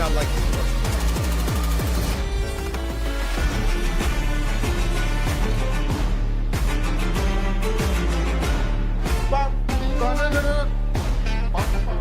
not like this, bro. Bop, ba-da-da-da. Bop, bop.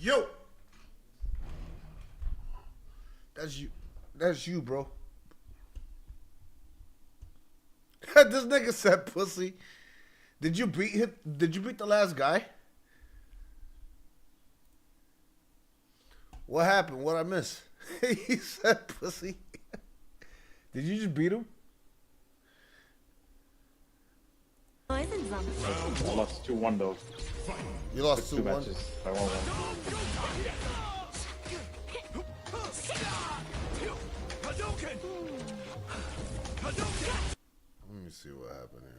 Yo, that's you. That's you, bro. This nigga said pussy. Did you beat him? Did you beat the last guy? What happened? What I miss? He said pussy. Did you just beat him? I lost 2-1 though. You lost 2-1? matches. I won 1. Let me see what happened here.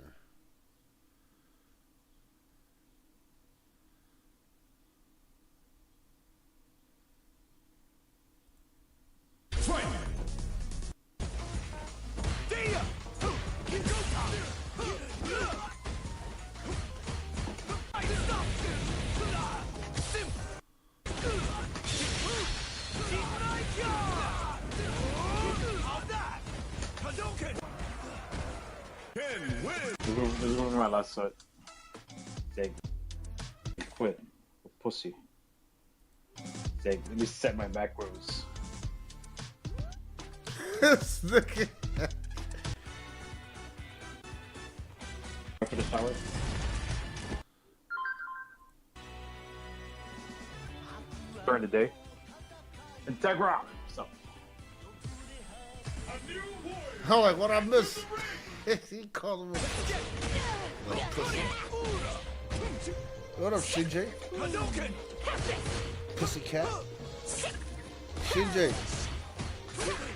This is my last set. They quit. Pussy. They let me set my back rows. This nigga. For the tower. During the day. Integra! So. I'm like, what I miss? He called him a pussy. Little pussy. What up, CJ? Pussycat. CJ.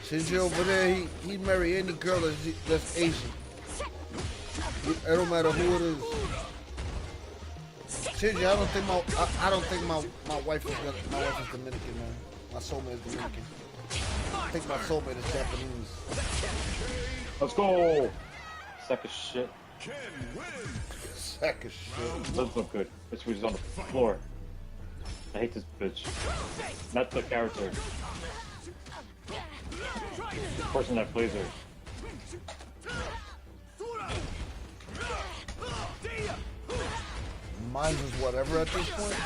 CJ over there, he marry any girl that's Asian. It don't matter who it is. CJ, I don't think my wife is Dominican, man. My soulmate is Dominican. I think my soulmate is Japanese. Let's go. Sack of shit. Sack of shit. Doesn't look good. Bitch was on the floor. I hate this bitch. Not the character. The person that plays her. Mine's is whatever at this point.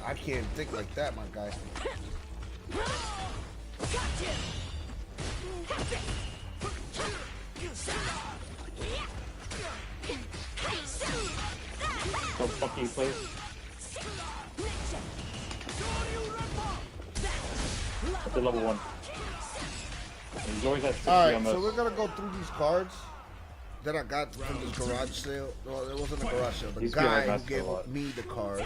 I can't think like that, my guy. What fucking place? At the level 1. He's always at 60 Alright, on so this. we're gonna go through these cards that I got from this garage sale. No, it wasn't a garage sale. The He's been guy like who that gave a lot. me the card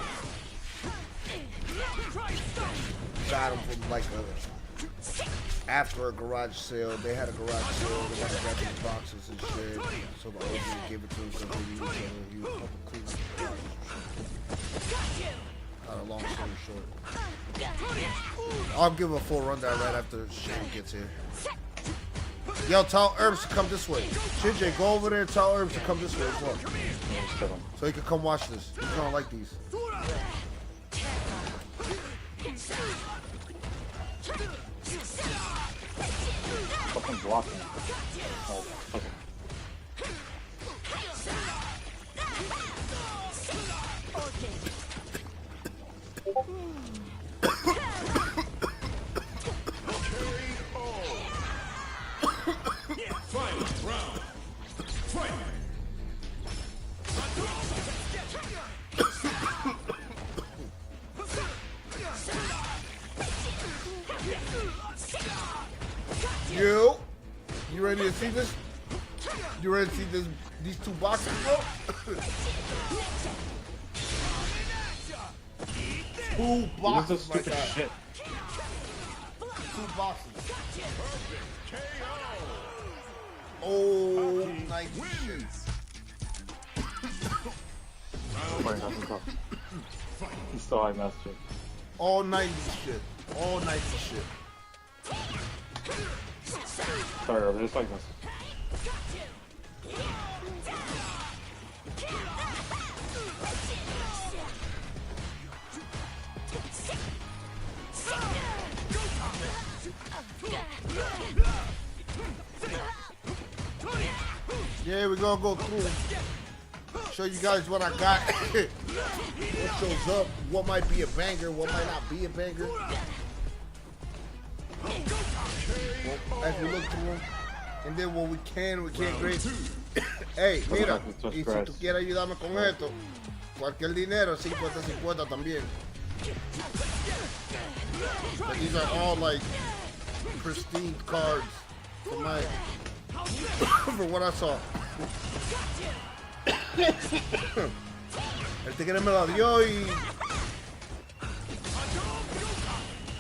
got them from like after a garage sale. They had a garage sale. They got to grab these boxes and shit. So the OG gave it to him because they knew each other. He was helping clean up the garage. Long story short. I'll give a full rundown right after Shane gets here. Yo, tell Herbs to come this way. Shinji, go over there and tell Herbs to come this way as well. So he can come watch this. He's gonna like these. Fucking blocking. Oh, fucking. You ready to see this? You ready to see this? These two boxes, bro? Two boxes, This is my stupid guy. shit. Two boxes. Oh, nice shit. Sorry, nothing called. He's still high master. All 90s shit. All 90s shit. Sorry, I just like this. Yeah, we're gonna go through them. Show you guys what I got. What shows up, what might be a banger, what might not be a banger. Well, as we look through them, and then what we can't grade. Hey, mira, y si tú quieres ayudarme con esto, cualquier dinero, 50-50 también. But these are all like pristine cards for my, for what I saw. El tigre me la dio y...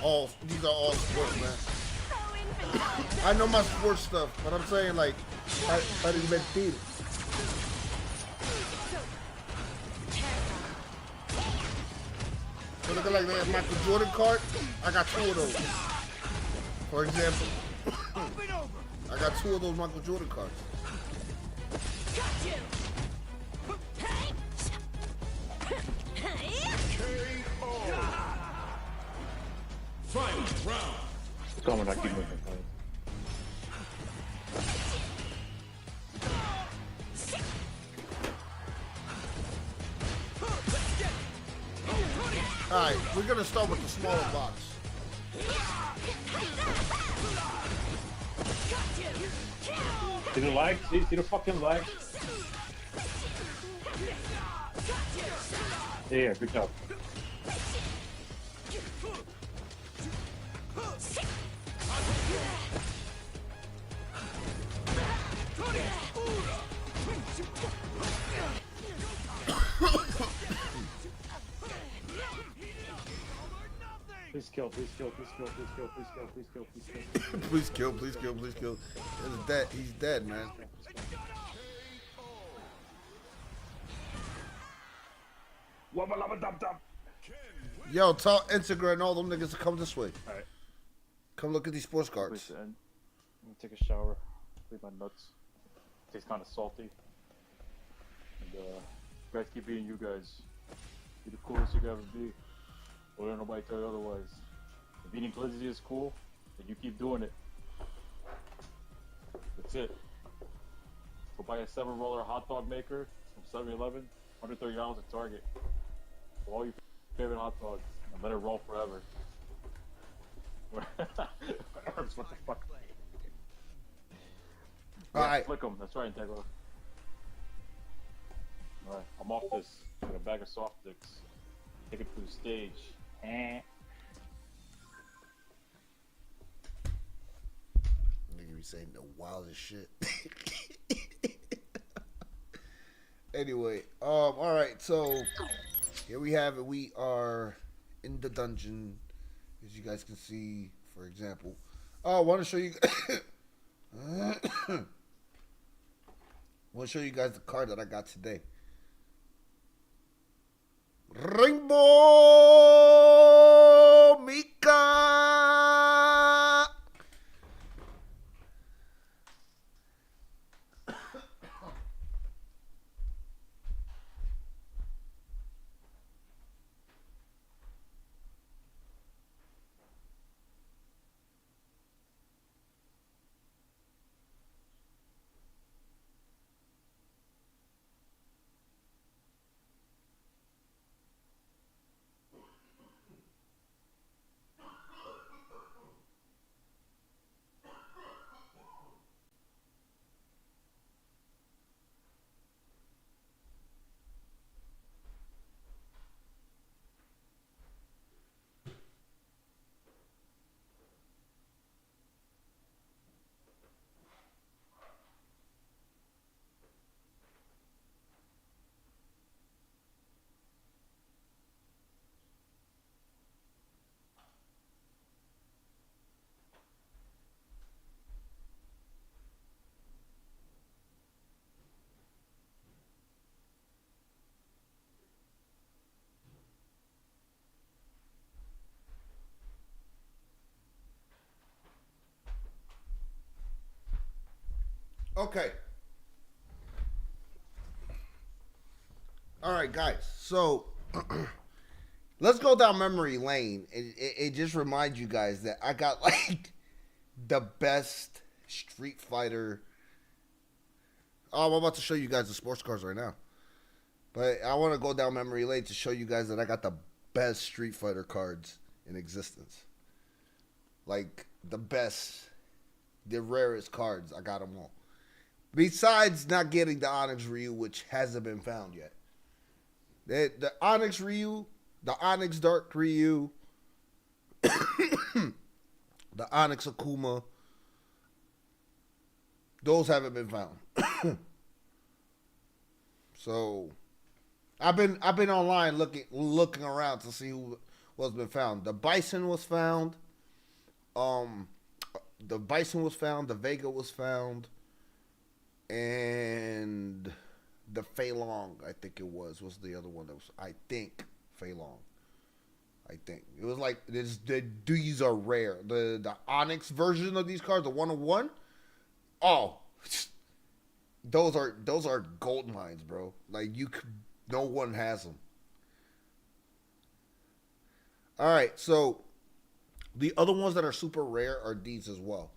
Oh, these are all sports, man. I know my sports stuff, but I'm saying like, para invertir. So look at like that Michael Jordan card. I got two of those. For example, I got two of those Michael Jordan cards. Final round. Come on, I keep moving. Alright, we're gonna start with the smaller box. See the lag? See the fucking lag? Yeah, good job. Please kill, please kill, please kill, please kill, please kill, please kill, please kill. Please kill, please kill, please kill. He's dead. He's dead, man. Yo, tell Instagram and all them niggas to come this way. Alright. Come look at these sports Wait, cards. I'm gonna take a shower, clean my nuts. Tastes kind of salty. And you guys keep being you guys. Be the coolest you can ever be. Don't let nobody tell you otherwise. If eating glizzy is cool, then you keep doing it. That's it. Go buy a 7-roller hot dog maker from 7-Eleven, $130 at Target. For all your favorite hot dogs, and let it roll forever. What the fuck? All right. Flick 'em. That's right, Integral. Alright, I'm off this. Got a bag of soft dicks. Take it to the stage. Nigga be saying the wildest shit. Anyway, all right, so here we have it. We are in the dungeon, as you guys can see, for example. Oh, I want to show you. I want to show you guys the card that I got today. Rainbow Mika. Okay. All right, guys. So let's go down memory lane. It just reminds you guys that I got like the best Street Fighter. Oh, I'm about to show you guys the sports cars right now. But I want to go down memory lane to show you guys that I got the best Street Fighter cards in existence. Like the best, the rarest cards. I got them all. Besides not getting the Onyx Ryu, which hasn't been found yet. The Onyx Ryu, the Onyx Dark Ryu, the Onyx Akuma, those haven't been found. So I've been online looking around to see what's been found. The Bison was found. The Bison was found. The Vega was found. And the Fei Long, I think it was the other one that was, I think, Fei Long. I think. It was like, these are rare. The Onyx version of these cards, the 101, oh, those are gold mines, bro. Like, no one has them. All right, so the other ones that are super rare are these as well.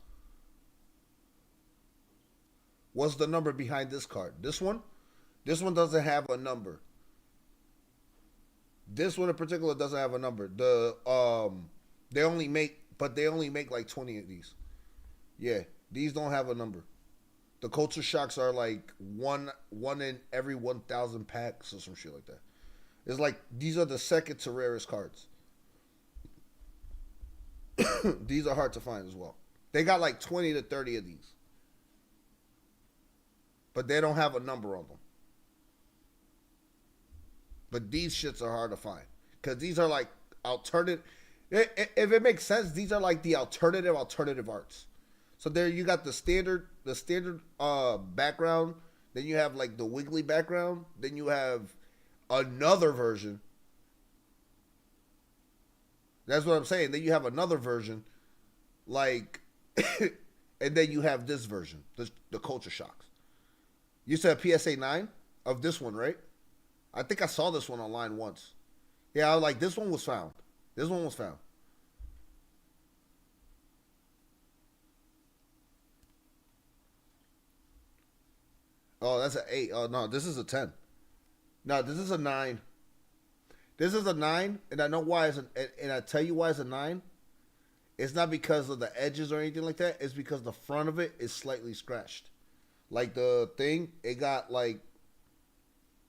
What's the number behind this card? This one? This one doesn't have a number. This one in particular doesn't have a number. They only make like 20 of these. Yeah, these don't have a number. The Culture Shocks are like one in every 1,000 packs or some shit like that. It's like these are the second to rarest cards. These are hard to find as well. They got like 20 to 30 of these. But they don't have a number on them. But these shits are hard to find. Because these are like alternative. If it makes sense, these are like the alternative arts. So there you got the standard background. Then you have like the wiggly background. Then you have another version. That's what I'm saying. Then you have another version. like, and then you have this version, the Culture Shocks. You said PSA 9 of this one, right? I think I saw this one online once. Yeah, I was like, this one was found. This one was found. Oh, that's an 8. Oh, no, this is a 10. No, this is a 9. This is a 9, and I know why it's and I tell you why it's a 9. It's not because of the edges or anything like that. It's because the front of it is slightly scratched. Like the thing, it got like,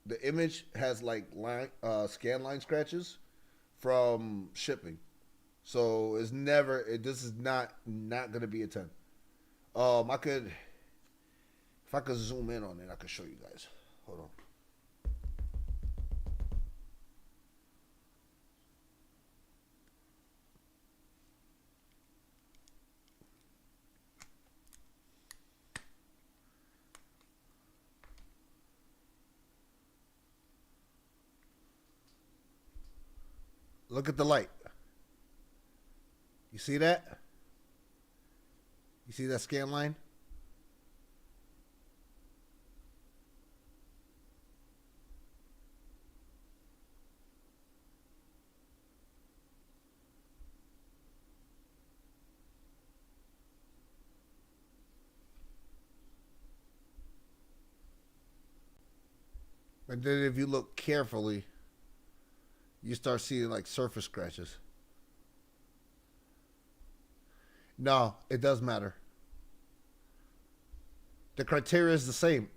the image has like scan line scratches from shipping. So it's never, this is not going to be a 10. If I could zoom in on it, I could show you guys. Hold on. Look at the light. You see that? You see that scan line? And then if you look carefully, you start seeing like surface scratches. No, it does matter. The criteria is the same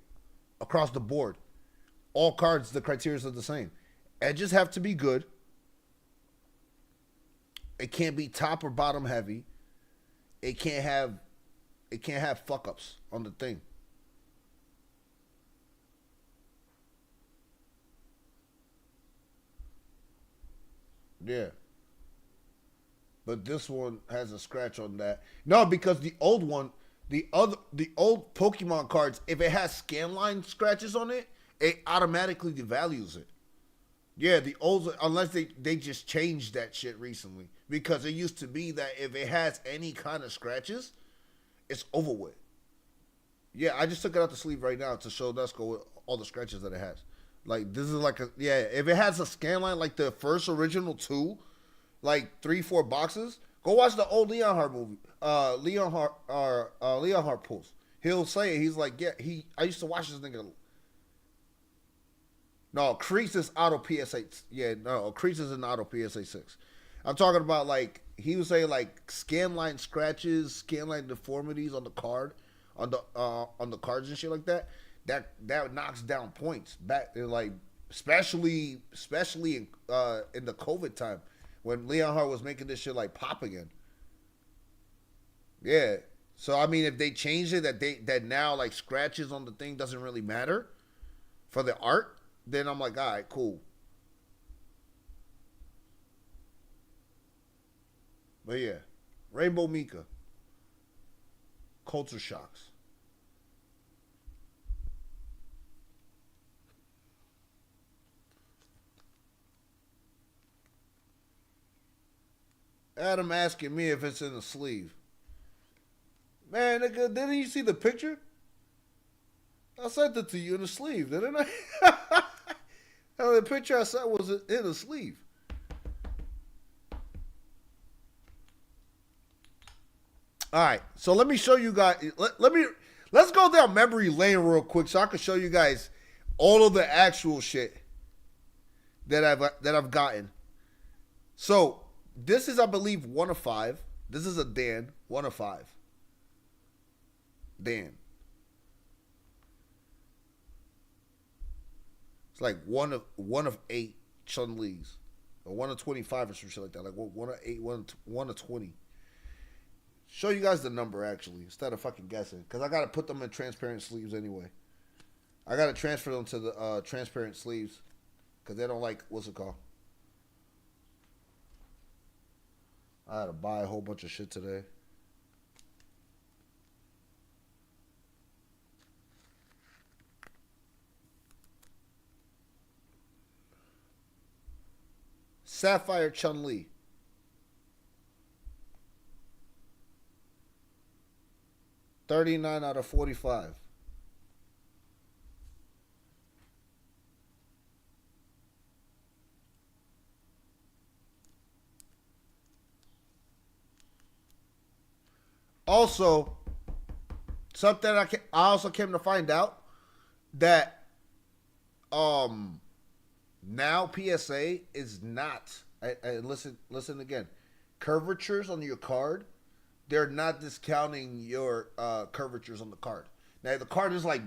across the board. All cards, the criteria are the same. Edges have to be good. It can't be top or bottom heavy. It can't have fuck ups on the thing. Yeah. But this one has a scratch on that. No, because the old one, the old Pokemon cards, if it has scan line scratches on it, it automatically devalues it. Yeah, the old, unless they just changed that shit recently. Because it used to be that if it has any kind of scratches, it's over with. Yeah, I just took it out the sleeve right now to show Dusko with all the scratches that it has. Like, this is like a, yeah, if it has a scan line like the first original 2, like 3-4 boxes, go watch the old Leonhardt movie. Leonhardt post. He'll say, he's like, yeah, I used to watch this nigga. No, Crease is auto PSA. Yeah, no, Crease is an auto PSA 6. I'm talking about, like, he was saying, like, scan line scratches, scan line deformities on the card, on the cards and shit like that. That knocks down points back, like, especially in the COVID time when Leonhardt was making this shit like pop again. Yeah. So I mean, if they changed it that now like scratches on the thing doesn't really matter for the art, then I'm like, all right, cool. But yeah, Rainbow Mika, Culture Shocks. Adam asking me if it's in the sleeve. Man, nigga, didn't you see the picture? I sent it to you in the sleeve, didn't I? The picture I sent was in the sleeve. All right, so let me show you guys. Let's go down memory lane real quick so I can show you guys all of the actual shit that I've gotten. So this is, I believe, 1 of 5. This is a Dan, 1 of 5. Dan. It's like one of 8 Chun-Li's, or 1 of 25 or some shit like that. Like 1 of 8, 1 of 20. Show you guys the number actually instead of fucking guessing, because I gotta put them in transparent sleeves anyway. I gotta transfer them to the transparent sleeves because they don't like, what's it called? I had to buy a whole bunch of shit today. Sapphire Chun-Li. 39 out of 45. Also, something I also came to find out that now PSA is not. Listen again. Curvatures on your card, they're not discounting your curvatures on the card. Now the card is like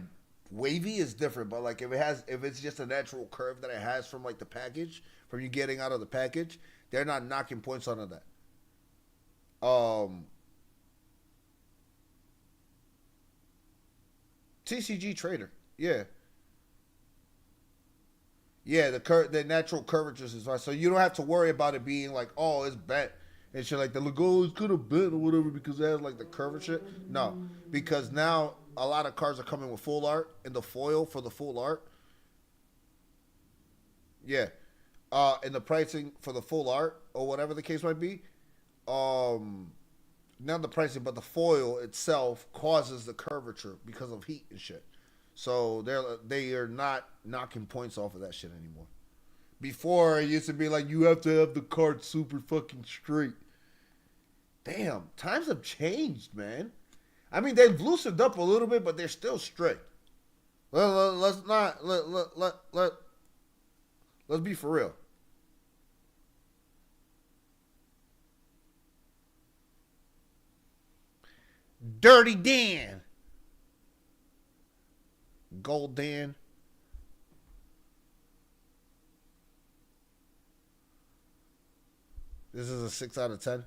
wavy is different, but like if it's just a natural curve that it has from like the package, from you getting out of the package, they're not knocking points on that. TCG Trader, yeah. Yeah, the natural curvatures is fine. So you don't have to worry about it being like, oh, it's bent and shit like that. Like, oh, it's gonna bent or whatever because it has like the curvature. No, because now a lot of cards are coming with full art and the foil for the full art. Yeah, and the pricing for the full art or whatever the case might be. Not the pricing, but the foil itself causes the curvature because of heat and shit. So they are not knocking points off of that shit anymore. Before it used to be like you have to have the card super fucking straight. Damn, times have changed, man. I mean they've loosened up a little bit, but they're still strict. Let's be for real. Dirty Dan. Gold Dan. This is a 6 out of 10.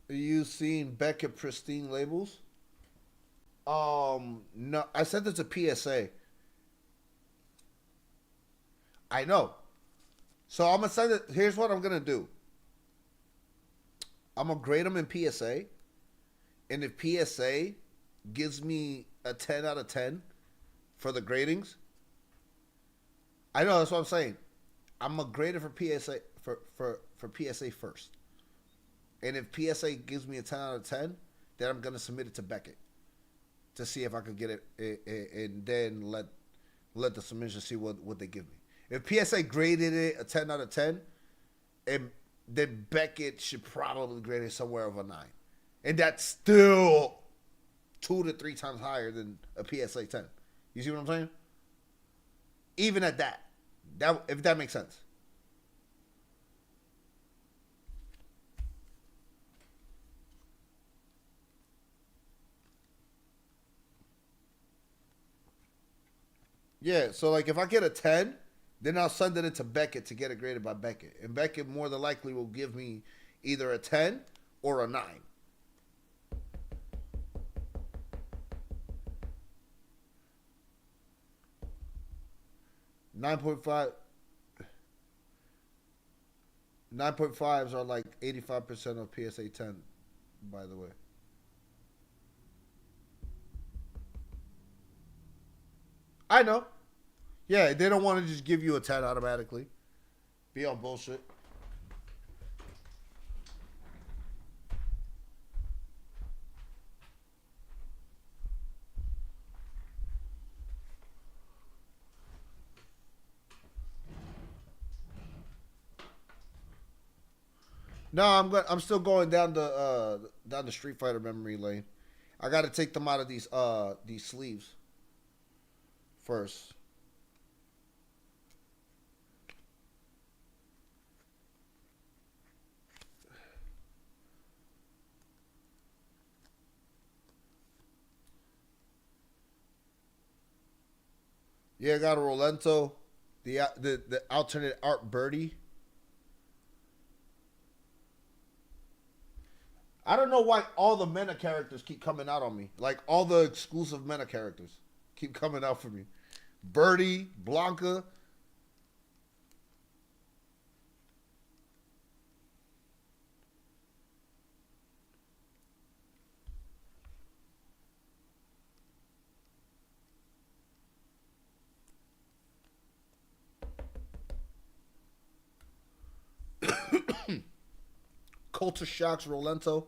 Are you seeing Beckett pristine labels? No, I sent it to PSA. I know. So I'm gonna send it. Here's what I'm gonna do. I'm gonna grade them in PSA, and if PSA gives me a 10 out of 10 for the gradings, I know that's what I'm saying. I'm gonna grade it for PSA for PSA first, and if PSA gives me a 10 out of 10, then I'm gonna submit it to Beckett to see if I could get it, and then let the submission see what they give me. If PSA graded it a 10 out of 10, then Beckett should probably grade it somewhere of a 9. And that's still 2 to 3 times higher than a PSA 10. You see what I'm saying? Even at that if that makes sense. Yeah, so like if I get a 10, then I'll send it into Beckett to get it graded by Beckett. And Beckett more than likely will give me either a 10 or a 9. 9.5. 9.5s are like 85% of PSA 10, by the way. I know. Yeah, they don't want to just give you a 10 automatically. Be on bullshit. No, I'm still going down the Street Fighter memory lane. I got to take them out of these sleeves first. Yeah, I got a Rolento, the alternate art Birdie. I don't know why all the meta characters keep coming out on me. Like all the exclusive meta characters keep coming out for me. Birdie, Blanca. Culture Shocks Rolento.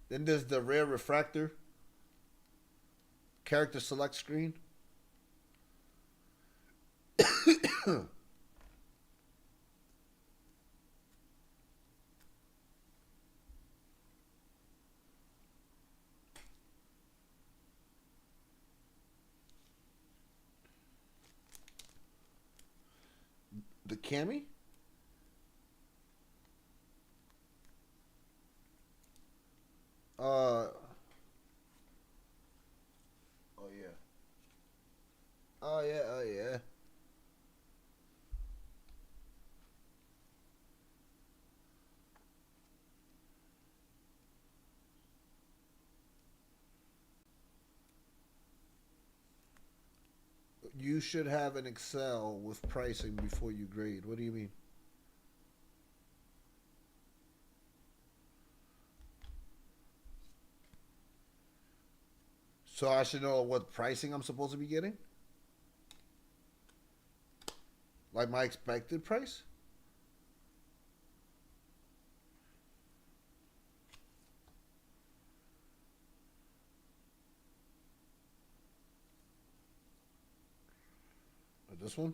Then there's the Rare Refractor. Character select screen. The Cammy? Oh yeah. Oh yeah, oh yeah. You should have an Excel with pricing before you grade. What do you mean? So I should know what pricing I'm supposed to be getting? Like my expected price? This one?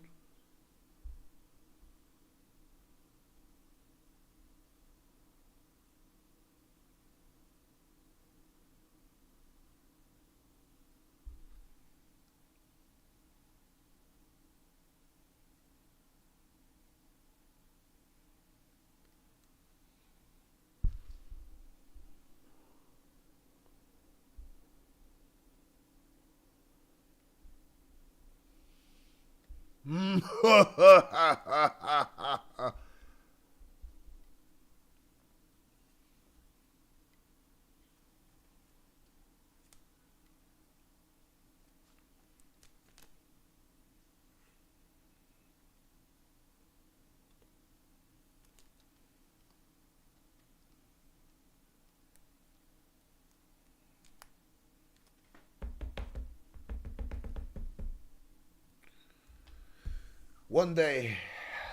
One day,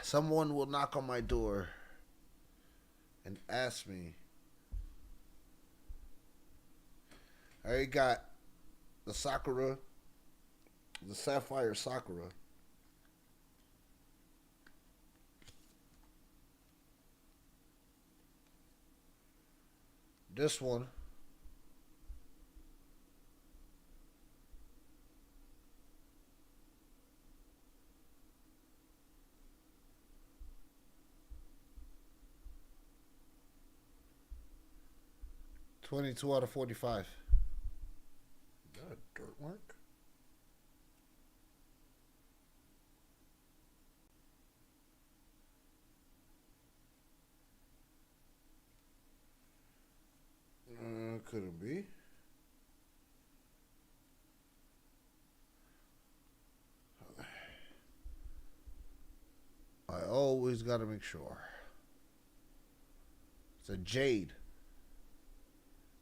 someone will knock on my door and ask me. I already got the Sakura, the Sapphire Sakura. This one. $22 out of $45. Is that a dirt mark? Could it be? I always gotta make sure. It's a jade.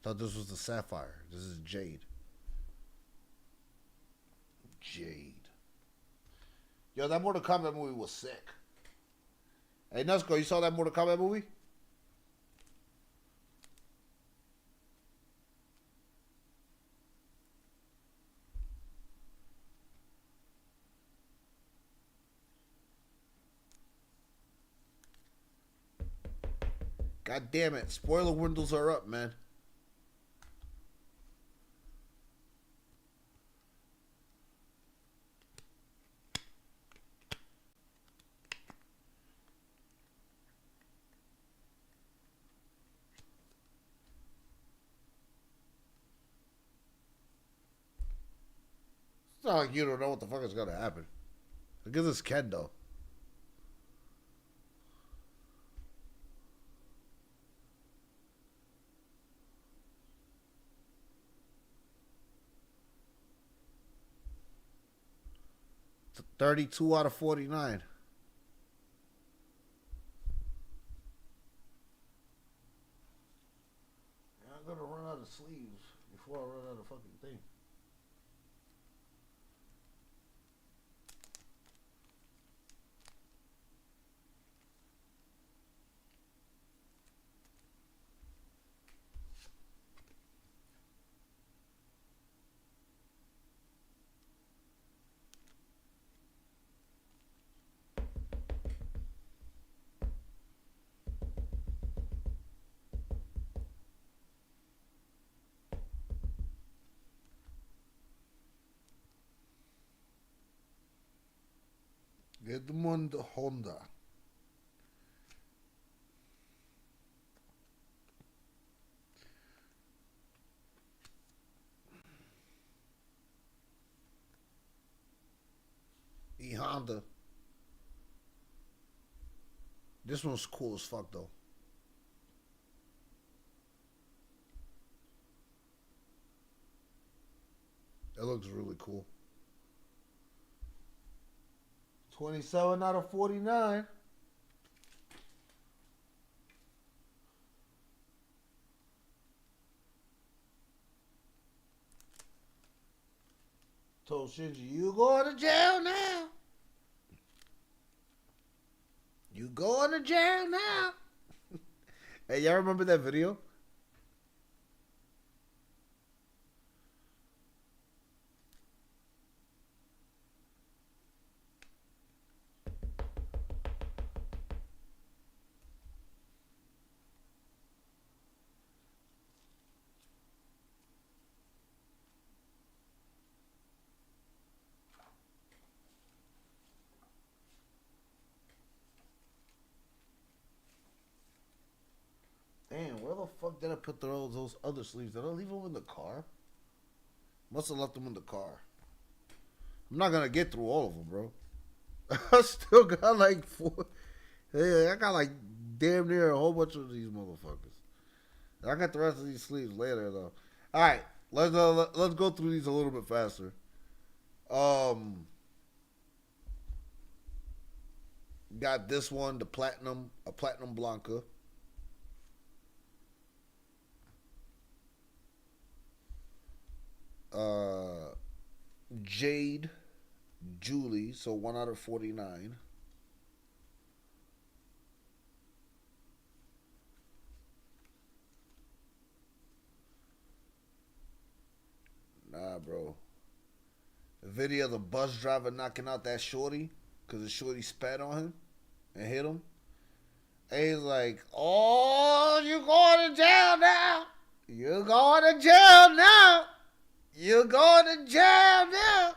Thought this was the sapphire. This is jade. Jade. Yo, that Mortal Kombat movie was sick. Hey, Nusco, you saw that Mortal Kombat movie? God damn it. Spoiler windows are up, man. It's not like you don't know what the fuck is gonna happen. Look at this Kendo. It's 32 out of 49. I'm gonna run out of sleeves before I run out of fucking thing. Edmund Honda. E Honda. This one's cool as fuck though. It looks really cool. 27 out of 49. Told Shinji, you going to jail now. You going to jail now. Hey, y'all remember that video? Damn, where the fuck did I put those other sleeves? Did I leave them in the car? Must have left them in the car. I'm not gonna get through all of them, bro. I still got like 4. Yeah, I got like damn near a whole bunch of these motherfuckers. I got the rest of these sleeves later though. All right, let's go through these a little bit faster. Got this one, a platinum Blanca. Jade Julie, so 1 out of 49. Nah, bro. The video of the bus driver knocking out that shorty because the shorty spat on him and hit him. And he's like, oh, you going to jail now. You going to jail now. You going to jail now.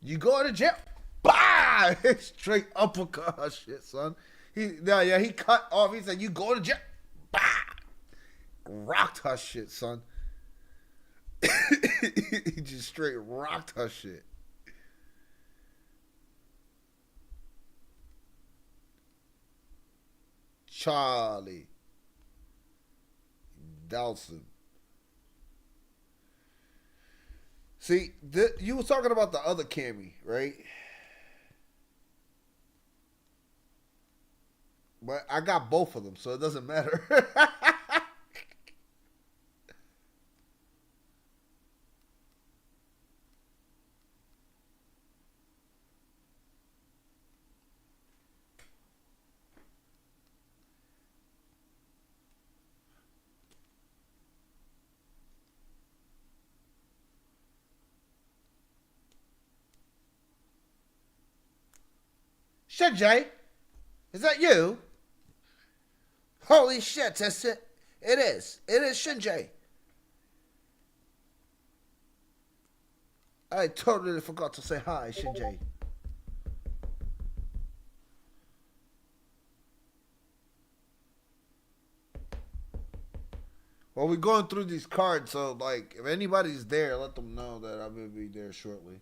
You going to jail. Bah! Straight uppercut shit, son. He cut off. He said, you going to jail. Bah! Rocked her shit, son. He just straight rocked her shit. Charlie Dawson. See, you were talking about the other Cammy, right? But I got both of them, so it doesn't matter. Shinji, is that you? Holy shit, that's it. It is. It is Shinji. I totally forgot to say hi, Shinji. Well, we're going through these cards, so, like, if anybody's there, let them know that I'm going to be there shortly.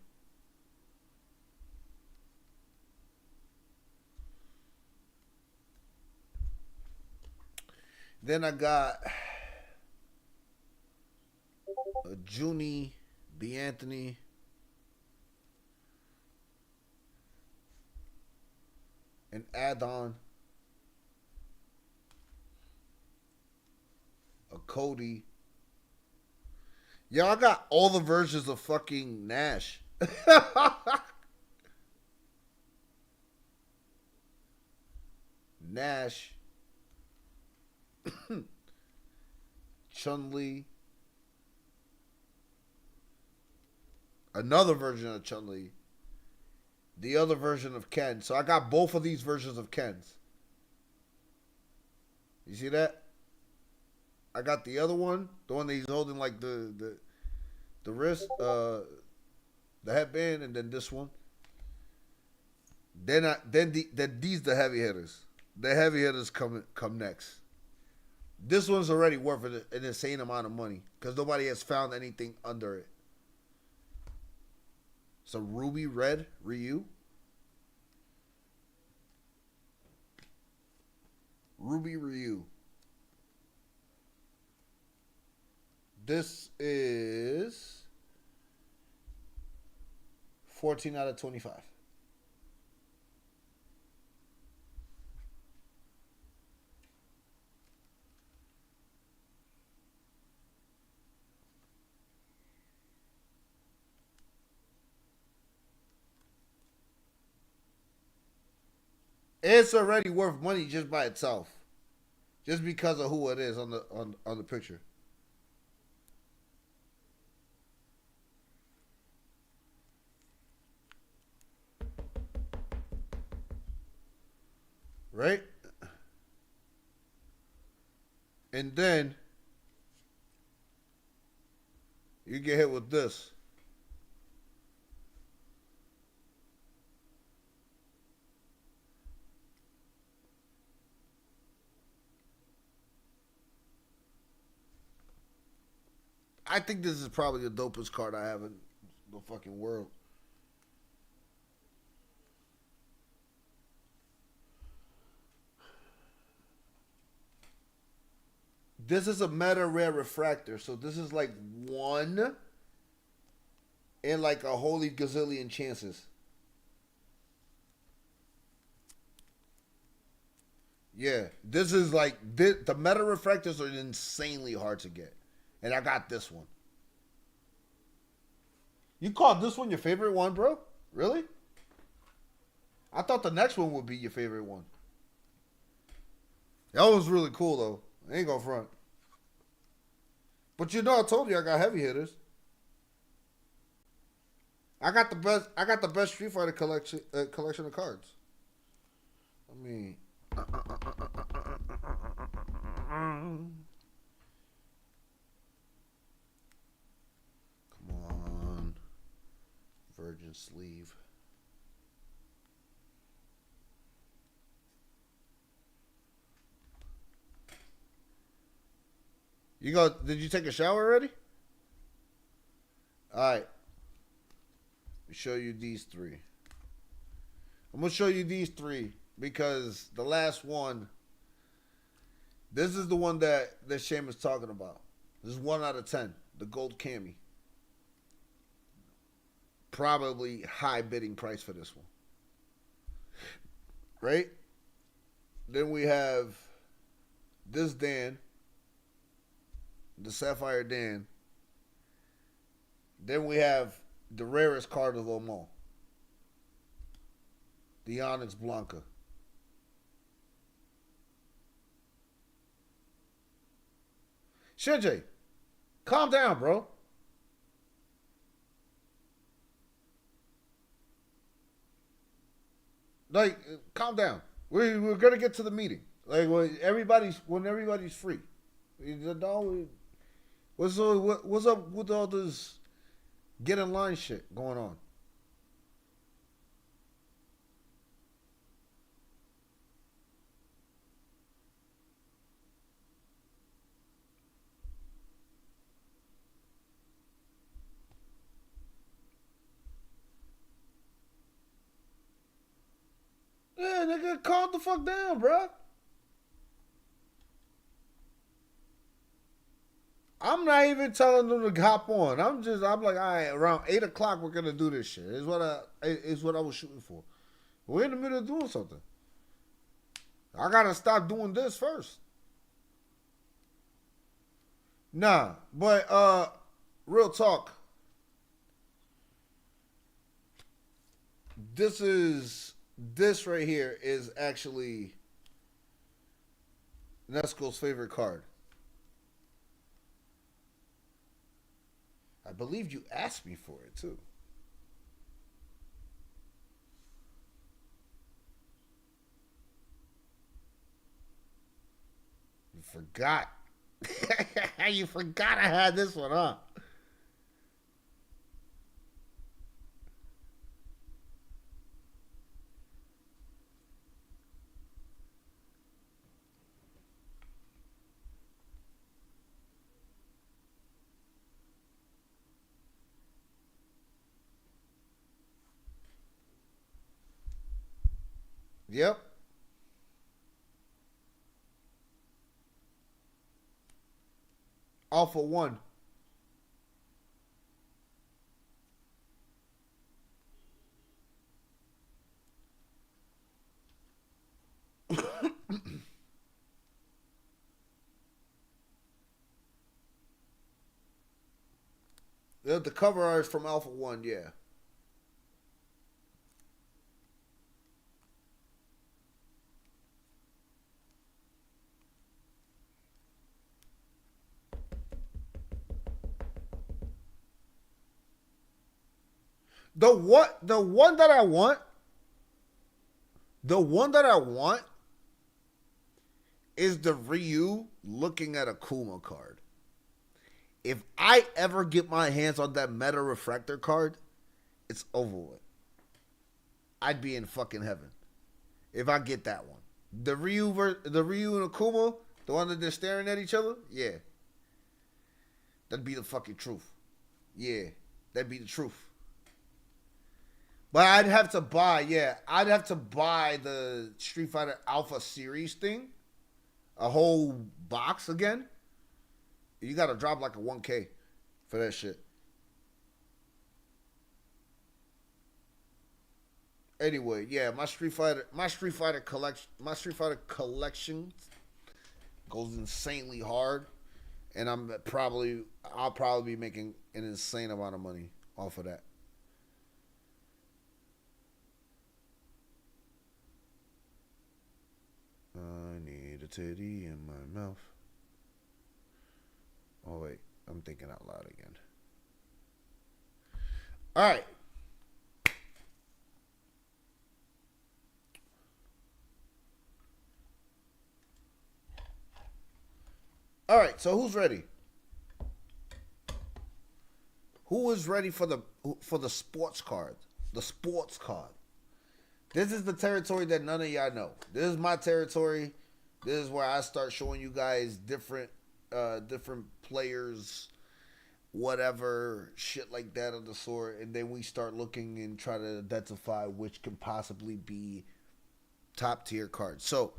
Then I got a Junie B. Anthony. An add-on. A Cody. Yo, I got all the versions of fucking Nash. Nash. Chun-Li. Another version of Chun-Li. The other version of Ken. So I got both of these versions of Ken's. You see that? I got the other one. The one that he's holding like the wrist. The headband. And then this one. Then these the heavy hitters. The heavy hitters come next. This one's already worth an insane amount of money because nobody has found anything under it. So Ruby Red Ryu. Ruby Ryu. This is 14 out of 25. It's already worth money just by itself, just because of who it is on the picture. Right? And then you get hit with this. I think this is probably the dopest card I have in the fucking world. This is a meta rare refractor, so this is like 1 in like a holy gazillion chances. Yeah, this is like the meta refractors are insanely hard to get. And I got this one. You called this one your favorite one, bro? Really? I thought the next one would be your favorite one. That was really cool, though. I ain't gonna front. But you know, I told you I got heavy hitters. I got the best Street Fighter collection of cards. I mean, come on, Virgin Sleeve. Did you take a shower already? All right. Let me show you these 3. I'm going to show you these 3 because the last one, this is the one that Shane was talking about. This is 1 out of 10, the gold cami. Probably high bidding price for this one. Right? Then we have this Dan. The Sapphire Dan. Then we have the rarest card of them all. The Onyx Blanca. Shinji, calm down, bro. Like, calm down. We're gonna get to the meeting. Like, when everybody's free. What's up with all this get in line shit going on? Yeah, nigga, calm the fuck down, bro. I'm not even telling them to hop on. I'm like, all right, around 8 o'clock we're gonna do this shit. Is what I was shooting for. We're in the middle of doing something. I gotta stop doing this first. Nah, but real talk. This right here is actually Nesco's favorite card. I believe you asked me for it too. You forgot. You forgot I had this one, huh? Yep. Alpha 1. The cover art is from Alpha 1, yeah. The one that I want, the one that I want is the Ryu looking at a Kuma card. If I ever get my hands on that Meta Refractor card, it's over with. I'd be in fucking heaven if I get that one. The Ryu and Akuma, the one that they're staring at each other, yeah. That'd be the fucking truth. Yeah, that'd be the truth. But I'd have to buy the Street Fighter Alpha series thing. A whole box again. You gotta drop like a 1K for that shit. Anyway, yeah, my Street Fighter collection goes insanely hard, and I'll probably be making an insane amount of money off of that. I need a titty in my mouth. Oh wait, I'm thinking out loud again. All right. All right, so who's ready? Who is ready for the sports card? The sports card. This is the territory that none of y'all know. This is my territory. This is where I start showing you guys different players, whatever, shit like that of the sort, and then we start looking and try to identify which can possibly be top tier cards. So,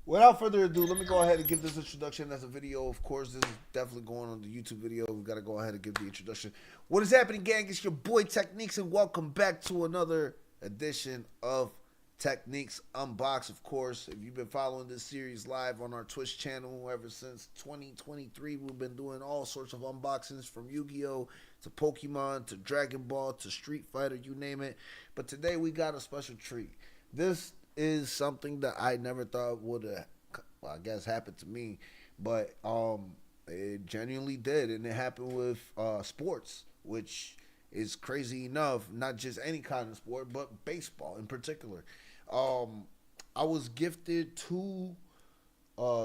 without further ado, let me go ahead and give this introduction as a video. Of course, this is definitely going on the YouTube video. We've got to go ahead and give the introduction. What is happening, gang? It's your boy Techniques, and welcome back to another edition of Techniques Unbox. Of course, if you've been following this series live on our Twitch channel ever since 2023, we've been doing all sorts of unboxings from Yu-Gi-Oh! To Pokemon, to Dragon Ball, to Street Fighter, you name it. But today we got a special treat. This is something that I never thought would have, well, I guess, happened to me. But it genuinely did, and it happened with sports, which is crazy enough. Not just any kind of sport, but baseball in particular. I was gifted 2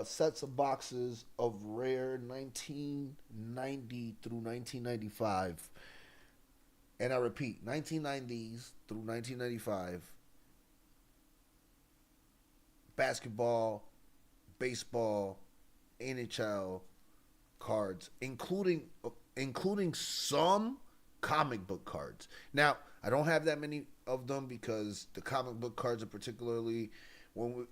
sets of boxes of rare 1990 through 1995. And I repeat, 1990s through 1995. Basketball, baseball, NHL cards, including some comic book cards. Now, I don't have that many of them because the comic book cards are particularly,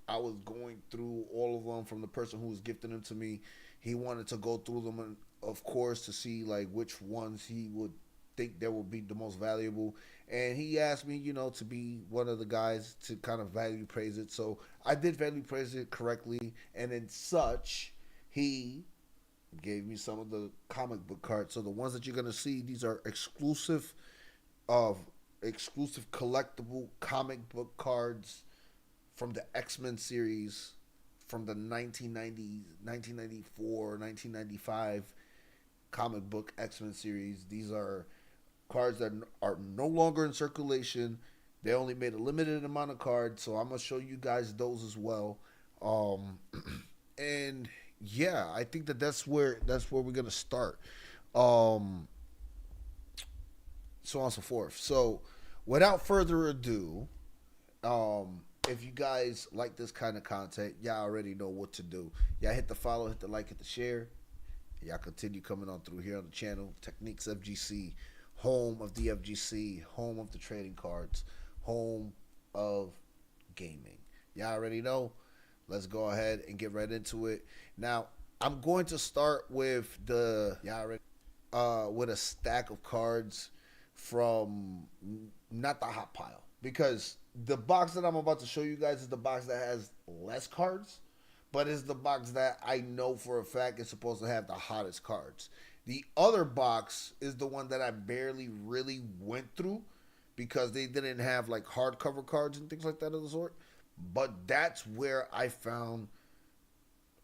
I was going through all of them from the person who was gifting them to me, he wanted to go through them, and of course, to see like which ones he would think that would be the most valuable. And he asked me, to be one of the guys to kind of value praise it. So I did value praise it correctly, and in such, he gave me some of the comic book cards. So the ones that you're gonna see, these are exclusive collectible comic book cards from the X-Men series from the 1990s, 1994, 1995 comic book X-Men series. These are cards that are no longer in circulation. They only made a limited amount of cards, so I'm gonna show you guys those as well. And yeah, I think that's where we're gonna start. So on and so forth. So without further ado, if you guys like this kind of content, y'all already know what to do. Y'all hit the follow, hit the like, hit the share. Y'all continue coming on through here on the channel. Techniques FGC, home of the FGC, home of the trading cards, home of gaming. Y'all already know. Let's go ahead and get right into it. Now, I'm going to start with with a stack of cards from not the hot pile, because the box that I'm about to show you guys is the box that has less cards, but it's the box that I know for a fact is supposed to have the hottest cards. The other box is the one that I barely really went through because they didn't have like hardcover cards and things like that of the sort. But that's where I found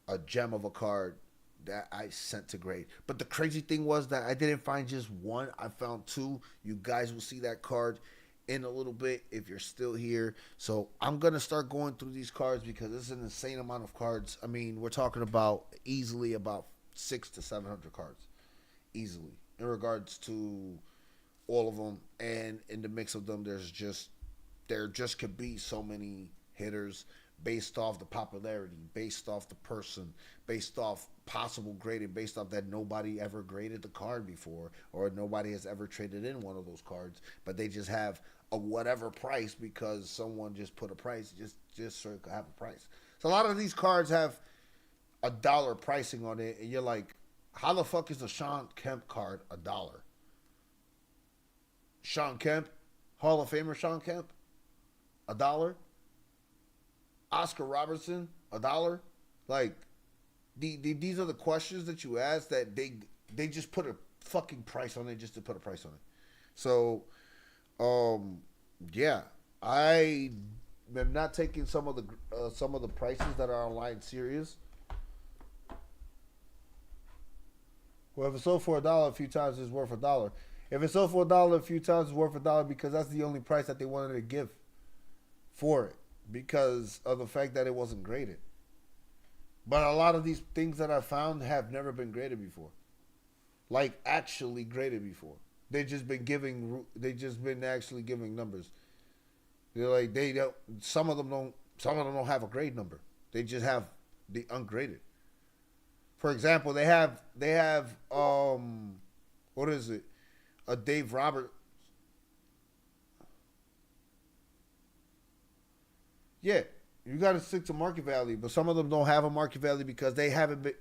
a gem of a card that I sent to grade. But the crazy thing was that I didn't find just one. I found two. You guys will see that card in a little bit if you're still here. So I'm going to start going through these cards because it's an insane amount of cards. I mean, we're talking about easily about 600 to 700 cards. Easily. In regards to all of them. And in the mix of them, there just could be so many hitters based off the popularity, based off the person, based off possible grading, based off that nobody ever graded the card before or nobody has ever traded in one of those cards, but they just have a whatever price because someone just put a price just so it could have a price. So a lot of these cards have $1 pricing on it, and you're like, how the fuck is a Shawn Kemp card $1? Shawn Kemp, Hall of Famer Shawn Kemp, $1? Oscar Robertson, $1? Like, these are the questions that you ask that they just put a fucking price on it just to put a price on it. So, yeah, I am not taking some of the prices that are online serious. Well, if it's sold for $1 a few times, it's worth $1. If it's sold for $1 a few times, it's worth $1 because that's the only price that they wanted to give for it because of the fact that it wasn't graded. But a lot of these things that I found have never been graded before, like actually graded before. They just been actually giving numbers. They're like some of them don't have a grade number. They just have the ungraded. For example, they have what is it? A Dave Roberts. Yeah, you got to stick to market value, but some of them don't have a market value because they haven't been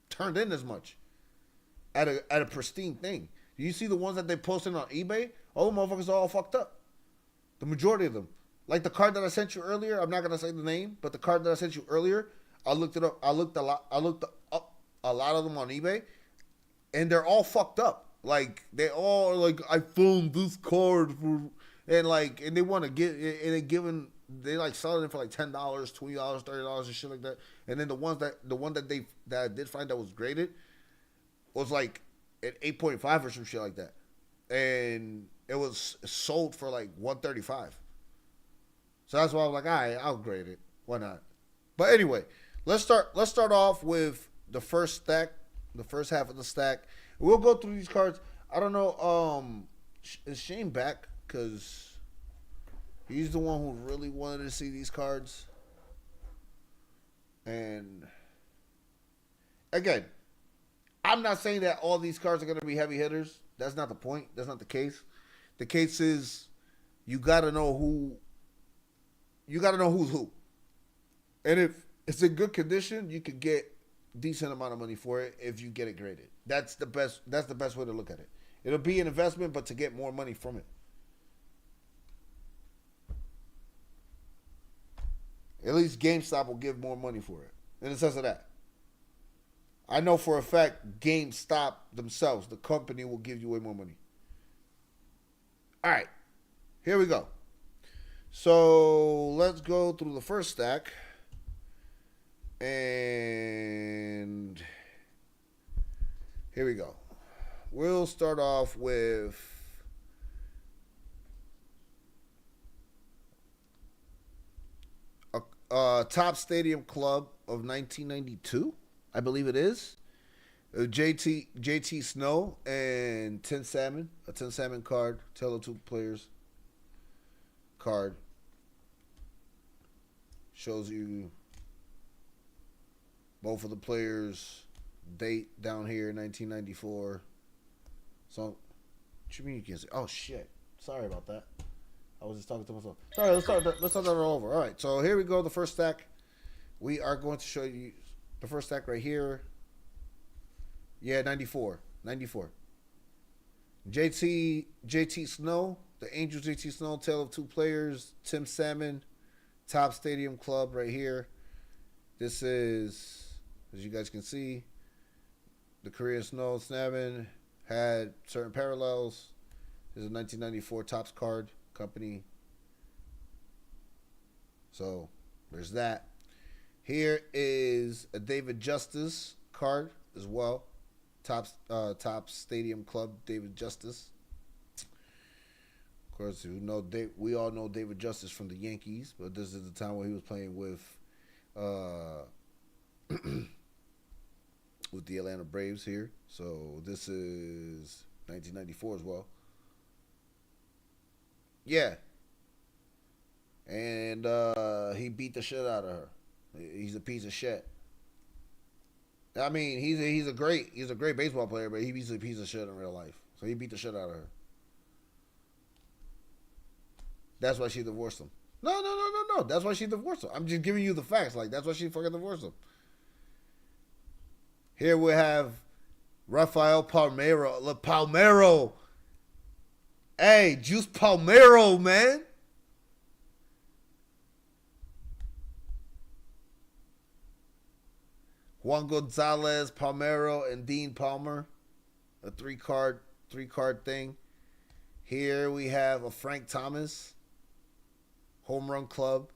turned in as much at a pristine thing. You see the ones that they posted on eBay? All the motherfuckers are all fucked up. The majority of them. Like the card that I sent you earlier, I'm not gonna say the name, but the card that I sent you earlier, I looked it up. I looked up a lot of them on eBay, and they're all fucked up. Like they all like, I found this card for, and they want to get, and they like selling it for like $10, $20, $30 and shit like that. And then the one that I did find that was graded was like an 8.5 or some shit like that, and it was sold for like $135. So that's why I was like, all right, I'll grade it. Why not? But anyway, let's start off with the first stack, the first half of the stack. We'll go through these cards. I don't know, is Shane back? Because he's the one who really wanted to see these cards. And again, I'm not saying that all these cards are going to be heavy hitters. That's not the point. That's not the case. The case is you got to know who. You got to know who's who. And if it's in good condition, you could get decent amount of money for it if you get it graded. That's the best way to look at it. It'll be an investment, but to get more money from it. At least GameStop will give more money for it. In the sense of that. I know for a fact GameStop themselves, the company, will give you way more money. All right. Here we go. So let's go through the first stack. And here we go. We'll start off with a Top Stadium Club of 1992, I believe it is. JT Snow and Tin Salmon, a Tin Salmon card, Tale of Two Players card. Shows you both of the players' date down here, 1994. So, what you mean you can't see? Oh, shit. Sorry about that. I was just talking to myself. Sorry, let's start that all over. All right, so here we go. The first stack. We are going to show you the first stack right here. Yeah, 94. JT Snow, the Angels JT Snow, Tale of Two Players, Tim Salmon, Top Stadium Club right here. This is, as you guys can see, the Korean Snow Salmon had certain parallels. This is a 1994 Topps card company. So there's that. Here is a David Justice card as well. Topps Stadium Club, David Justice. Of course, we all know David Justice from the Yankees, but this is the time when he was playing with with the Atlanta Braves here. So this is 1994 as well. Yeah. And he beat the shit out of her. He's a piece of shit. I mean, he's a great baseball player, but he's a piece of shit in real life. So he beat the shit out of her. That's why she divorced him. No. That's why she divorced him. I'm just giving you the facts. Like, that's why she fucking divorced him. Here we have Rafael Palmeiro. Hey, Juice Palmeiro, man. Juan Gonzalez, Palmeiro, and Dean Palmer. A three card thing. Here we have a Frank Thomas. Home Run Club.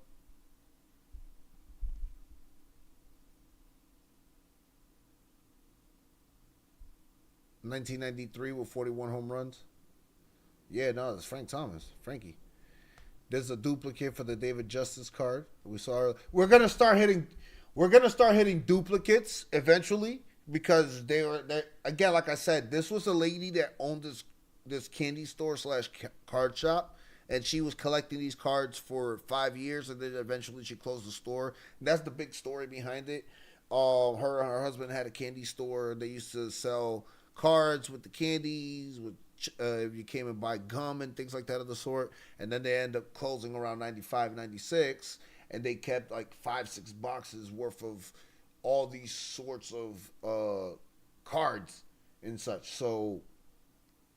(1993) with 41 home runs. Yeah, no, it's Frank Thomas. Frankie. There's a duplicate for the David Justice card. We're gonna start hitting duplicates eventually, because they again, like I said, this was a lady that owned this candy store / card shop, and she was collecting these cards for 5 years, and then eventually she closed the store. And that's the big story behind it. Her and her husband had a candy store. They used to sell cards with the candies, with if you came and buy gum and things like that of the sort. And then they end up closing around 95, 96, and they kept like 5-6 boxes worth of all these sorts of cards and such. So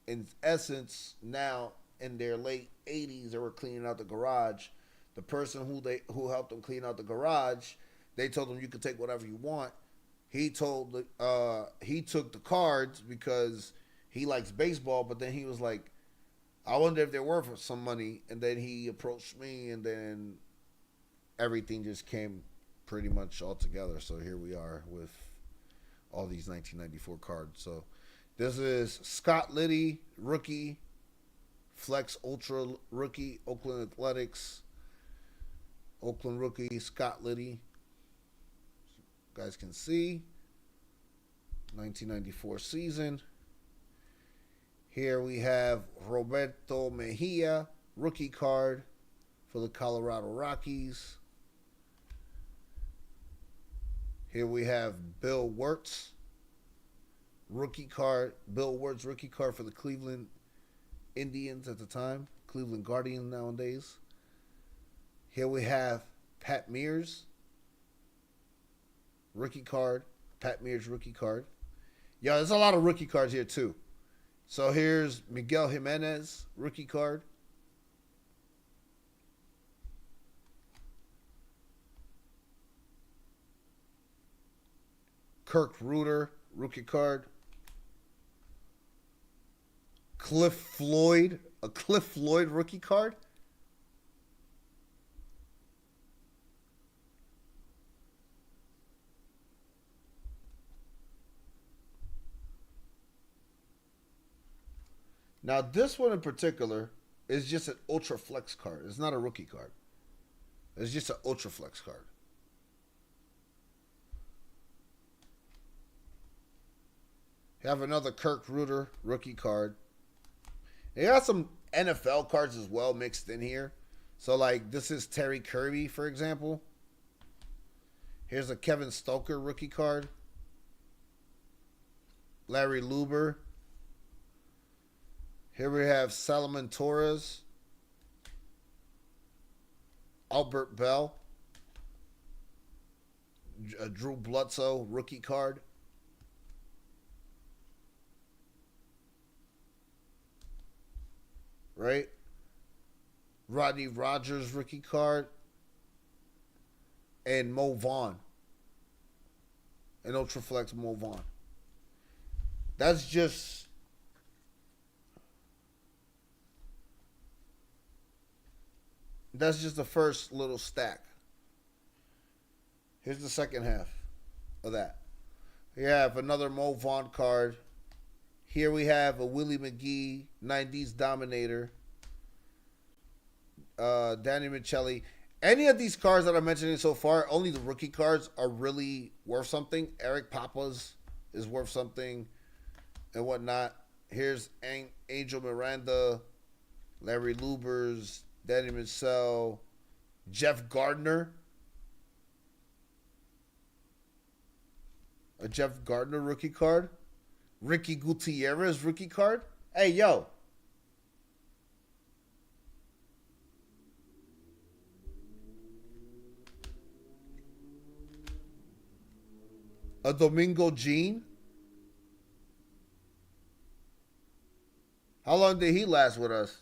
in essence, now in their late 80s, they were cleaning out the garage. The person who helped them clean out the garage, they told them, you could take whatever you want. He took the cards because he likes baseball, but then he was like, I wonder if they're worth some money. And then he approached me, and then everything just came pretty much all together. So here we are with all these 1994 cards. So this is Scott Liddy, rookie, Flex Ultra rookie, Oakland Athletics, Oakland rookie, Scott Liddy. You guys can see 1994 season. Here we have Roberto Mejia, rookie card for the Colorado Rockies. Here we have Bill Wirtz, rookie card. Bill Wirtz, rookie card for the Cleveland Indians at the time. Cleveland Guardians nowadays. Here we have Pat Mears, rookie card. Pat Mears, rookie card. Yeah, there's a lot of rookie cards here too. So here's Miguel Jimenez, rookie card. Kirk Reuter, rookie card. Cliff Floyd, a Cliff Floyd rookie card. Now, this one in particular is just an Ultra Flex card. It's not a rookie card. It's just an Ultra Flex card. You have another Kirk Reuter rookie card. They got some NFL cards as well mixed in here. So, like, this is Terry Kirby, for example. Here's a Kevin Stoker rookie card. Larry Luber. Here we have Salomon Torres. Albert Bell, Drew Bledsoe rookie card. Right? Rodney Rogers rookie card. And Mo Vaughn. And Ultraflex Mo Vaughn. That's just the first little stack. Here's the second half of that. We have another Mo Vaughn card. Here we have a Willie McGee 90s Dominator. Danny Michelli. Any of these cards that I'm mentioning so far, only the rookie cards are really worth something. Eric Papas is worth something and whatnot. Here's Angel Miranda, Larry Lubers, Danny Michel, Jeff Gardner. A Jeff Gardner rookie card. Ricky Gutierrez rookie card. Hey, yo. A Domingo Jean. How long did he last with us?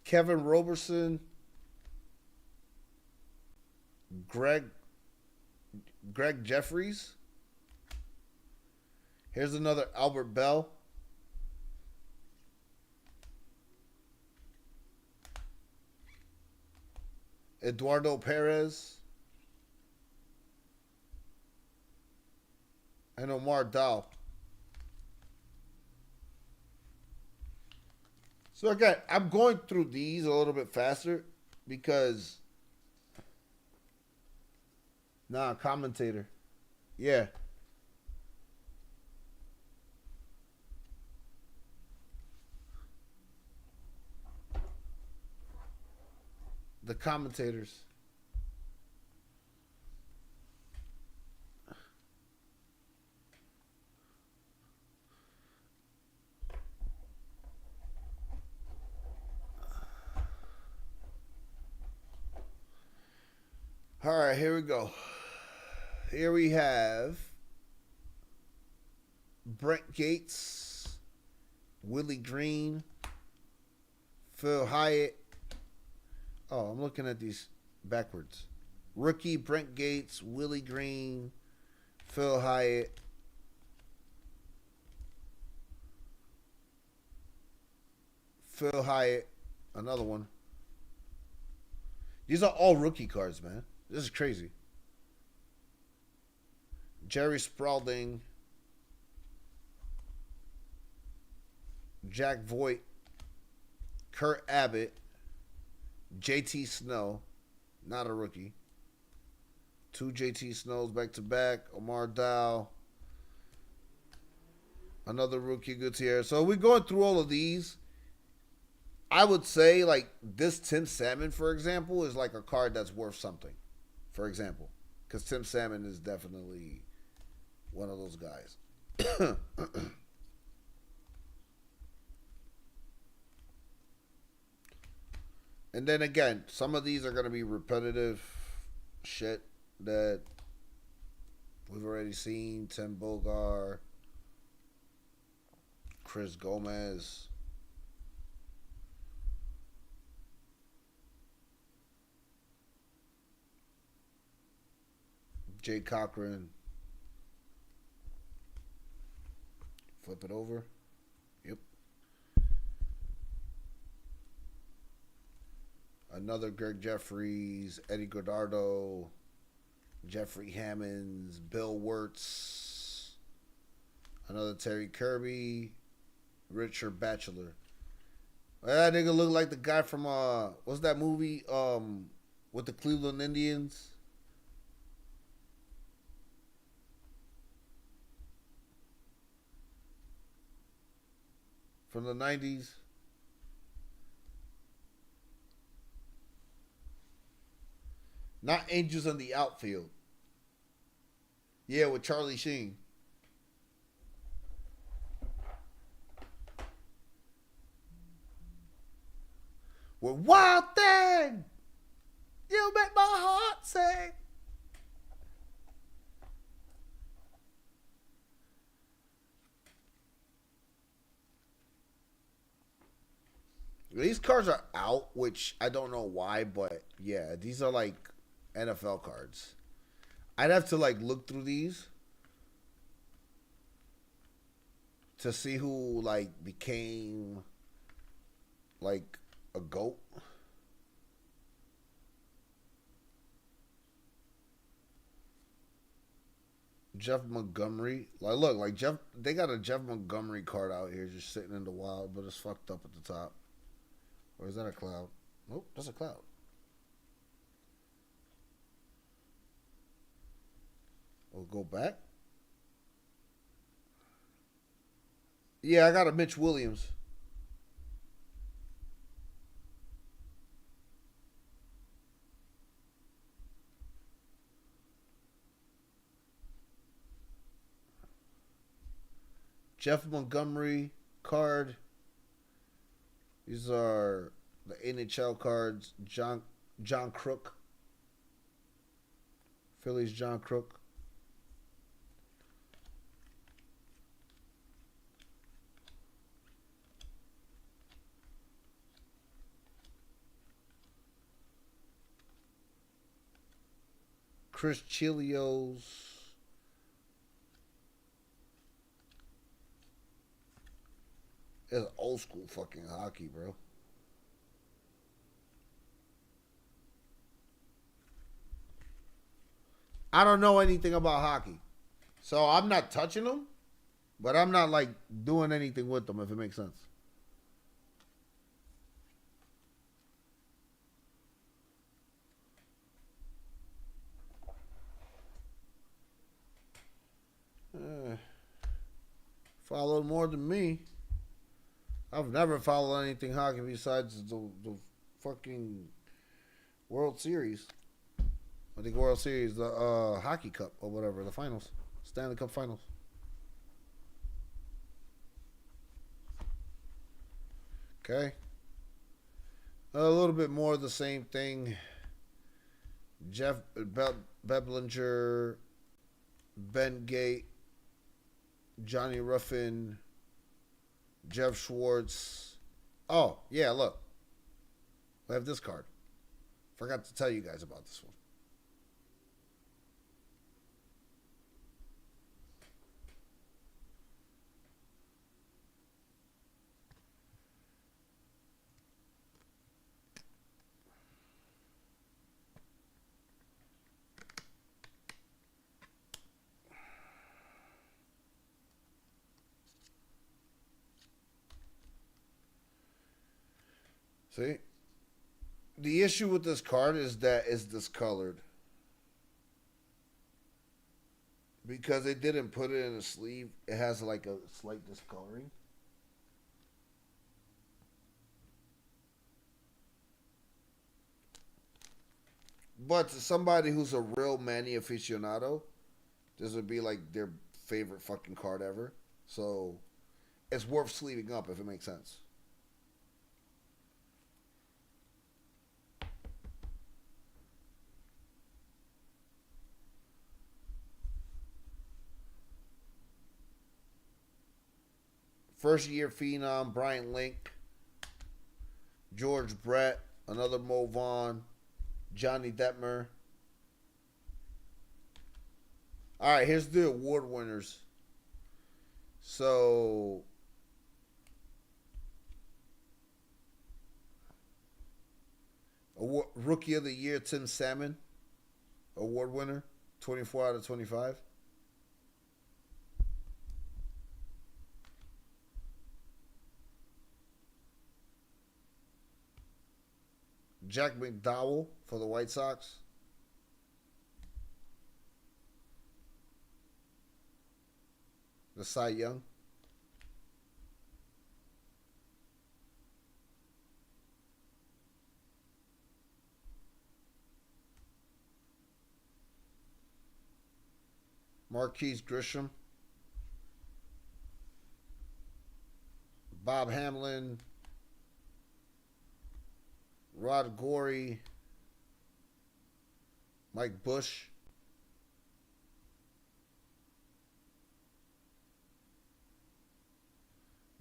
Kevin Roberson. Greg Jeffries. Here's another Albert Bell. Eduardo Perez. And Omar Dow. So again, I'm going through these a little bit faster because commentator. Yeah. The commentators. All right, here we go. Here we have Brent Gates, Willie Green, Phil Hyatt. Oh, I'm looking at these backwards. Rookie, Brent Gates, Willie Green, Phil Hyatt. Phil Hyatt, another one. These are all rookie cards, man. This is crazy. Jerry Spalding, Jack Voigt, Kurt Abbott, JT Snow, not a rookie. 2 JT Snows back to back. Omar Dow, another rookie Gutierrez. So we're going through all of these. I would say like this Tim Salmon, for example, is like a card that's worth something. For example, because Tim Salmon is definitely one of those guys. And then again, some of these are going to be repetitive shit that we've already seen. Tim Bogar, Chris Gomez. Jay Cochran. Flip it over. Yep. Another Greg Jeffries, Eddie Godardo, Jeffrey Hammonds, Bill Wirtz, another Terry Kirby, Richard Batchelor. That nigga look like the guy from what's that movie with the Cleveland Indians? From the 90s. Not Angels in the Outfield. Yeah, with Charlie Sheen. With Wild Thing, you make my heart sing. These cards are out, which I don't know why, but yeah, these are like NFL cards. I'd have to like look through these to see who like became like a GOAT. Jeff Montgomery. Like look, like Jeff they got a Jeff Montgomery card out here just sitting in the wild, but it's fucked up at the top. Or is that a cloud? Nope, that's a cloud. We'll go back. Yeah, I got a Mitch Williams. Jeff Montgomery card. These are the NHL cards. John Crook. Phillies John Crook. Chris Chilios. It's old school fucking hockey, bro. I don't know anything about hockey. So I'm not touching them, but I'm not like doing anything with them, if it makes sense. Followed more than me. I've never followed anything hockey besides the fucking World Series. I think World Series, the Hockey Cup or whatever, the finals. Stanley Cup finals. Okay. A little bit more of the same thing. Jeff Beblinger, Ben Gate, Johnny Ruffin, Jeff Schwartz. Oh, yeah, look. I have this card. Forgot to tell you guys about this one. See? The issue with this card is that it's discolored. Because they didn't put it in a sleeve, it has like a slight discoloring. But to somebody who's a real Manny aficionado, this would be like their favorite fucking card ever. So it's worth sleeving up if it makes sense. First year phenom, Brian Link, George Brett, another Mo Vaughn, Johnny Detmer. All right, here's the award winners. So, Rookie of the Year, Tim Salmon, award winner, 24 out of 25. Jack McDowell for the White Sox. The Cy Young. Marquise Grisham, Bob Hamlin, Rod Gorey, Mike Bush,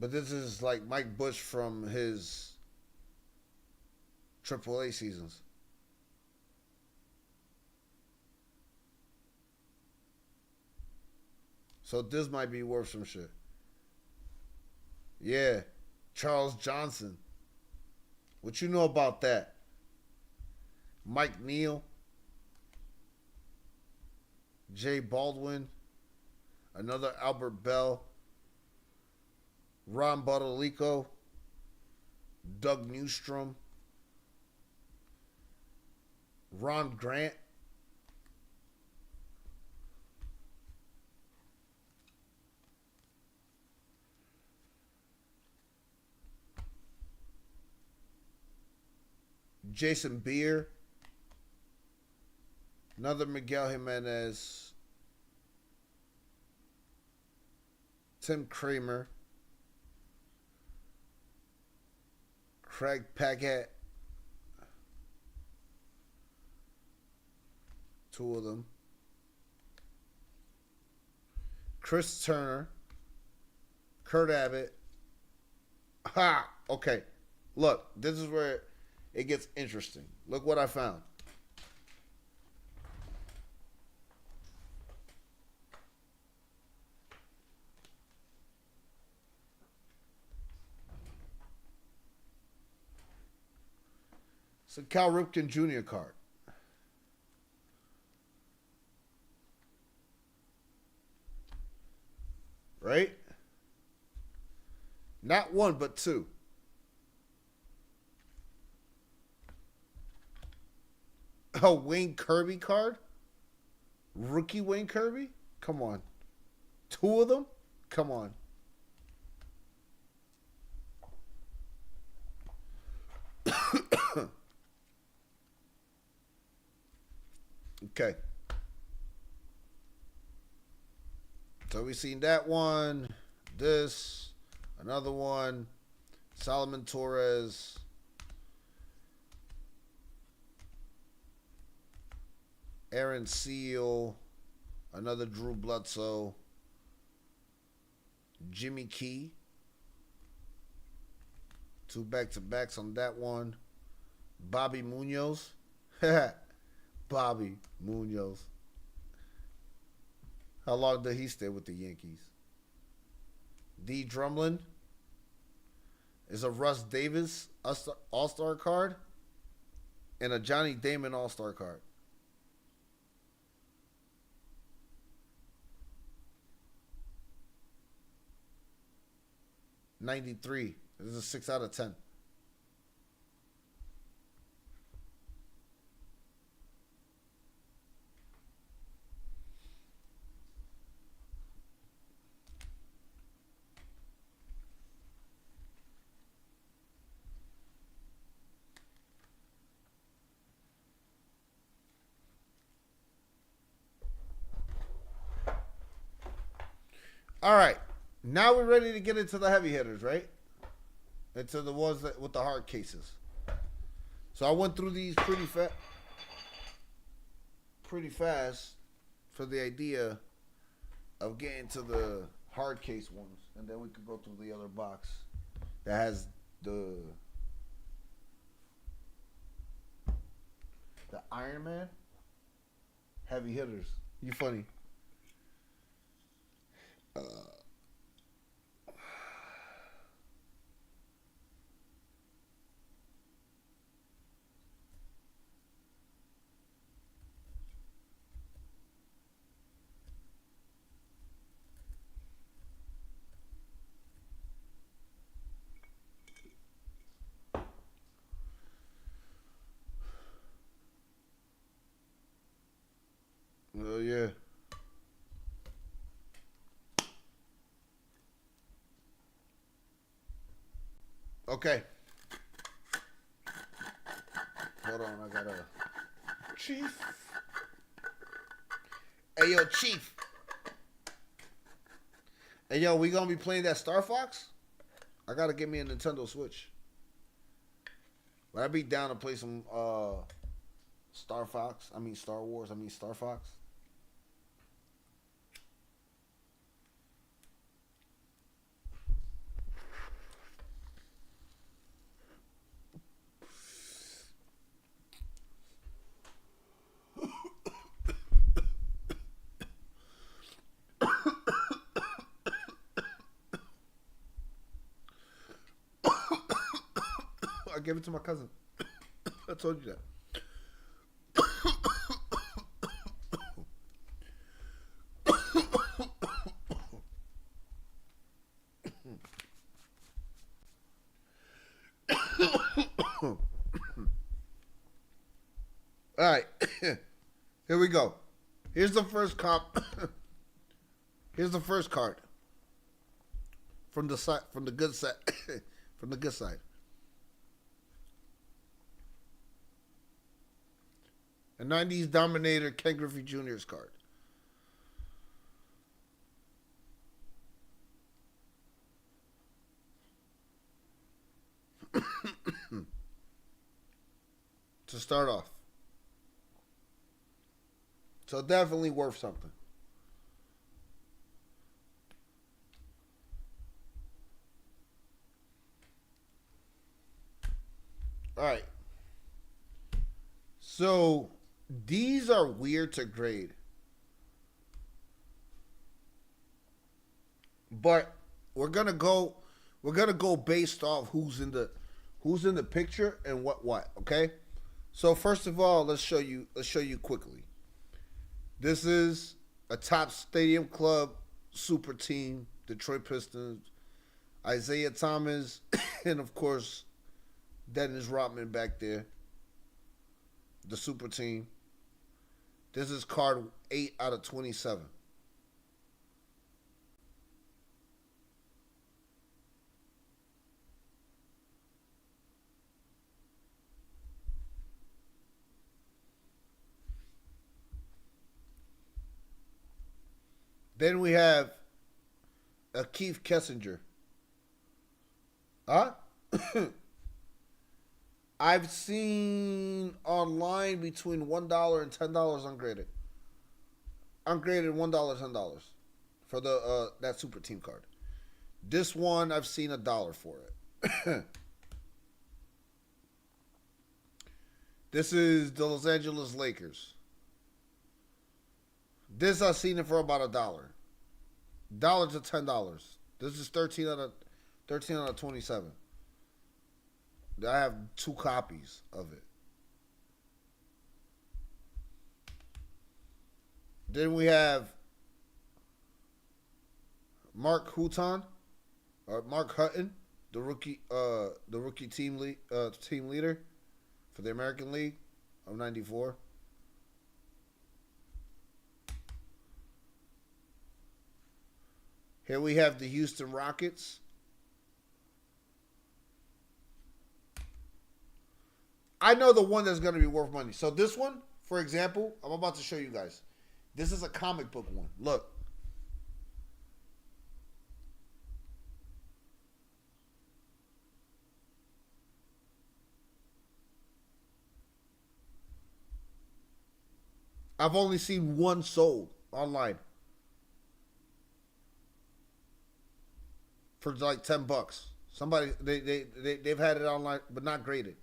but this is like Mike Bush from his AAA seasons. So this might be worth some shit. Yeah. Charles Johnson. What you know about that? Mike Neal. Jay Baldwin. Another Albert Bell. Ron Bodolico. Doug Newstrom. Ron Grant. Jason Beer. Another Miguel Jimenez. Tim Kramer. Craig Packett. Two of them. Chris Turner. Kurt Abbott. Ha! Okay. Look, this is where it gets interesting. Look what I found. It's a Cal Ripken Jr. card. Right? Not one, but two. A Wayne Kirby card? Rookie Wayne Kirby? Come on. Two of them? Come on. Okay. So we seen that one, this, another one, Solomon Torres, Aaron Seal, another Drew Bledsoe, Jimmy Key, two back-to-backs on that one, Bobby Munoz, Bobby Munoz. How long did he stay with the Yankees? D. Drumlin is a Russ Davis All-Star card and a Johnny Damon All-Star card. '93. This is a 6 out of 10. All right, now we're ready to get into the heavy hitters, right? Into the ones that with the hard cases. So I went through these pretty fast for the idea of getting to the hard case ones, and then we could go through the other box that has the Iron Man heavy hitters. You funny. Oh yeah. Okay. Hold on, I gotta. Chief. Hey yo, Chief. Hey, yo, we gonna be playing that Star Fox? I gotta get me a Nintendo Switch. But I'd be down to play some Star Fox. I mean Star Wars. I mean Star Fox. I gave it to my cousin. I told you that. All right, here we go. Here's the first comp. Here's the first card from the side, from the good side, from the good side. A 90s Dominator Ken Griffey Jr.'s card. To start off. So definitely worth something. All right. So these are weird to grade. But we're gonna go based off who's in the picture and what, okay? So first of all, let's show you quickly. This is a top stadium club super team, Detroit Pistons, Isaiah Thomas, and of course Dennis Rodman back there. The super team. This is card 8 out of 27. Then we have a Keith Kessinger. Huh? I've seen online between $1 and $10 ungraded. Ungraded $1, $10 for the that super team card. This one I've seen $1 for it. This is the Los Angeles Lakers. This I've seen it for about $1. $1 to $10. This is 13 out of 27. I have 2 copies of it. Then we have Mark Hutton, the rookie team leader for the American League of '94. Here we have the Houston Rockets. I know the one that's going to be worth money. So this one, for example, I'm about to show you guys. This is a comic book one. Look. I've only seen one sold online for like $10. Somebody they've had it online, but not graded.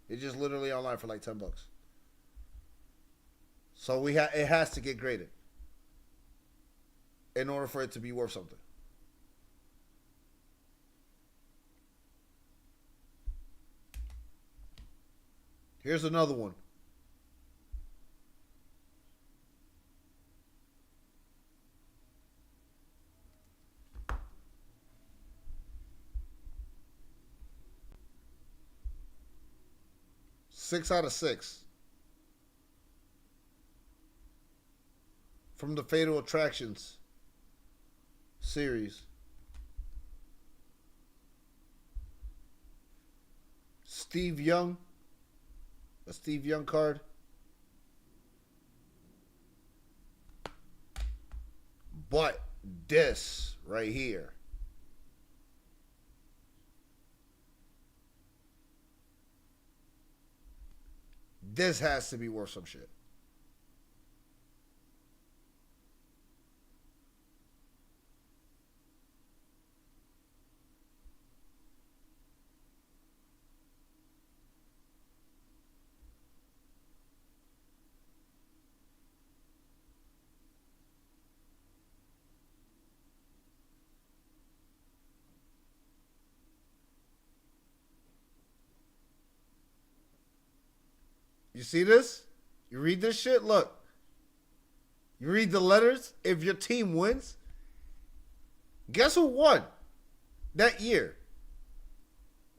It's just literally online for like $10. So it has to get graded in order for it to be worth something. Here's another one. Six out of 6. From the Fatal Attractions series. Steve Young. A Steve Young card. But this right here. This has to be worth some shit. You see this? You read this shit? Look. You read the letters? If your team wins, guess who won that year?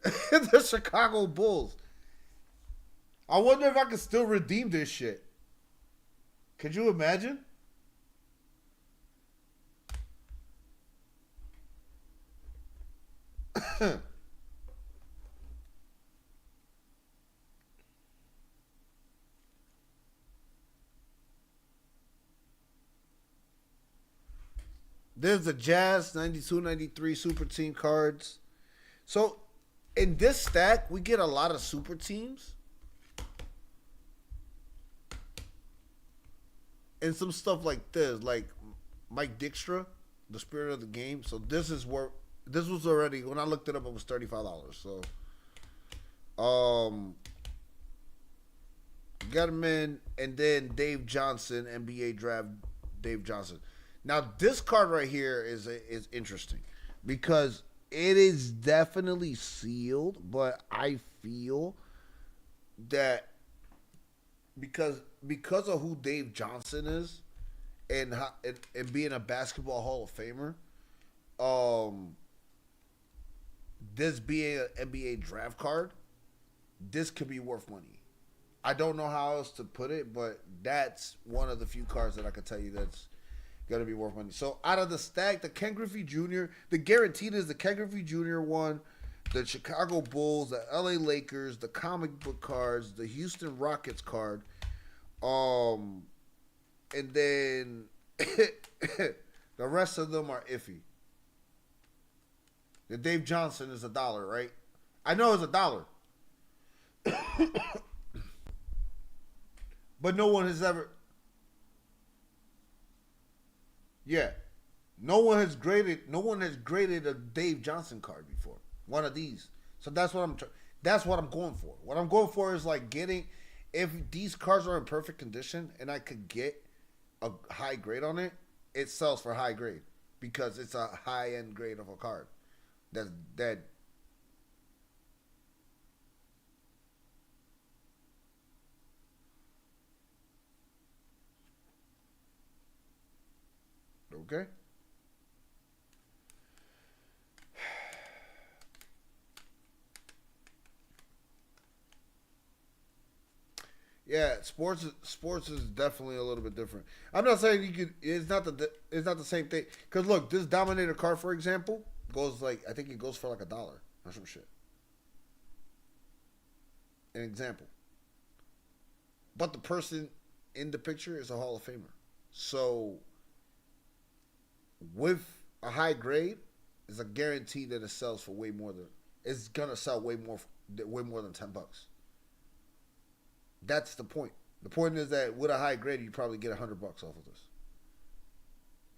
The Chicago Bulls. I wonder if I can still redeem this shit. Could you imagine? There's the Jazz 92-93 Super Team cards. So, in this stack, we get a lot of Super Teams. And some stuff like this, like Mike Dykstra, the spirit of the game. So, this is where, this was already, when I looked it up, it was $35. So, got him in. And then Dave Johnson, NBA draft Dave Johnson. Now, this card right here is interesting because it is definitely sealed, but I feel that because of who Dave Johnson is and being a basketball Hall of Famer, this being an NBA draft card, this could be worth money. I don't know how else to put it, but that's one of the few cards that I can tell you that's got to be worth money. So out of the stack, the Ken Griffey Jr., the guaranteed is the Ken Griffey Jr. one, the Chicago Bulls, the LA Lakers, the comic book cards, the Houston Rockets card, and then the rest of them are iffy. The Dave Johnson is $1, right? I know it's $1. But no one has ever... Yeah, no one has graded a Dave Johnson card before. One of these, so that's what I'm going for. What I'm going for is like getting, if these cards are in perfect condition and I could get a high grade on it, it sells for high grade because it's a high end grade of a card. That's dead. Okay. Yeah, sports is definitely a little bit different. I'm not saying you could. It's not the same thing. Cause look, this Dominator card, for example, goes like I think it goes for like $1 or some shit. An example. But the person in the picture is a Hall of Famer, so. With a high grade, it's a guarantee that it sells for way more than it's gonna sell way more than $10. That's the point. The point is that with a high grade, you probably get $100 off of this.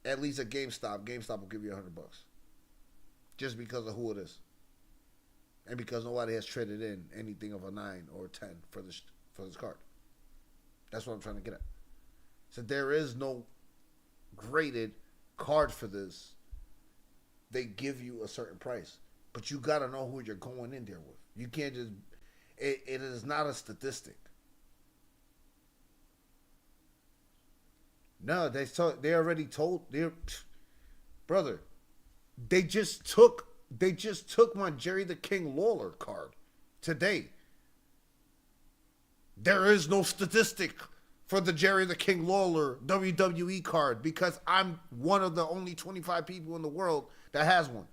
At least at GameStop, GameStop will give you $100 just because of who it is, and because nobody has traded in anything of a 9 or 10 for this card. That's what I'm trying to get at. So there is no graded card for this. They give you a certain price, but you got to know who you're going in there with. You can't just it is not a statistic. No, they already told their brother. They just took my Jerry the King Lawler card today. There is no statistic for the Jerry the King Lawler WWE card because I'm one of the only 25 people in the world that has one.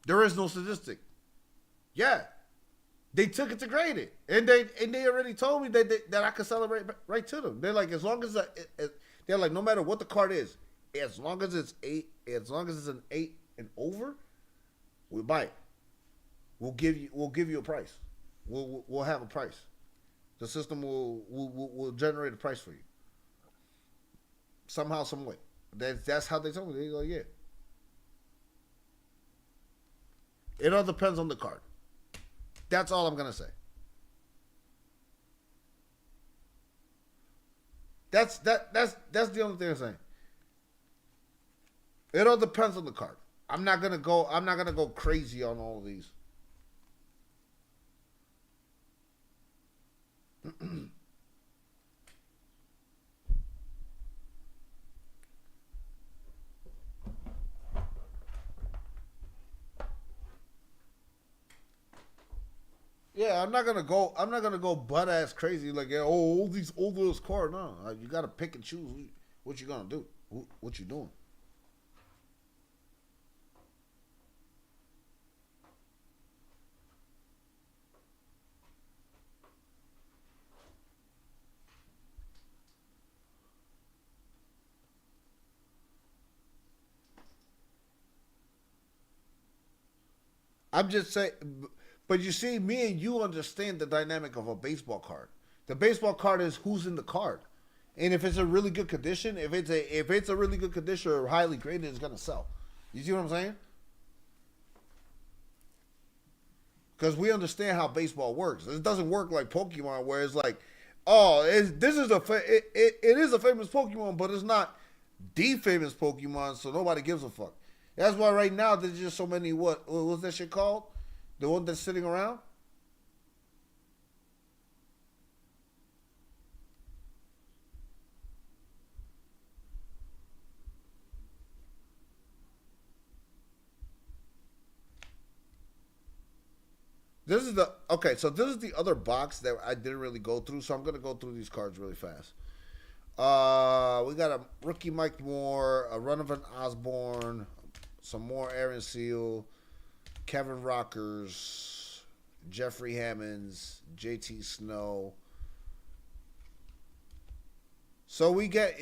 There is no statistic. Yeah. They took it to grade it. And they already told me that I could celebrate right to them. They're like, as long as they're like, no matter what the card is, as long as it's an 8 and over, we buy it. We'll give you a price. We'll have a price. The system will generate a price for you. Somehow, some way. That's how they told me. They go, yeah. It all depends on the card. That's all I'm gonna say. That's the only thing I'm saying. It all depends on the card. I'm not gonna go crazy on all of these. Yeah, I'm not gonna go butt ass crazy like all these old cards. No, you gotta pick and choose what you gonna do, what you doing. I'm just saying, but you see, me and you understand the dynamic of a baseball card. The baseball card is who's in the card, and if it's a really good condition, if it's a really good condition or highly graded, it's gonna sell. You see what I'm saying? Because we understand how baseball works. It doesn't work like Pokemon, where it's like, oh, it is a famous Pokemon, but it's not the famous Pokemon, so nobody gives a fuck. That's why right now there's just so many, what's that shit called? The one that's sitting around? This is the other box that I didn't really go through, so I'm going to go through these cards really fast. We got a rookie Mike Moore, a run of an Osborne, some more Aaron Seal, Kevin Rockers, Jeffrey Hammonds, JT Snow. So we get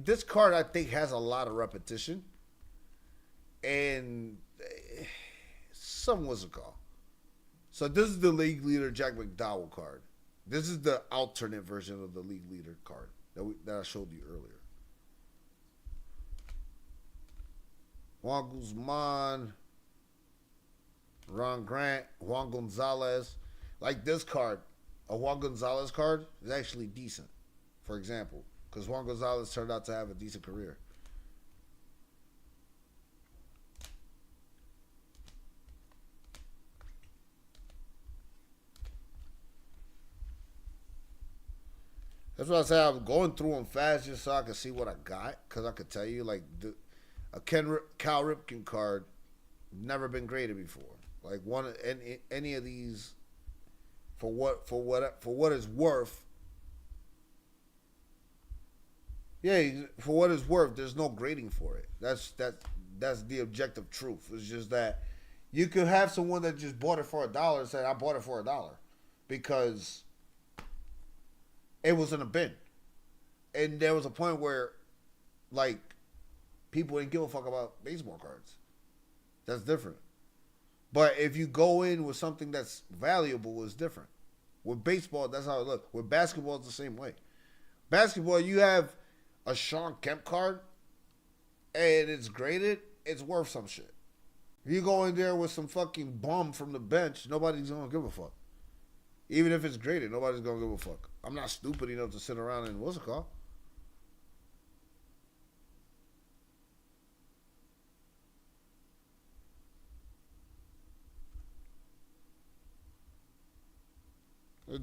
this card. I think has a lot of repetition, and some what's it called? So this is the league leader Jack McDowell card. This is the alternate version of the league leader card that I showed you earlier. Juan Guzman, Ron Grant, Juan Gonzalez. Like this card, a Juan Gonzalez card is actually decent, for example, because Juan Gonzalez turned out to have a decent career. That's what I say. I'm going through them fast just so I can see what I got, because I could tell you, like, a Cal Ripken card never been graded before. Like any of these, for what it's worth. Yeah, for what it's worth, there's no grading for it. That's the objective truth. It's just that you could have someone that just bought it for $1 and said, I bought it for $1 because it was in a bin. And there was a point where, like, people didn't give a fuck about baseball cards. That's different. But if you go in with something that's valuable, it's different. With baseball, that's how it looks. With basketball, it's the same way. Basketball, you have a Sean Kemp card, and it's graded, it's worth some shit. If you go in there with some fucking bum from the bench, nobody's going to give a fuck. Even if it's graded, nobody's going to give a fuck. I'm not stupid enough to sit around and, what's it called?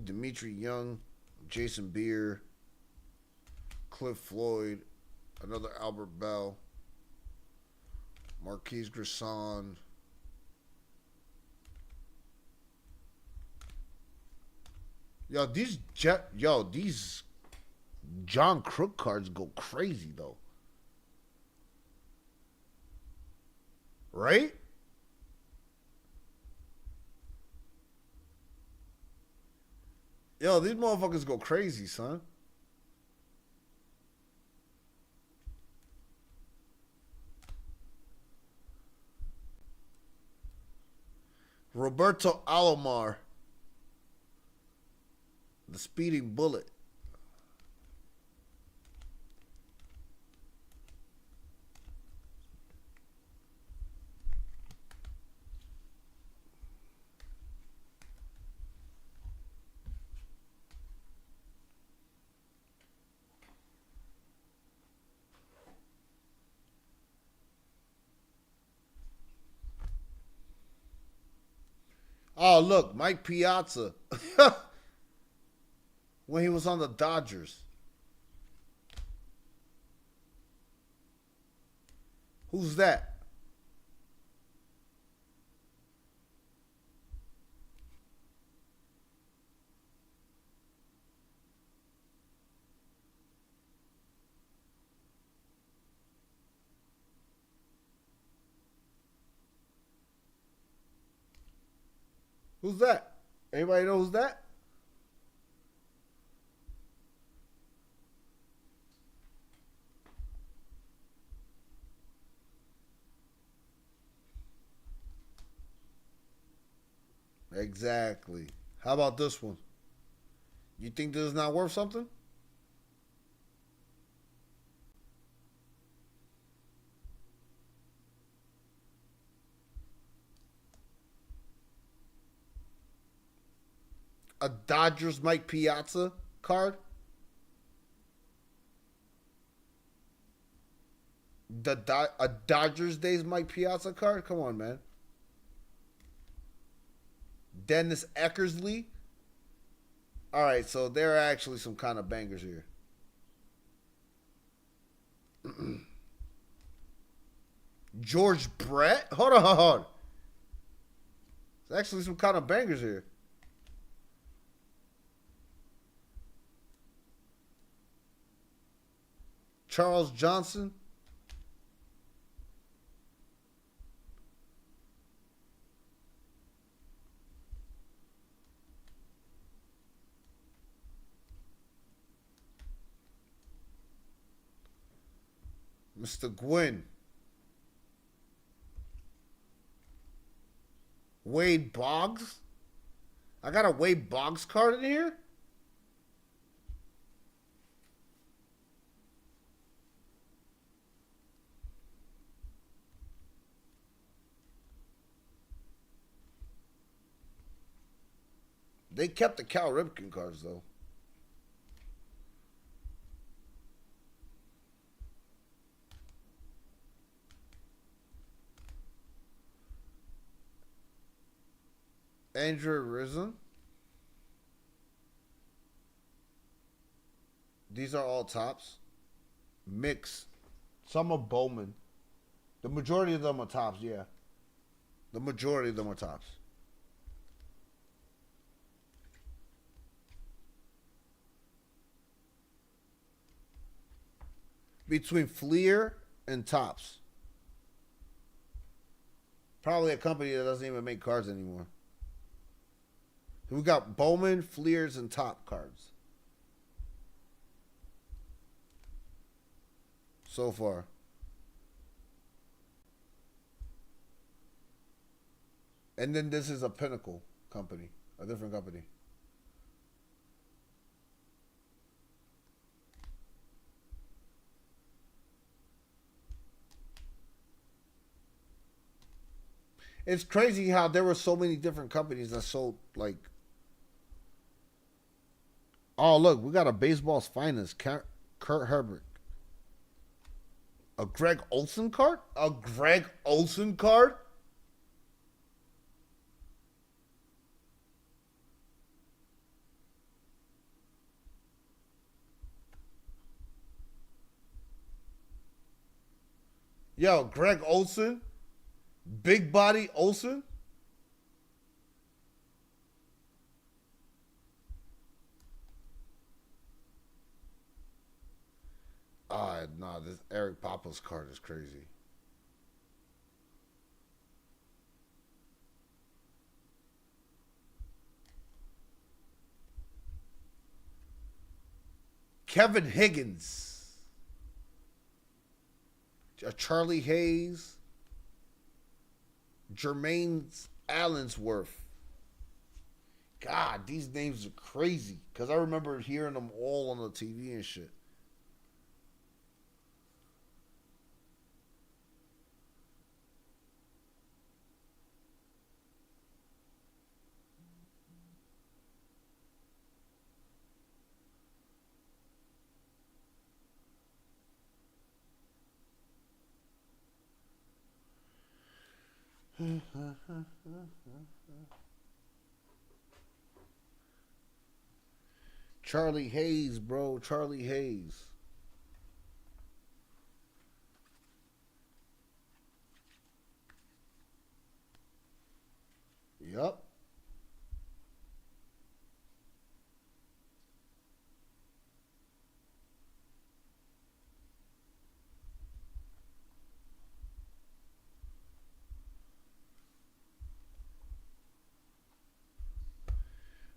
Dimitri Young, Jason Beer, Cliff Floyd, another Albert Bell, Marquise Grisson. These John Crook cards go crazy though. Right? These motherfuckers go crazy, son. Roberto Alomar. The speeding bullet. Oh, look, Mike Piazza. When he was on the Dodgers. Who's that? Who's that? Anybody know who's that? Exactly. How about this one? You think this is not worth something? A Dodgers Mike Piazza card? A Dodgers Days Mike Piazza card? Come on, man. Dennis Eckersley. All right, so there are actually some kind of bangers here. George Brett? Hold on. There's actually some kind of bangers here. Charles Johnson. Mr. Gwynn. Wade Boggs? I got a Wade Boggs card in here? They kept the Cal Ripken cards, though. Andrew Risen. These are all tops. Mix. Some are Bowman. The majority of them are tops, yeah. The majority of them are tops. Between Fleer and Tops. Probably a company that doesn't even make cards anymore. We got Bowman, Fleers, and Top cards. So far. And then this is a Pinnacle company. A different company. It's crazy how there were so many different companies that sold, like... Oh, look, we got a baseball's finest, Kurt Herbert. A Greg Olson card? A Greg Olson card? Yo, Greg Olson? Big Body Olsen? Nah, this Eric Papa's card is crazy. Kevin Higgins. Charlie Hayes. Jermaine Allensworth. God, these names are crazy. Because I remember hearing them all on the TV and shit. Charlie Hayes, bro. Charlie Hayes. Yup.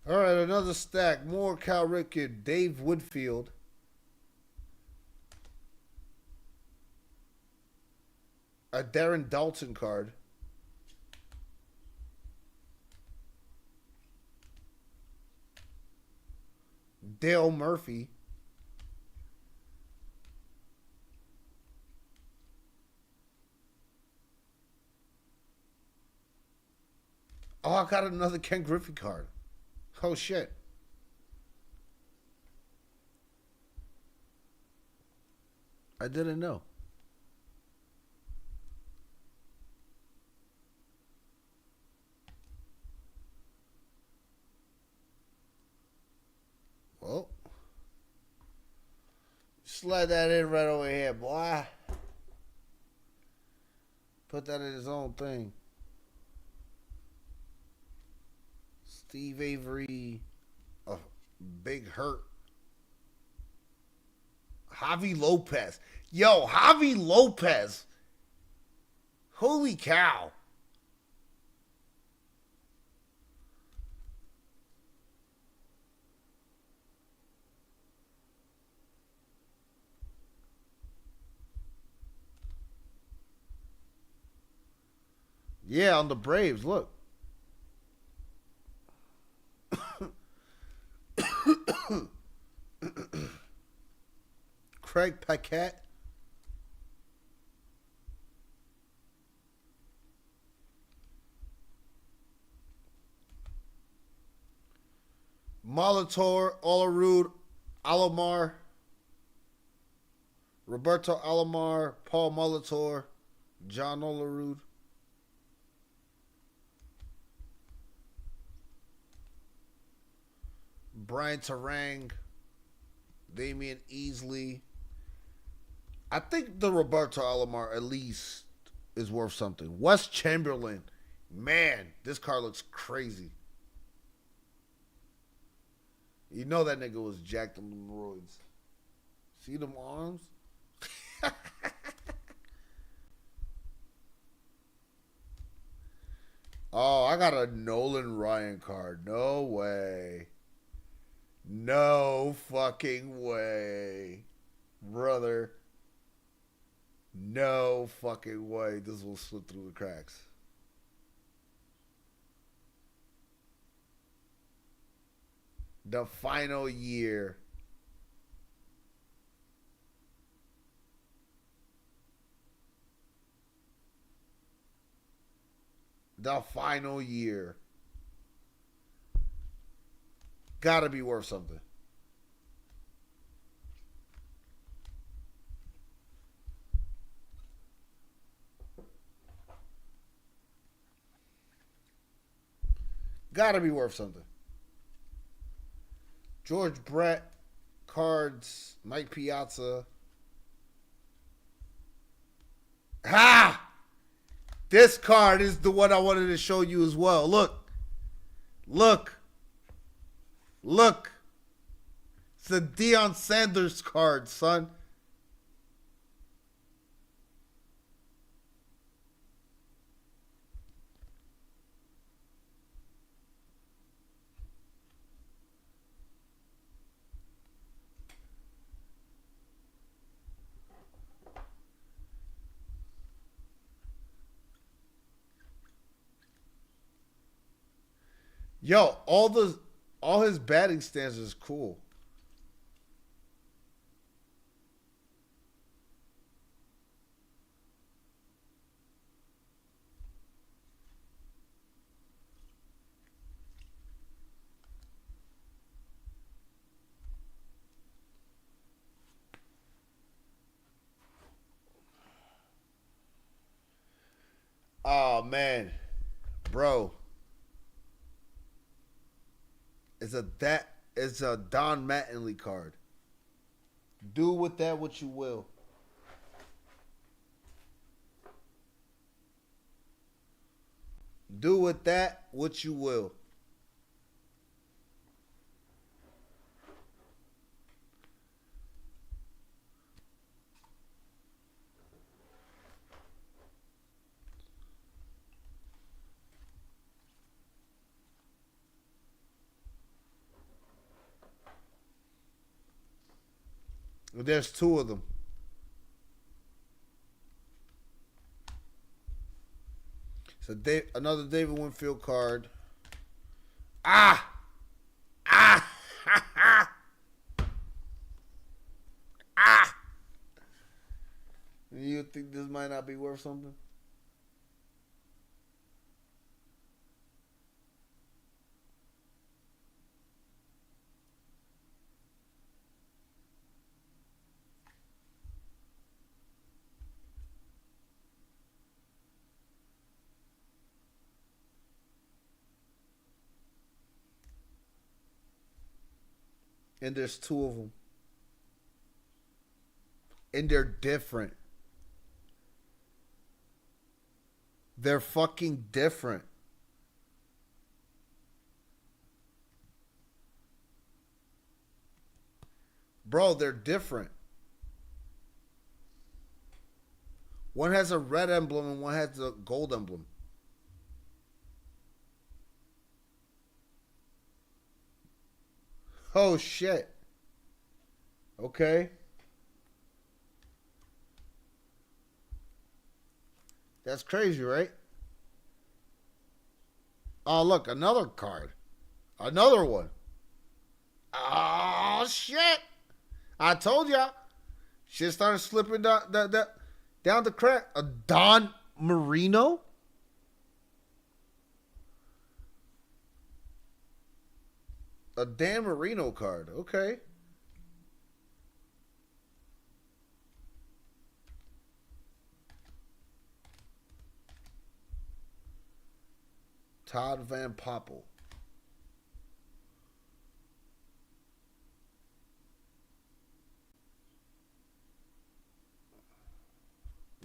All right, another stack. More Cal Ripken. Dave Woodfield. A Darren Dalton card. Dale Murphy. Oh, I got another Ken Griffey card. Oh, shit. I didn't know. Well, slide that in right over here, boy. Put that in his own thing. Steve Avery, a big hurt. Javi Lopez. Yo, Javi Lopez. Holy cow. Yeah, on the Braves, look. Craig Paquette. Molitor, Olerud, Alomar, Roberto Alomar, Paul Molitor, John Olerud. Brian Terang, Damian Easley. I think the Roberto Alomar at least is worth something. Wes Chamberlain. Man, this card looks crazy. You know that nigga was jacked on them roids. See them arms? Oh, I got a Nolan Ryan card. No way. No fucking way. Brother. No fucking way this will slip through the cracks. The final year. The final year. Gotta be worth something. Gotta be worth something. George Brett, cards, Mike Piazza. Ha! This card is the one I wanted to show you as well. Look. Look. Look. It's a Deion Sanders card, son. Yo, all his batting stance is cool. Oh man, bro, it's a Don Mattingly card. Do with that what you will. Do with that what you will. There's two of them. So another David Winfield card. Ah! Ah! Ah! You think this might not be worth something? And there's two of them. And they're different. They're fucking different. Bro, they're different. One has a red emblem and one has a gold emblem. Oh shit. Okay. That's crazy, right? Oh, look, another card. Another one. Oh shit. I told y'all. Shit started slipping down the crack. A Don Marino? A Dan Marino card. Okay. Todd Van Poppel.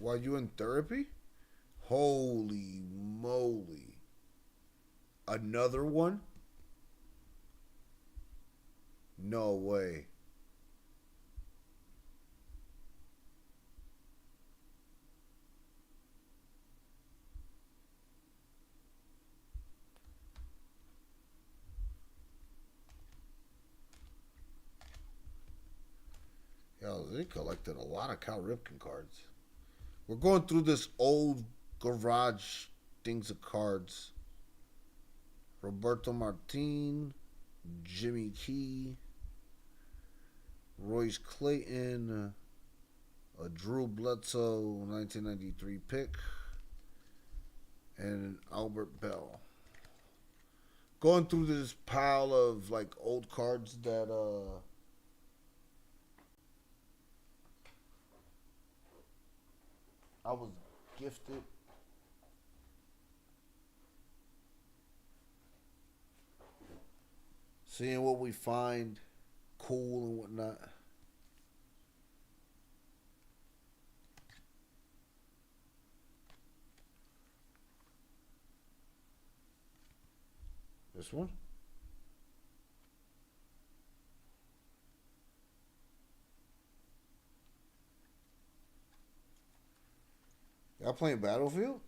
While you in therapy? Holy moly. Another one? No way. Yo, they collected a lot of Cal Ripken cards. We're going through this old garage things of cards. Roberto Martin, Jimmy Key, Royce Clayton, a Drew Bledsoe 1993 pick, and an Albert Bell. Going through this pile of like old cards that I was gifted. Seeing what we find cool and whatnot. This one? Y'all playing Battlefield?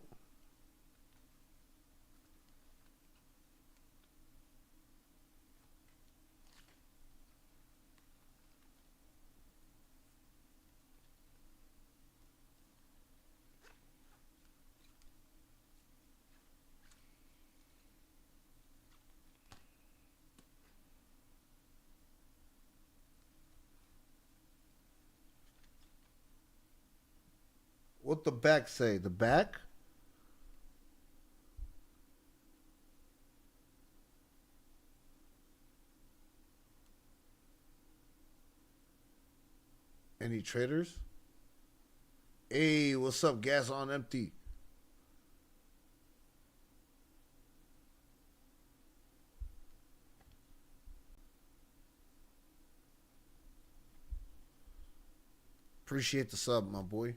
What the back say? The back? Any traders? Hey, what's up? Gas on empty. Appreciate the sub, my boy.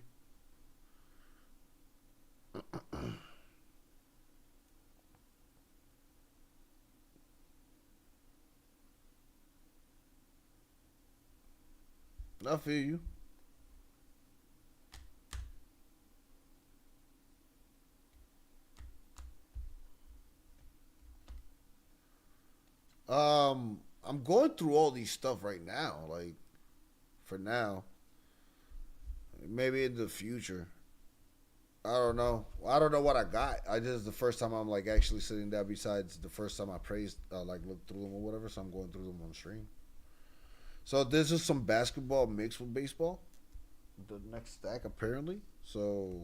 I feel you. I'm going through all these stuff right now. Like, for now, maybe in the future. I don't know. I don't know what I got. I just the first time I'm like actually sitting down. Besides the first time I praised, like looked through them or whatever. So I'm going through them on stream. So this is some basketball mixed with baseball. The next stack apparently. So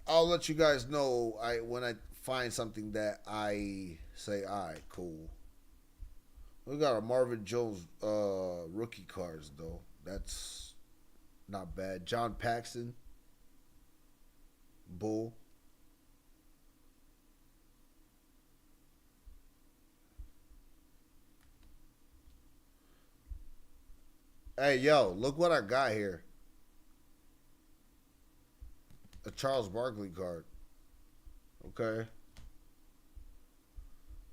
I'll let you guys know when I find something that I say, all right, cool. We got a Marvin Jones rookie cards though. That's not bad. John Paxson, Bull. Hey, yo, look what I got here. A Charles Barkley card. Okay.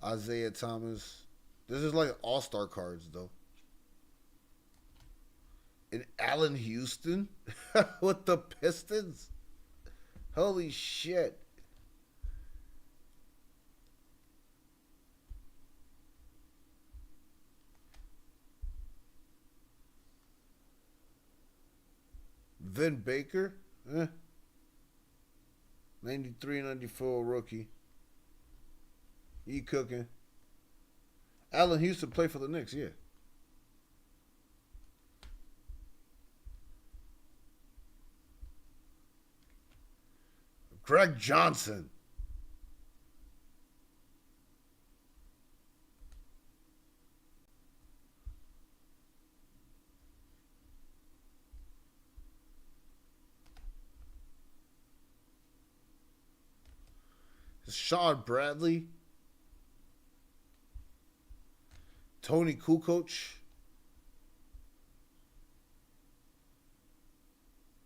Isaiah Thomas. This is like all-star cards, though. And Allen Houston with the Pistons. Holy shit. Vin Baker. 93, 94 rookie. He cooking. Allen Houston played for the Knicks, yeah. Greg Johnson. Sean Bradley. Tony Kukoc.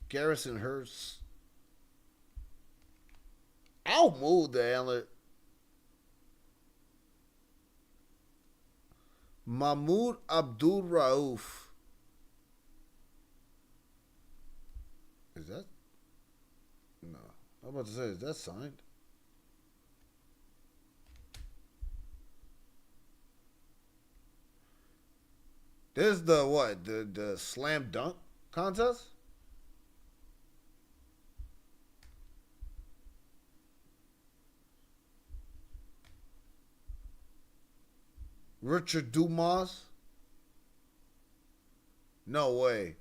Garrison Hurst. I'll move the antler. Mahmoud Abdul Rauf. Is that? No. I'm about to say, is that signed? This is the what? The slam dunk contest? Richard Dumas? No way.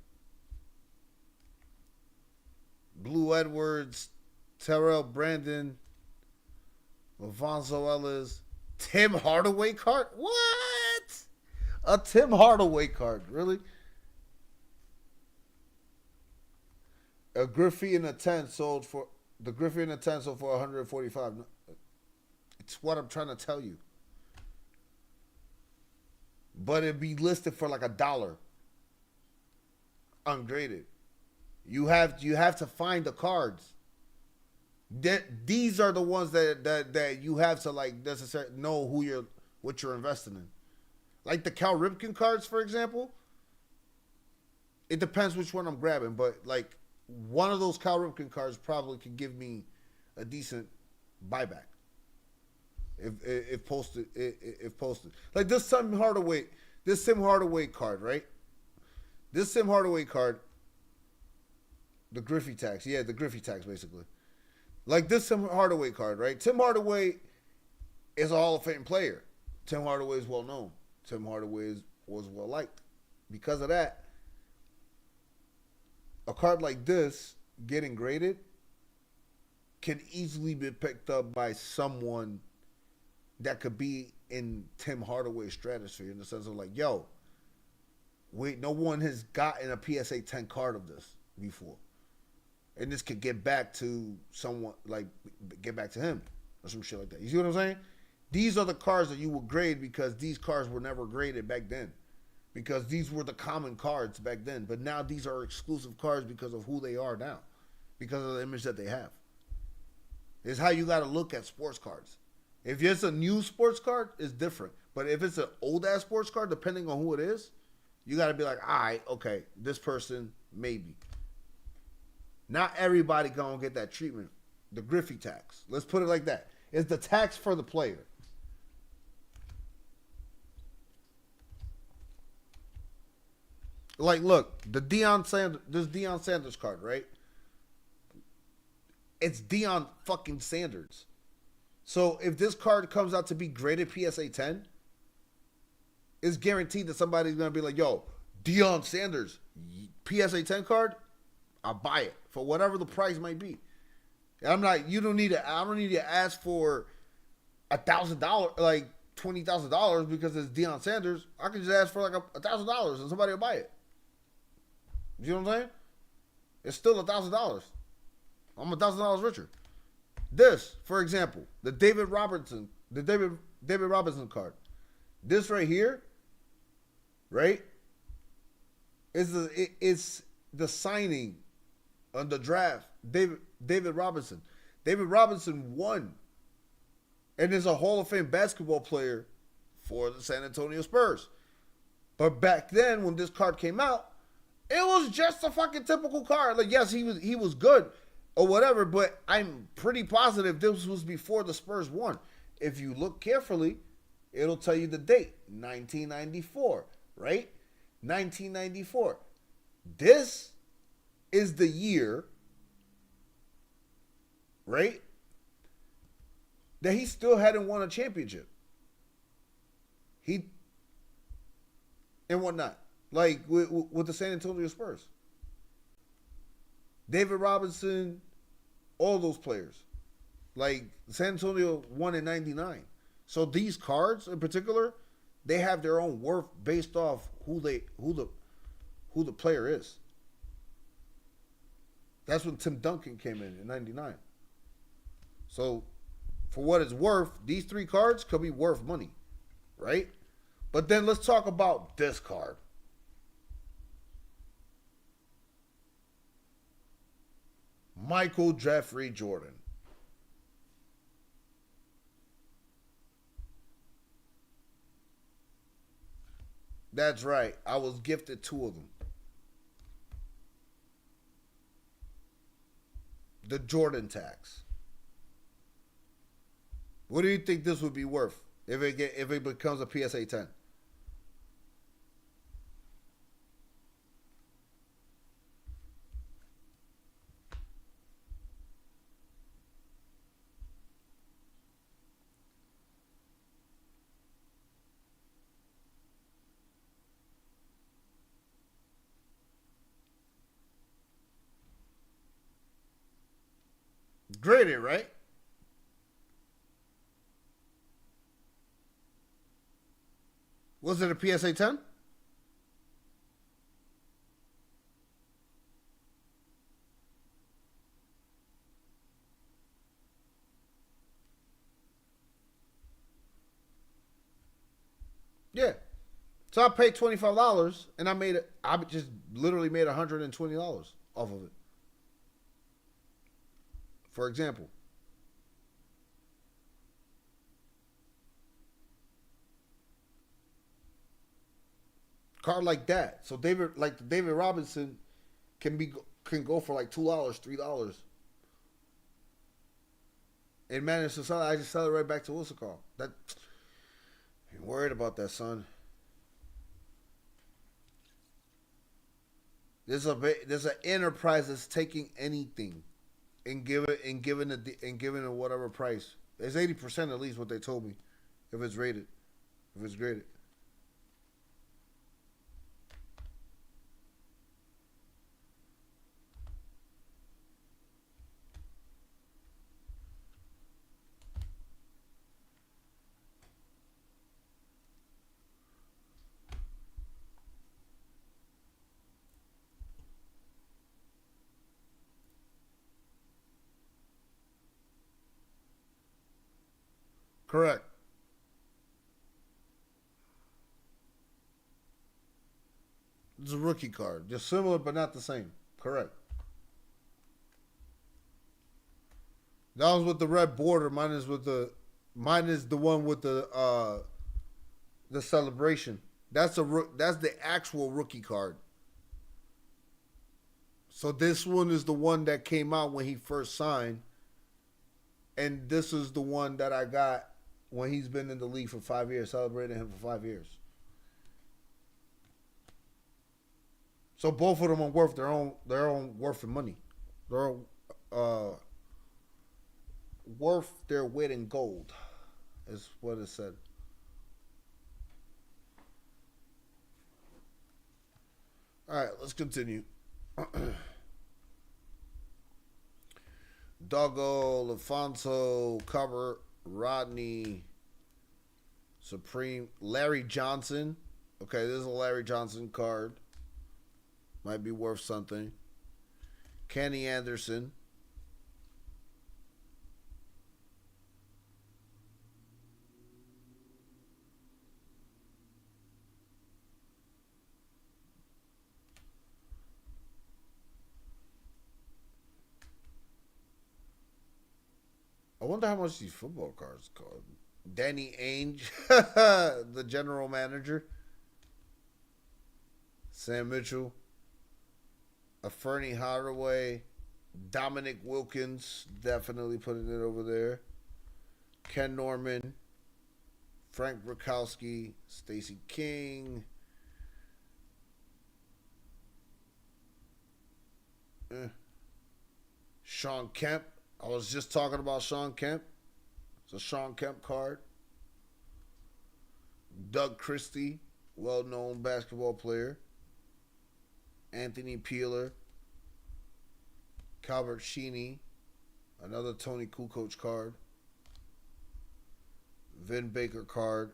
Blue Edwards, Terrell Brandon, Alfonso Ellis, Tim Hardaway card? What? A Tim Hardaway card, really? A Griffey in a 10 sold for the Griffey in a 10 sold for 145. It's what I'm trying to tell you. But it'd be listed for like $1. Ungraded. You have to find the cards. These are the ones that you have to like necessarily know what you're investing in. Like the Cal Ripken cards, for example. It depends which one I'm grabbing, but like one of those Cal Ripken cards probably could give me a decent buyback if posted. If posted, like this Tim Hardaway card, right? This Tim Hardaway card, the Griffey tax, the Griffey tax basically. Like this Tim Hardaway card, right? Tim Hardaway is a Hall of Fame player. Tim Hardaway is well known. Tim Hardaway was well liked. Because of that, a card like this getting graded can easily be picked up by someone that could be in Tim Hardaway's stratosphere in the sense of like, yo, wait, no one has gotten a PSA 10 card of this before. And this could get back to someone, like, get back to him or some shit like that. You see what I'm saying? These are the cards that you will grade because these cards were never graded back then. Because these were the common cards back then. But now these are exclusive cards because of who they are now. Because of the image that they have. It's how you got to look at sports cards. If it's a new sports card, it's different. But if it's an old-ass sports card, depending on who it is, you got to be like, all right, okay, this person, maybe. Not everybody going to get that treatment. The Griffey tax. Let's put it like that. It's the tax for the player. Like, look, this Deion Sanders card, right? It's Deion fucking Sanders. So if this card comes out to be graded PSA 10, it's guaranteed that somebody's going to be like, yo, Deion Sanders, PSA 10 card, I'll buy it for whatever the price might be. And I'm like, I don't need to ask for $1,000, like $20,000 because it's Deion Sanders. I can just ask for like $1,000 and somebody will buy it. You know what I'm saying? It's still $1,000. I'm $1,000 richer. This, for example, the David Robinson card. This right here, right? It's the signing on the draft. David Robinson. David Robinson won and is a Hall of Fame basketball player for the San Antonio Spurs. But back then, when this card came out, it was just a fucking typical card. Like, yes, he was good or whatever, but I'm pretty positive this was before the Spurs won. If you look carefully, it'll tell you the date, 1994, right? 1994. This is the year, right, that he still hadn't won a championship. And whatnot. Like, with the San Antonio Spurs. David Robinson, all those players. Like, San Antonio won in 99. So these cards in particular, they have their own worth based off who the player is. That's when Tim Duncan came in 99. So, for what it's worth, these three cards could be worth money, right? But then let's talk about this card. Michael Jeffrey Jordan. That's right. I was gifted two of them. The Jordan tax. What do you think this would be worth if it becomes a PSA 10? Graded, right? Was it a PSA 10? Yeah. So I paid $25 and I just literally made $120 off of it. For example. Card like that. So David Robinson can go for like $2, $3. And managed to sell it. I just sell it right back to Wilsacall. That ain't worried about that, son. There's an enterprise that's taking anything and giving it whatever price. It's 80% at least what they told me, if it's rated, if it's graded. Correct. It's a rookie card. They're similar but not the same. Correct. That was with the red border. Mine is the one with the celebration. That's the actual rookie card. So this one is the one that came out when he first signed, and this is the one that I got when he's been in the league for 5 years, celebrating him for 5 years. So both of them are worth their own worth of money. They're worth their weight in gold, is what it said. All right, let's continue. Doggo, LaFonso, Cover, Rodney, Supreme, Larry Johnson. Okay, this is a Larry Johnson card. Might be worth something. Kenny Anderson. I wonder how much these football cards cost. Danny Ainge, the general manager. Sam Mitchell. Fernie Hardaway. Dominic Wilkins, definitely putting it over there. Ken Norman. Frank Rakowski. Stacey King. Sean Kemp. I was just talking about Sean Kemp. It's a Sean Kemp card. Doug Christie, well-known basketball player. Anthony Peeler. Calvert Sheeney, another Tony Kukoc card. Vin Baker card.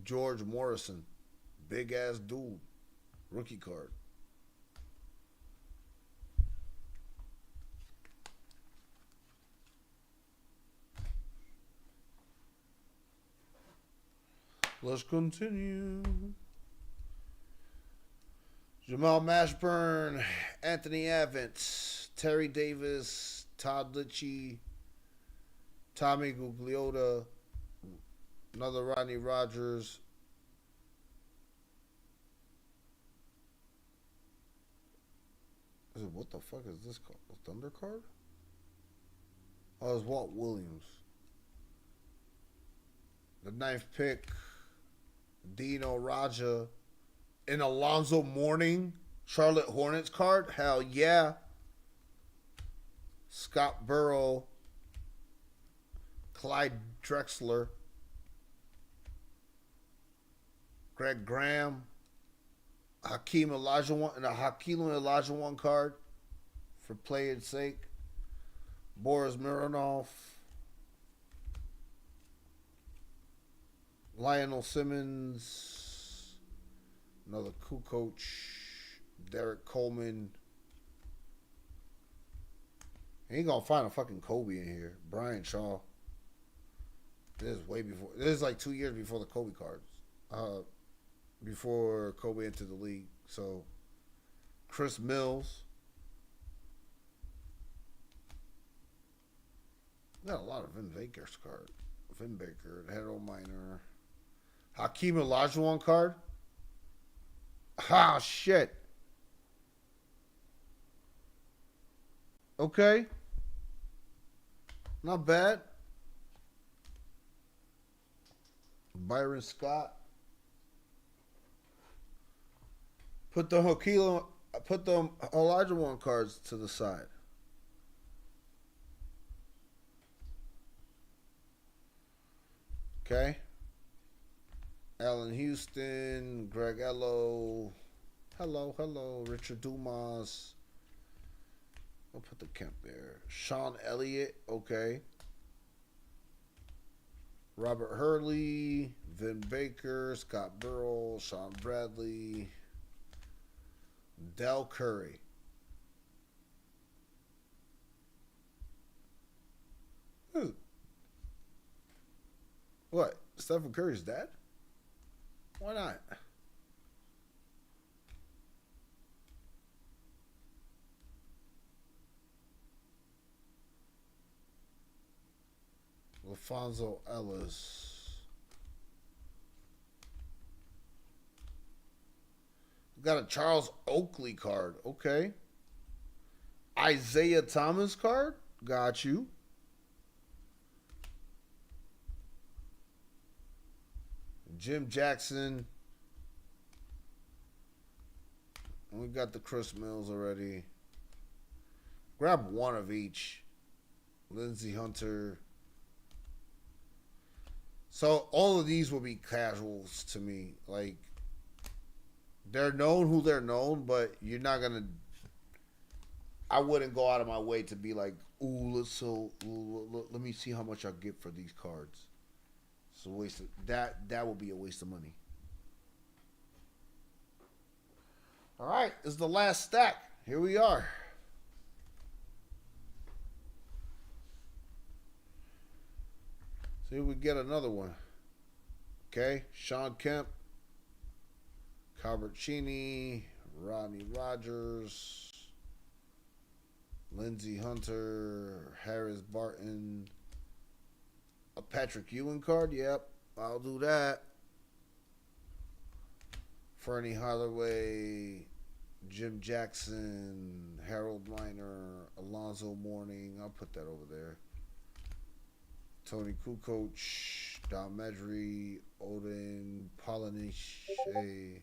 George Morrison, big-ass dude, rookie card. Let's continue. Jamal Mashburn, Anthony Evans, Terry Davis, Todd Litchie, Tommy Gugliotta, another Rodney Rogers. What the fuck is this called? A Thunder card? Oh, it's Walt Williams. The 9th pick, Dino Raja. An Alonzo Mourning Charlotte Hornets card? Hell yeah. Scott Burrow. Clyde Drexler. Greg Graham. Hakeem Olajuwon and a Hakeem Olajuwon card for playing sake. Boris Mironov. Lionel Simmons. Another Kukoc, Derek Coleman. He ain't gonna find a fucking Kobe in here. Brian Shaw. This is way before. This is like 2 years before the Kobe cards. Before Kobe entered the league. So, Chris Mills. Got a lot of Vin Baker's card. Vin Baker, Harold Miner. Hakeem Olajuwon card. Ah, shit. Okay. Not bad. Byron Scott. Put the Olajuwon cards to the side. Okay. Allen Houston, Greg Ello. Hello. Richard Dumas. I'll put the Kemp there. Sean Elliott, okay. Robert Hurley, Vin Baker, Scott Burrell, Sean Bradley, Del Curry. What? Stephen Curry's dad? Why not? LaFonso Ellis. We got a Charles Oakley card. Okay. Isaiah Thomas card. Got you. Jim Jackson. We got the Chris Mills already. Grab one of each. Lindsey Hunter. So all of these will be casuals to me. Like, they're known who they're known, but you're not gonna. I wouldn't go out of my way to be like, ooh, let me see how much I get for these cards. It's a waste of that would be a waste of money. All right, this is the last stack. Here we are. See if we get another one. Okay, Sean Kemp, Calvert Cheney, Rodney Rogers, Lindsey Hunter, Harris Barton, a Patrick Ewing card. Yep, I'll do that. Fernie Holloway, Jim Jackson, Harold Miner, Alonzo Mourning. I'll put that over there. Tony Kukoc, Don Medry, Odin Poliniche,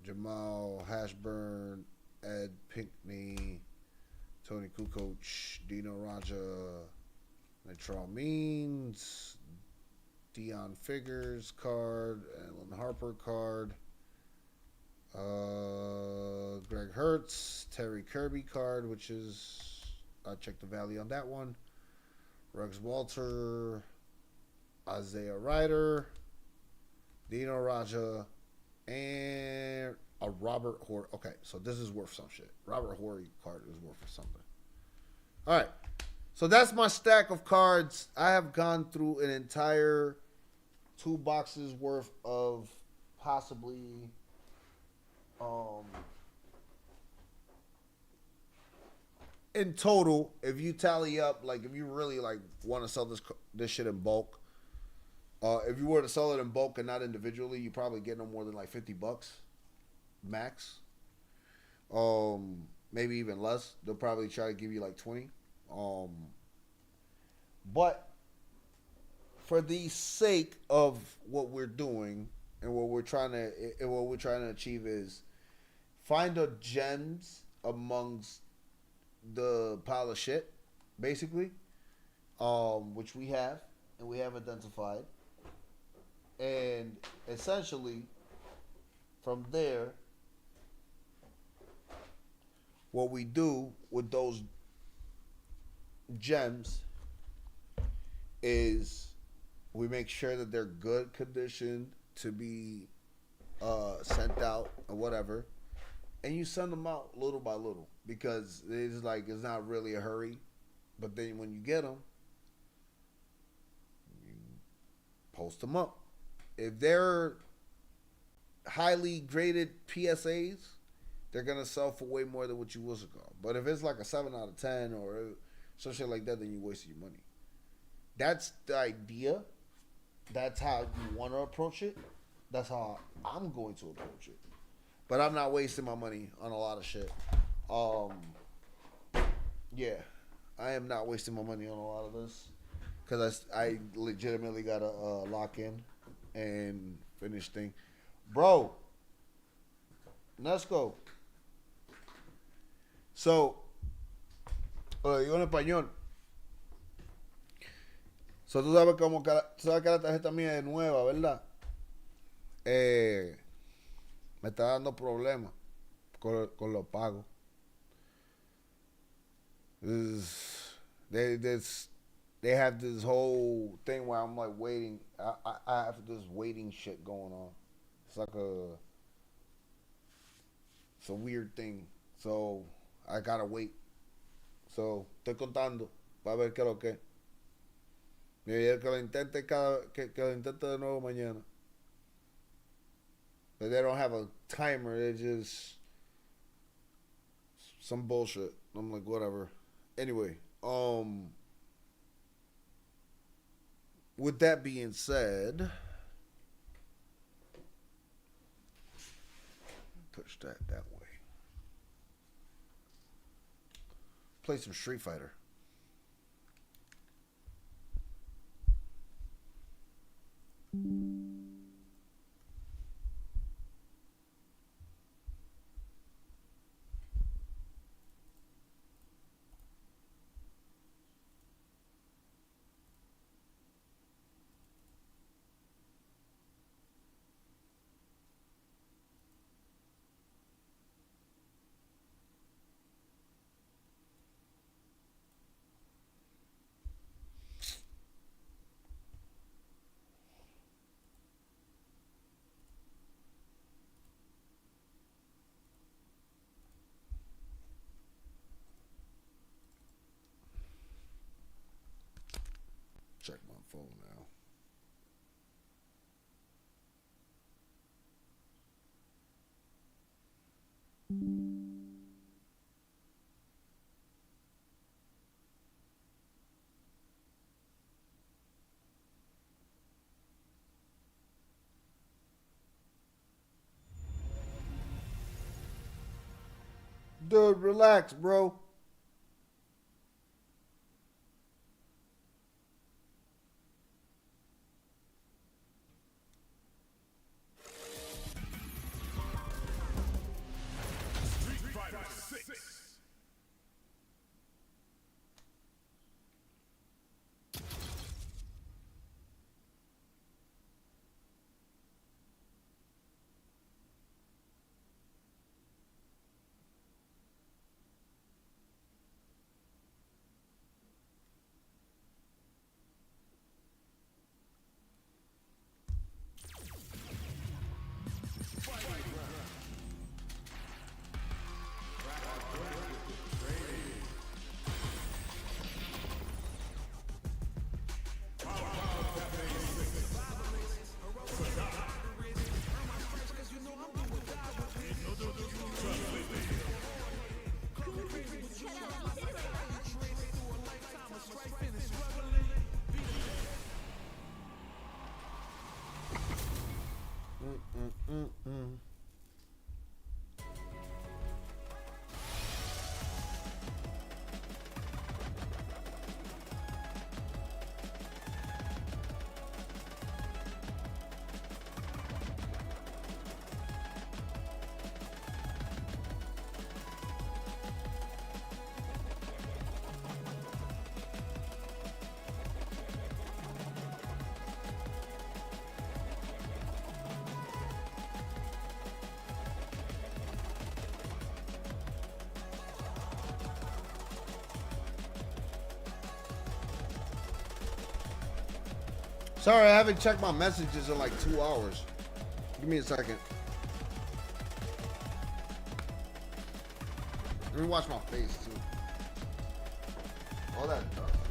Jamal Hashburn, Ed Pinckney, Tony Kukoc, Dino Raja, Latrell Means, Dion Figures card, Alan Harper card, Greg Hertz, Terry Kirby card, which is, I'll check the value on that one. Rex Walter, Isaiah Ryder, Dino Raja, and a Robert Horry. Okay, so this is worth some shit. Robert Horry card is worth something. All right, so that's my stack of cards. I have gone through an entire 2 boxes worth of possibly in total, if you tally up, like if you really like want to sell this shit in bulk, if you were to sell it in bulk and not individually, you probably get no more than like $50 max. Maybe even less. They'll probably try to give you like 20. But for the sake of what we're doing and what we're trying to achieve is find the gems amongst the pile of shit, basically, which we have and we have identified, and essentially from there, what we do with those gems is we make sure that they're good condition to be sent out or whatever, and you send them out little by little because it's like it's not really a hurry, but then when you get them, you post them up. If they're highly graded PSAs, they're gonna sell for way more than what you was ago. But if it's like a 7 out of 10 or some shit like that, then you wasted your money. That's the idea. That's how you want to approach it. That's how I'm going to approach it. But I'm not wasting my money on a lot of shit. Yeah, I am not wasting my money on a lot of this because I legitimately got to lock in and finish thing. Bro, let's go. So, yo en español. So, tú sabes que la tarjeta mía es nueva, ¿verdad? Me está dando problemas con los pagos. They have this whole thing where I'm like waiting. I have this waiting shit going on. It's like it's a weird thing. So I gotta wait. So estoy contando. para ver qué es lo que. Y que lo intente que lo intente de nuevo mañana. But they don't have a timer. They just some bullshit. I'm like, whatever. Anyway, with that being said, push that way. Play some Street Fighter. Check my phone now. Dude, relax, bro. Street Fighter 6. Sorry, I haven't checked my messages in like 2 hours. Give me a second. Let me wash my face too. All that dust and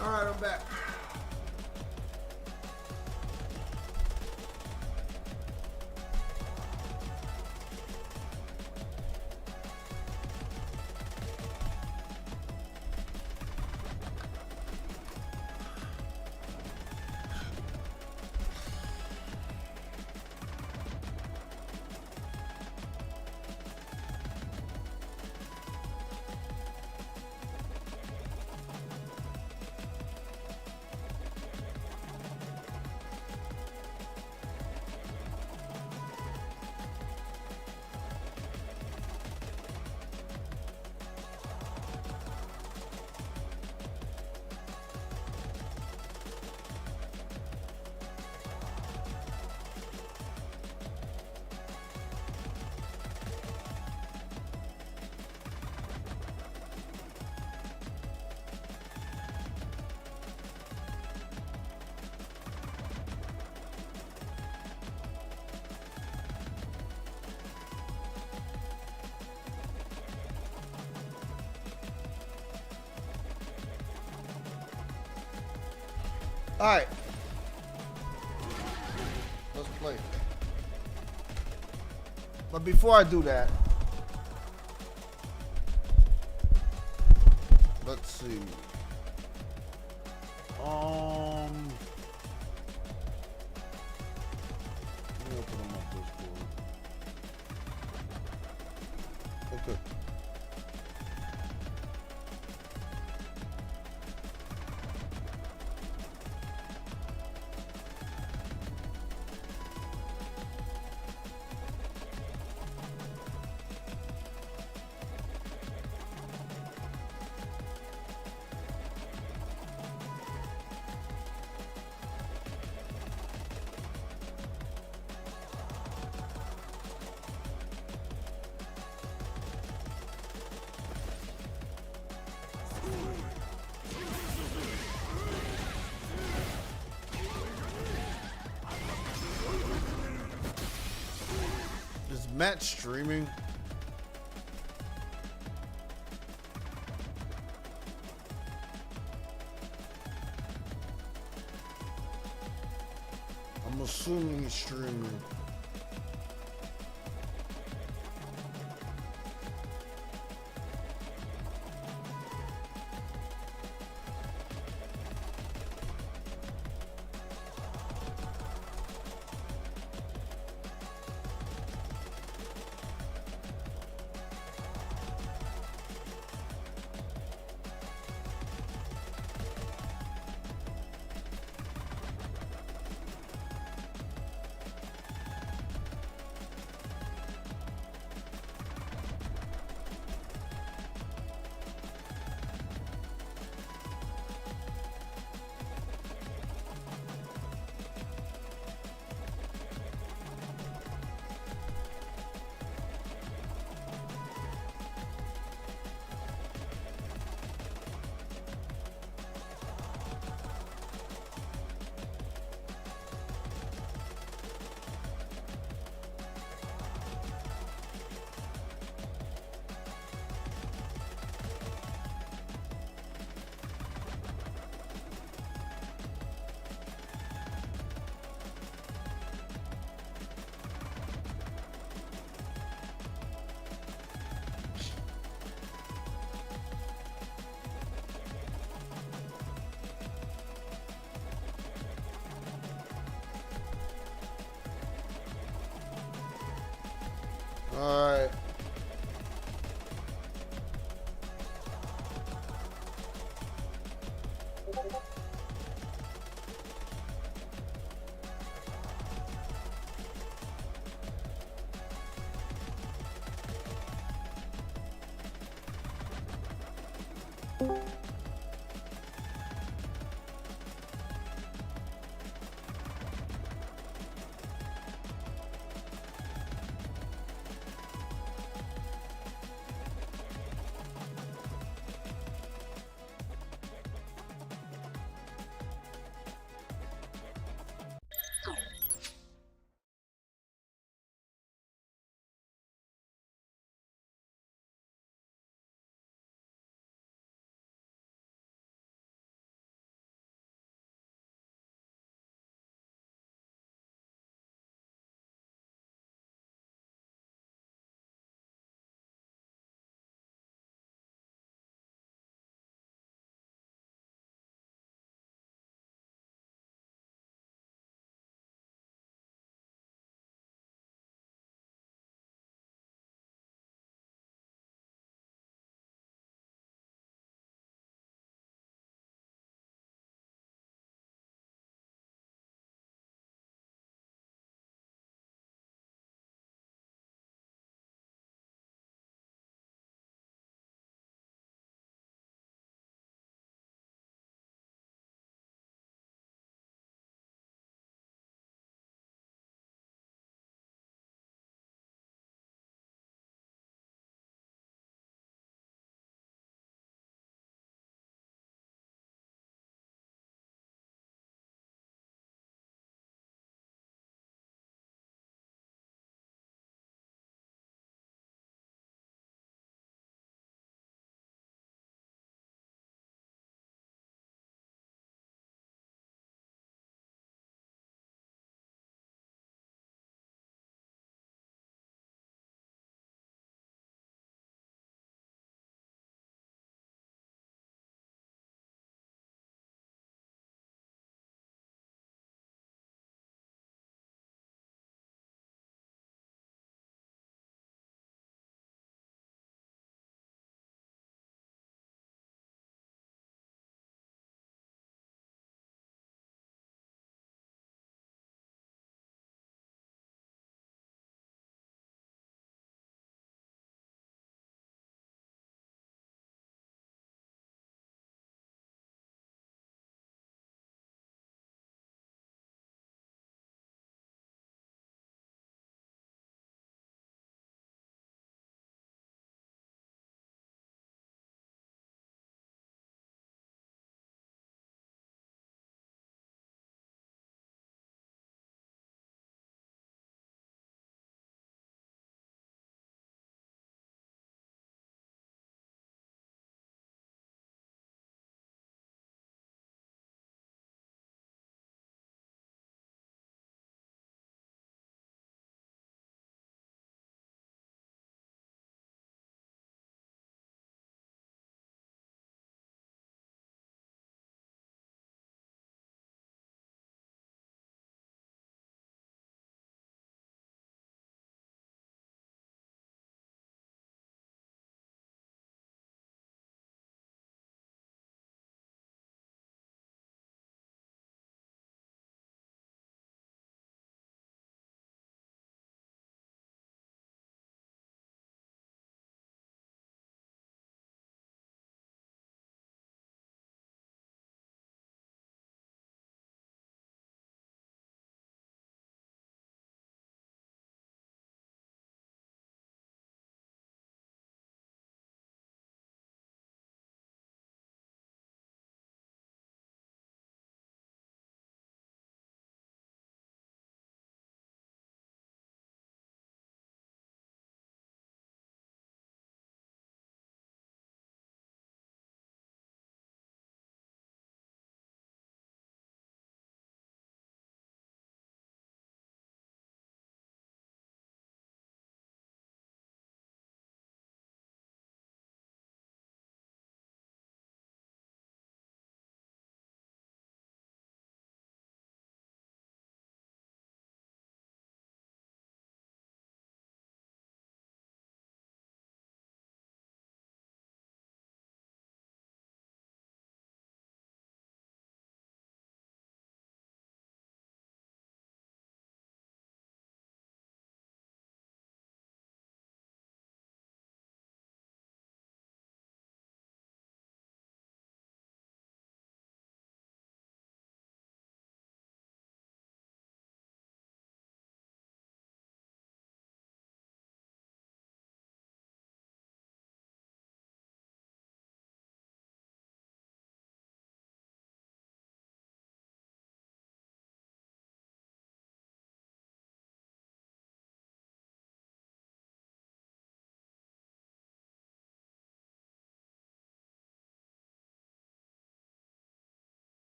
All right, I'm back. All right. Let's play. But before I do that, let's see. Let me open up my Discord. Okay. Is Matt streaming? I'm assuming he's streaming. All right.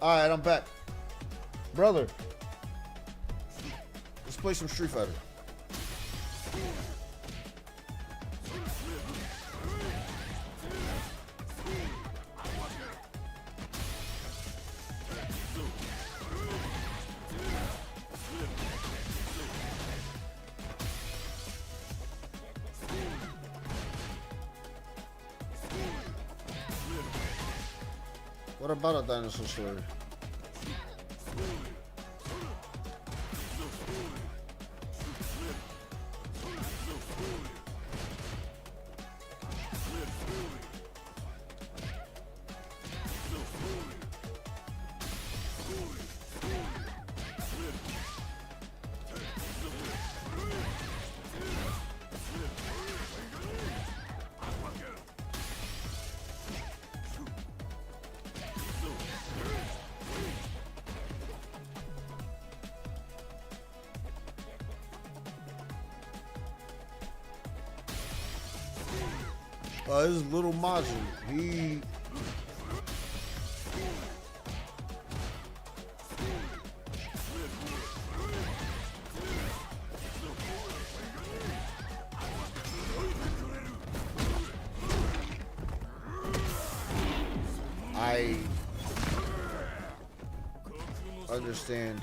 Alright, I'm back. Brother. Let's play some Street Fighter. What about a dinosaur story? This is Little Majin. He I understand.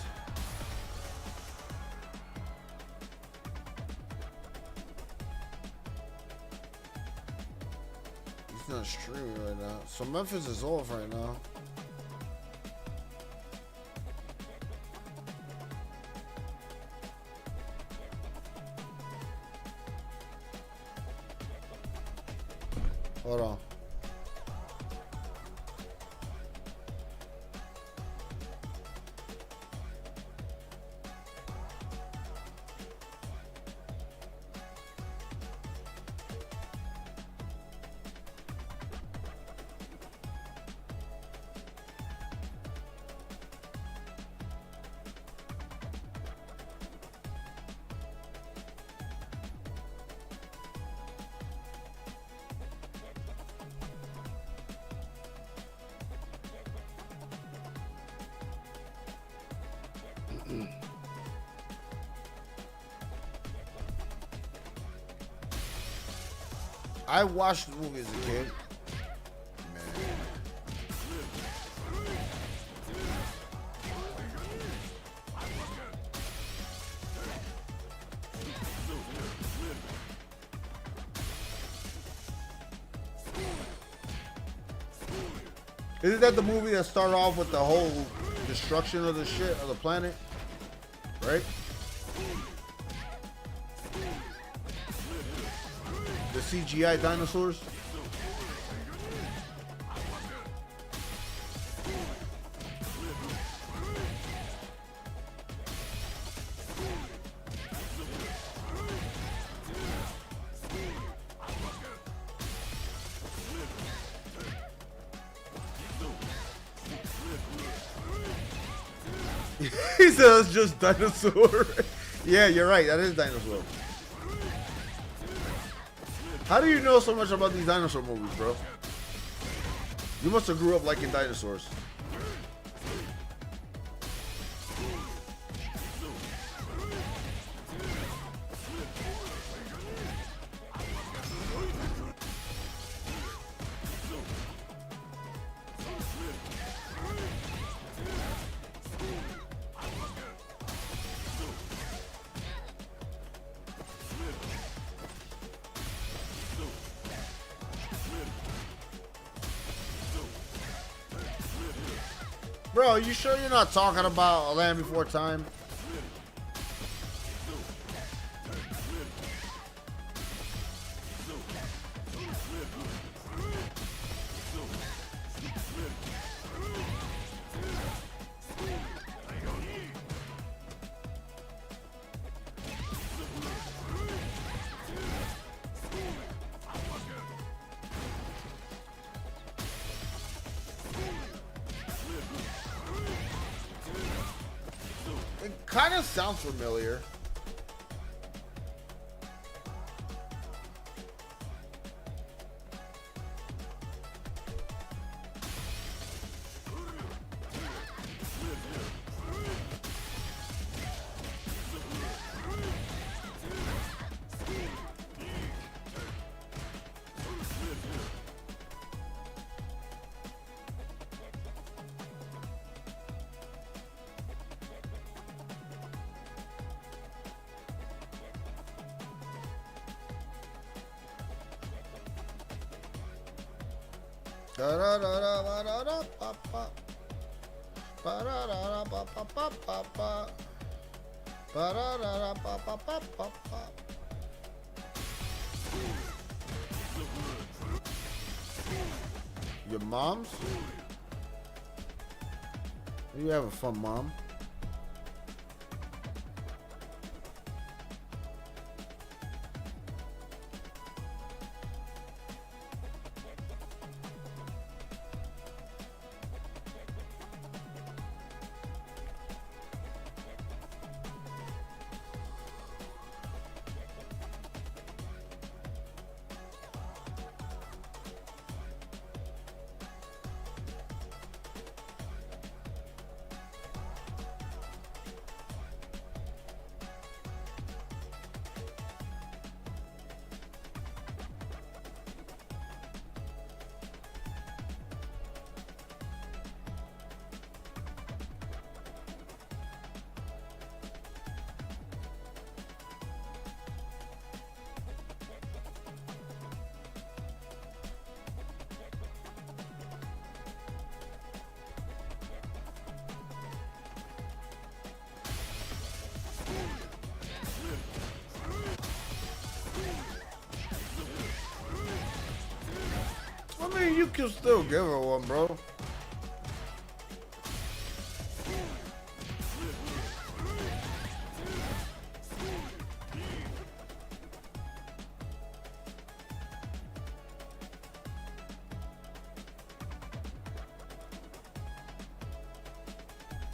He's not streaming right now. So Memphis is off right now. Hold on. I watched the movie as a kid. Man. Isn't that the movie that started off with the whole destruction of the shit of the planet? Right? The CGI dinosaurs? He says it's just dinosaur. Yeah, you're right. That is dinosaur. How do you know so much about these dinosaur movies, bro? You must have grew up liking dinosaurs. Bro, you sure you're not talking about A Land Before Time? It kind of sounds familiar. Da-da-da-da-ba-da-da-ba-ba. Ba-da-da-da-ba-ba-ba-ba-ba. Ba-da-da-da-ba-ba-ba-ba-ba. Your mom's? You having fun, Mom? I mean, you can still give her one, bro.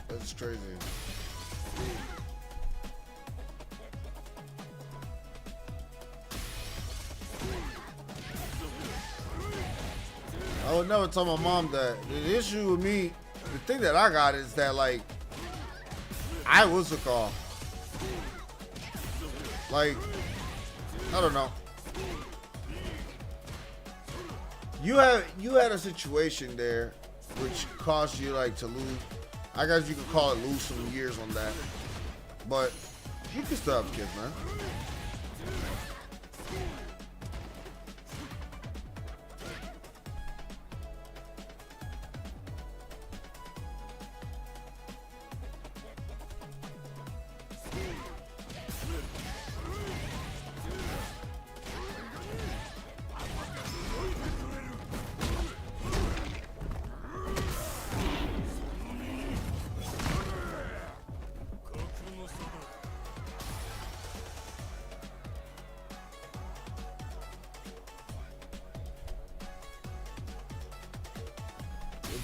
That's crazy. I would never tell my mom that. The issue with me, the thing that I got is that, like, I was a call. Like, I don't know. You had a situation there which caused you, like, to lose. I guess you could call it lose some years on that. But you can still have kids, man.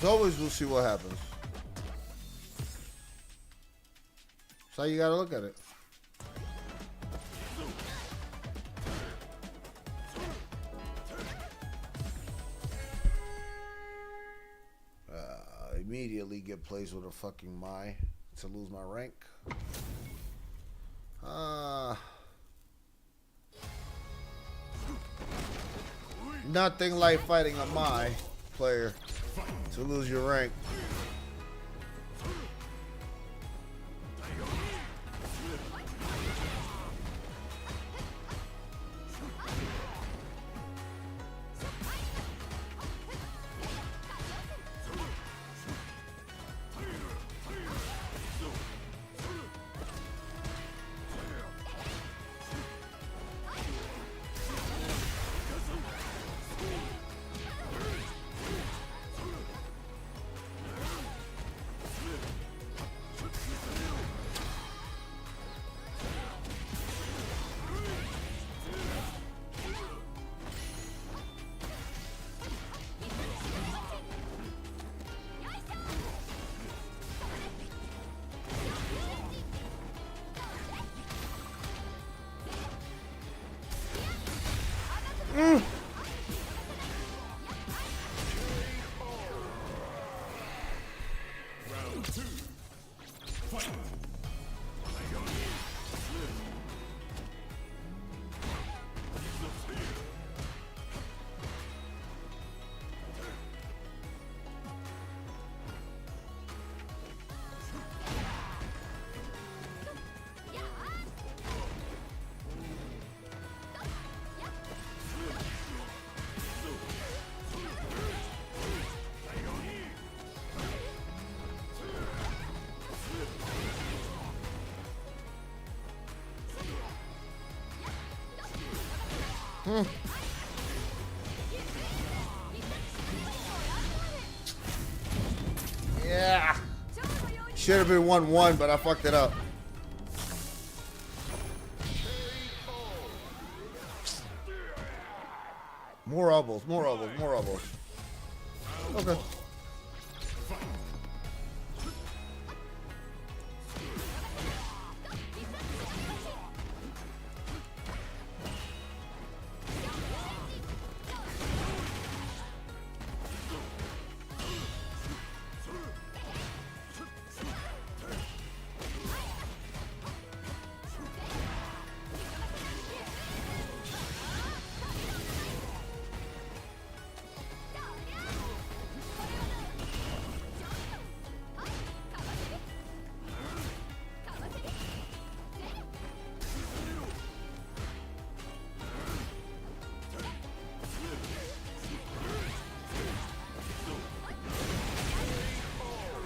As always, we'll see what happens. That's how you gotta look at it. Immediately get placed with a fucking Mai to lose my rank. Nothing like fighting a Mai player to lose your rank. Yeah. Should have been 1-1, but I fucked it up. More elbows, more elbows, more elbows. Okay.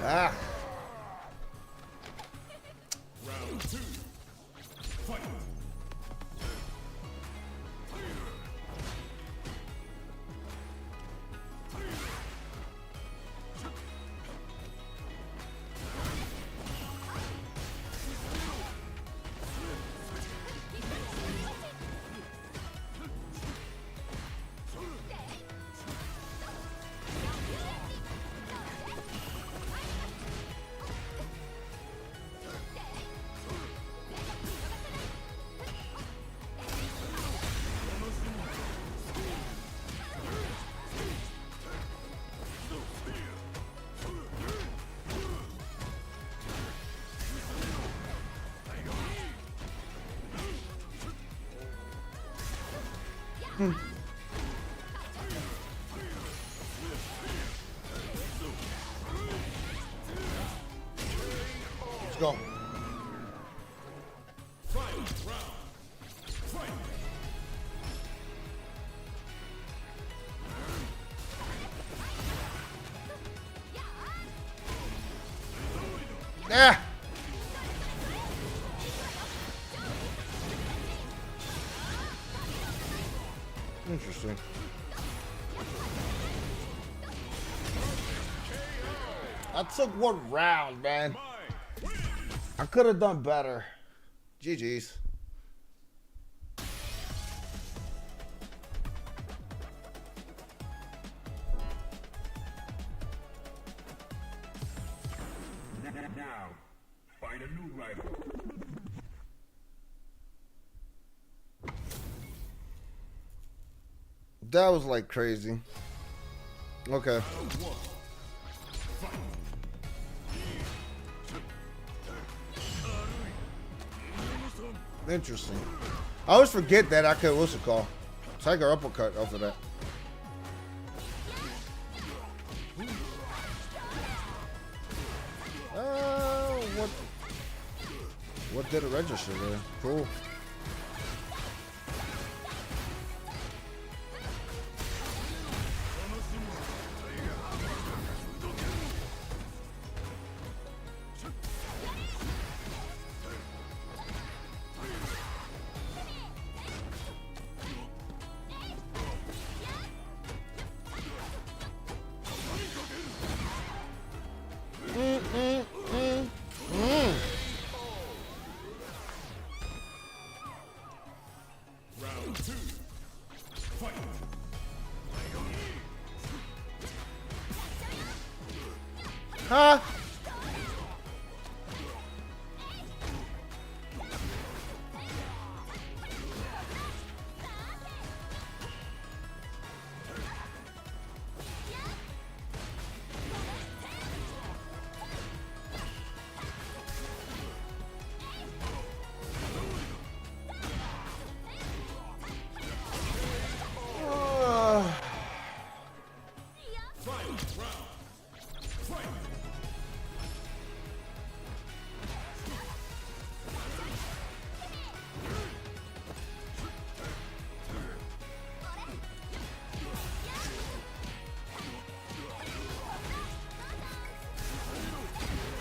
Ah. Round 2. Fight. Let's go. Yeah. Interesting. I took one round, man. I could have done better. GG's. Now, find a new rival. That was like crazy. Okay. Interesting. I always forget that I could, what's it called? Tiger uppercut after that. What did it register there? Cool. Round 2. Fight. Huh?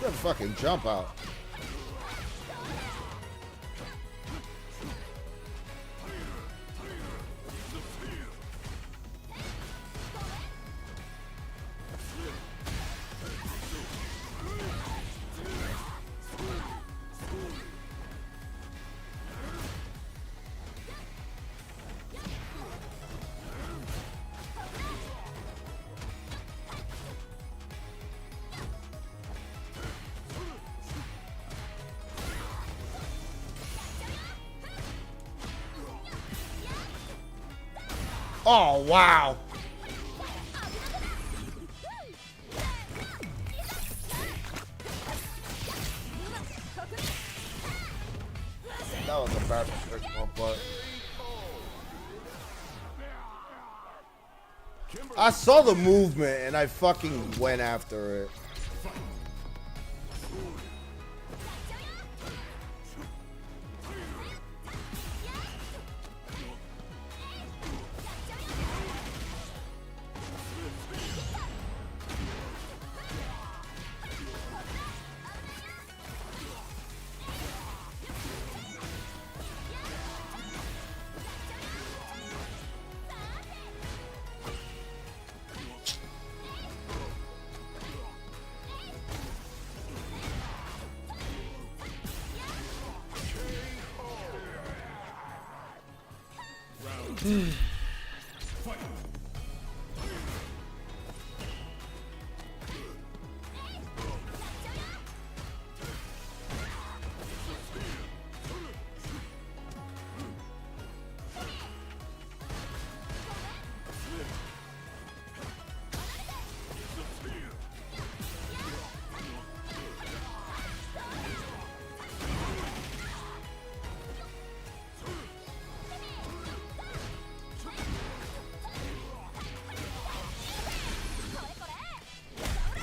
Good fucking jump out. Oh, wow. That was a bad mistake on my part. I saw the movement and I fucking went after it.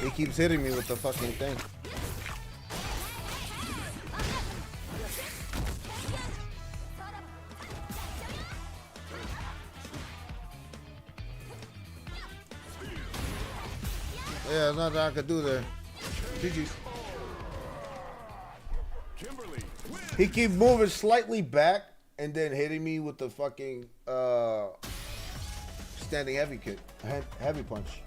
He keeps hitting me with the fucking thing. Yeah, there's nothing I could do there. GG's. He keep moving slightly back and then hitting me with the fucking standing heavy kick, heavy punch.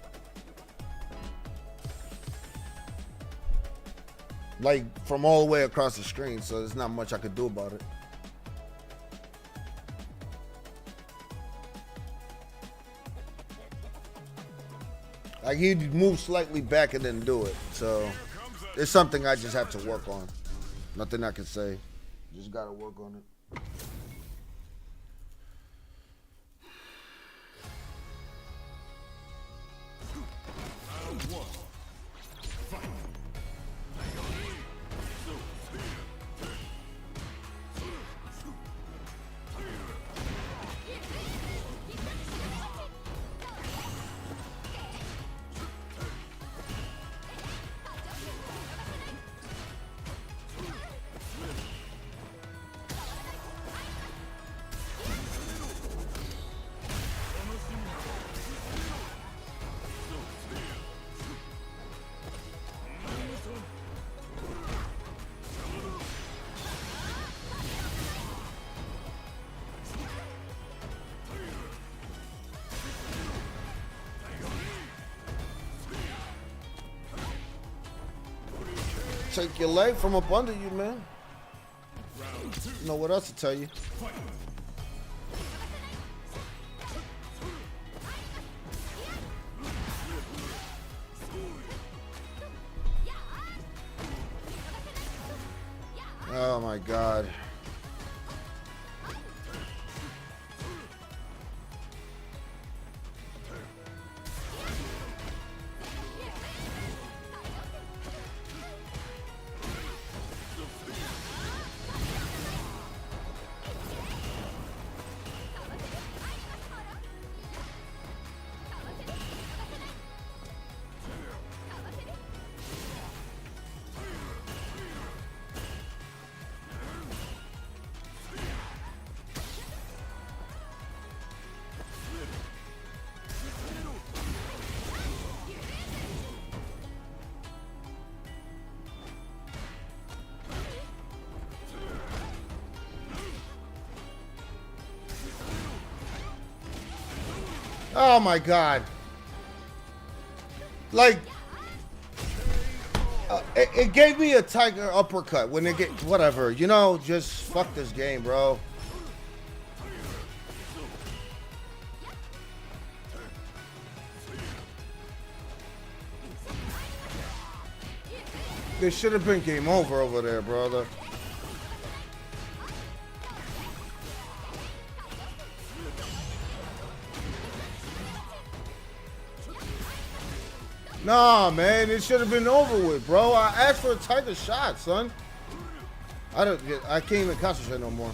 Like from all the way across the screen, so there's not much I could do about it. Like he'd move slightly back and then do it. So it's something I just have to work on. Nothing I can say. Just gotta work on it. Take your leg from up under you, man. You know what else to tell you. Oh my God. Oh my God. Like, it gave me a tiger uppercut when it get, whatever, you know, just fuck this game, bro. There should have been game over there, brother. Nah, man, it should have been over with, bro. I asked for a tighter shot, son. I can't even concentrate no more.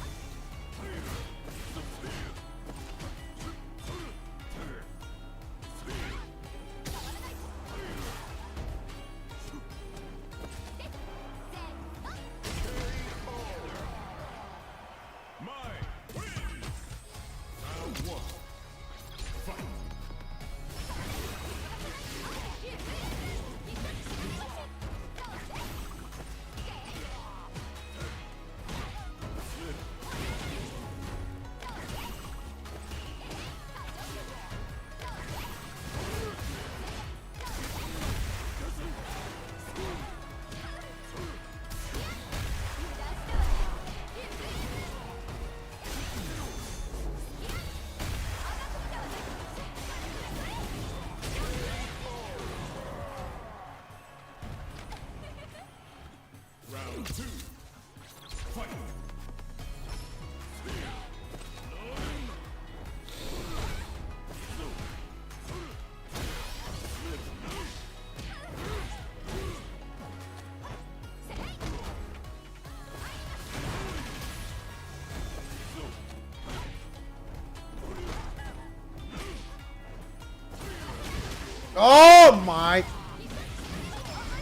Oh my.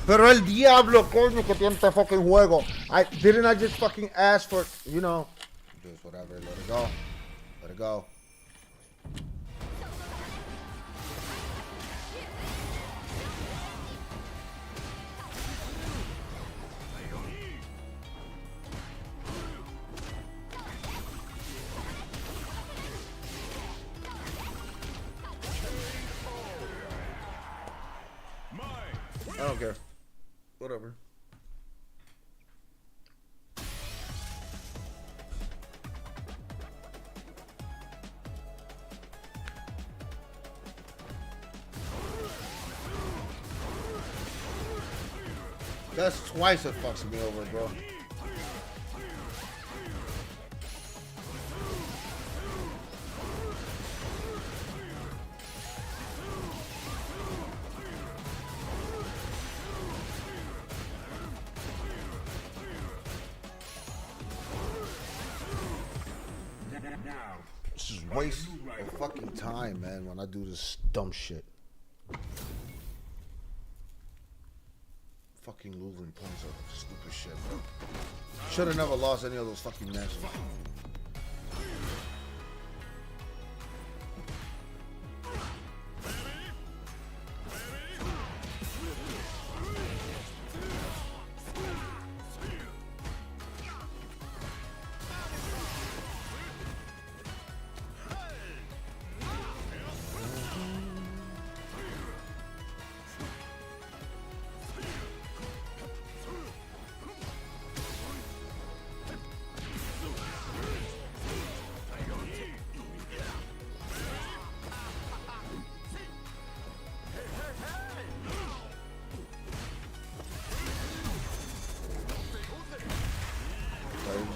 Pero el diablo, coño, que tiene este fucking juego. Didn't I just fucking ask for, you know, just whatever, let it go. Let it go. I don't care. Whatever. That's twice it fucks me over, bro. This is waste of fucking time, man, when I do this dumb shit. Fucking losing points over stupid shit, bro. Should have never lost any of those fucking matches.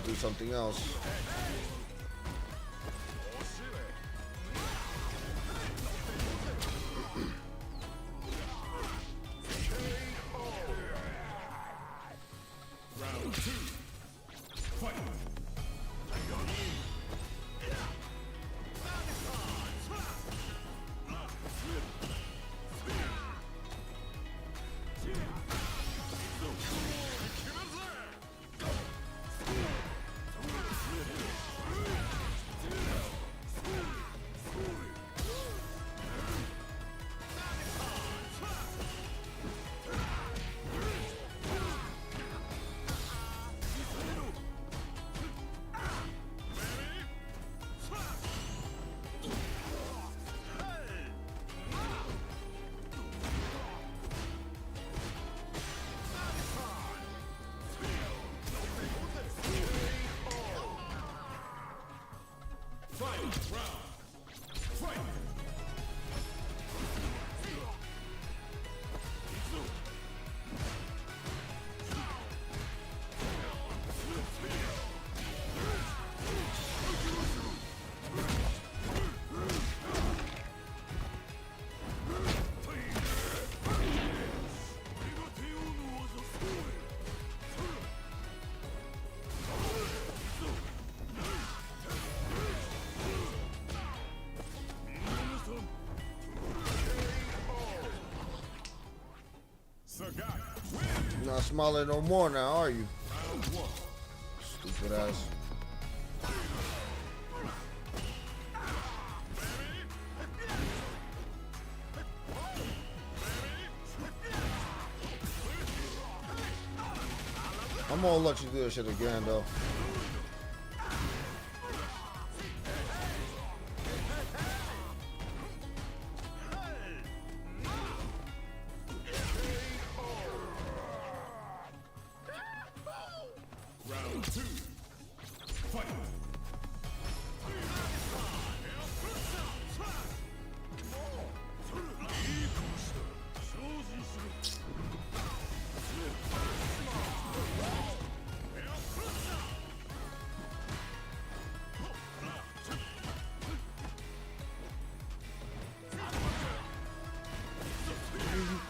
Do something else. You're not smiling no more now, are you? Stupid ass. I'm gonna let you do this shit again, though. Round 2. Fight.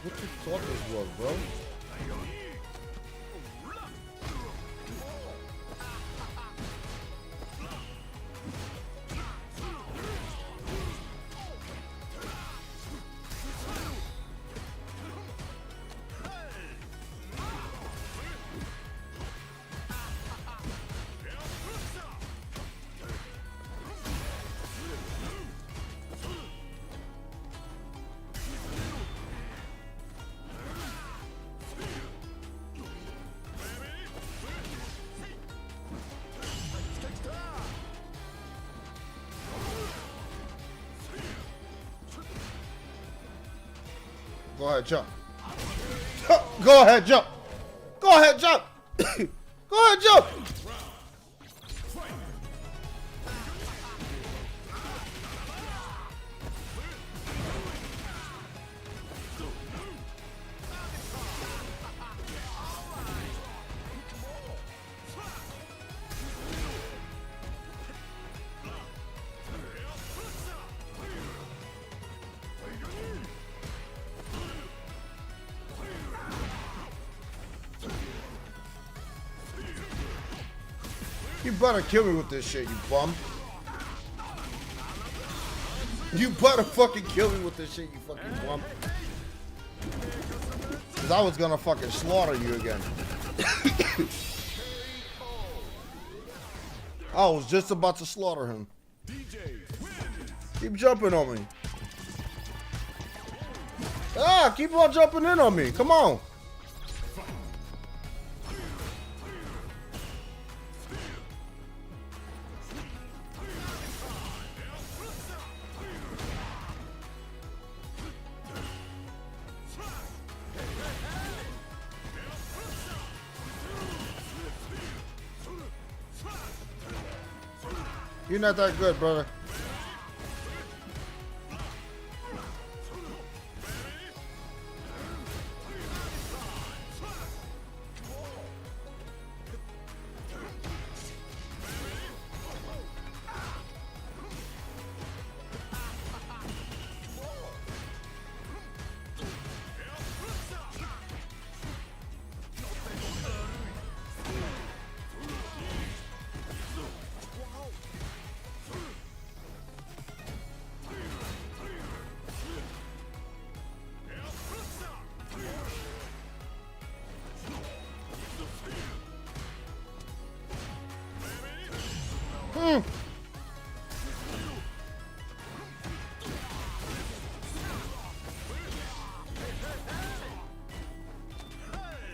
What you thought this was, bro? Go ahead, jump. Go ahead, jump. Go ahead, jump. Go ahead, jump. You better kill me with this shit, you bum. You better fucking kill me with this shit, you fucking bum. Cause I was gonna fucking slaughter you again. I was just about to slaughter him. Keep jumping on me. Ah, keep on jumping in on me. Come on. You're not that good, brother.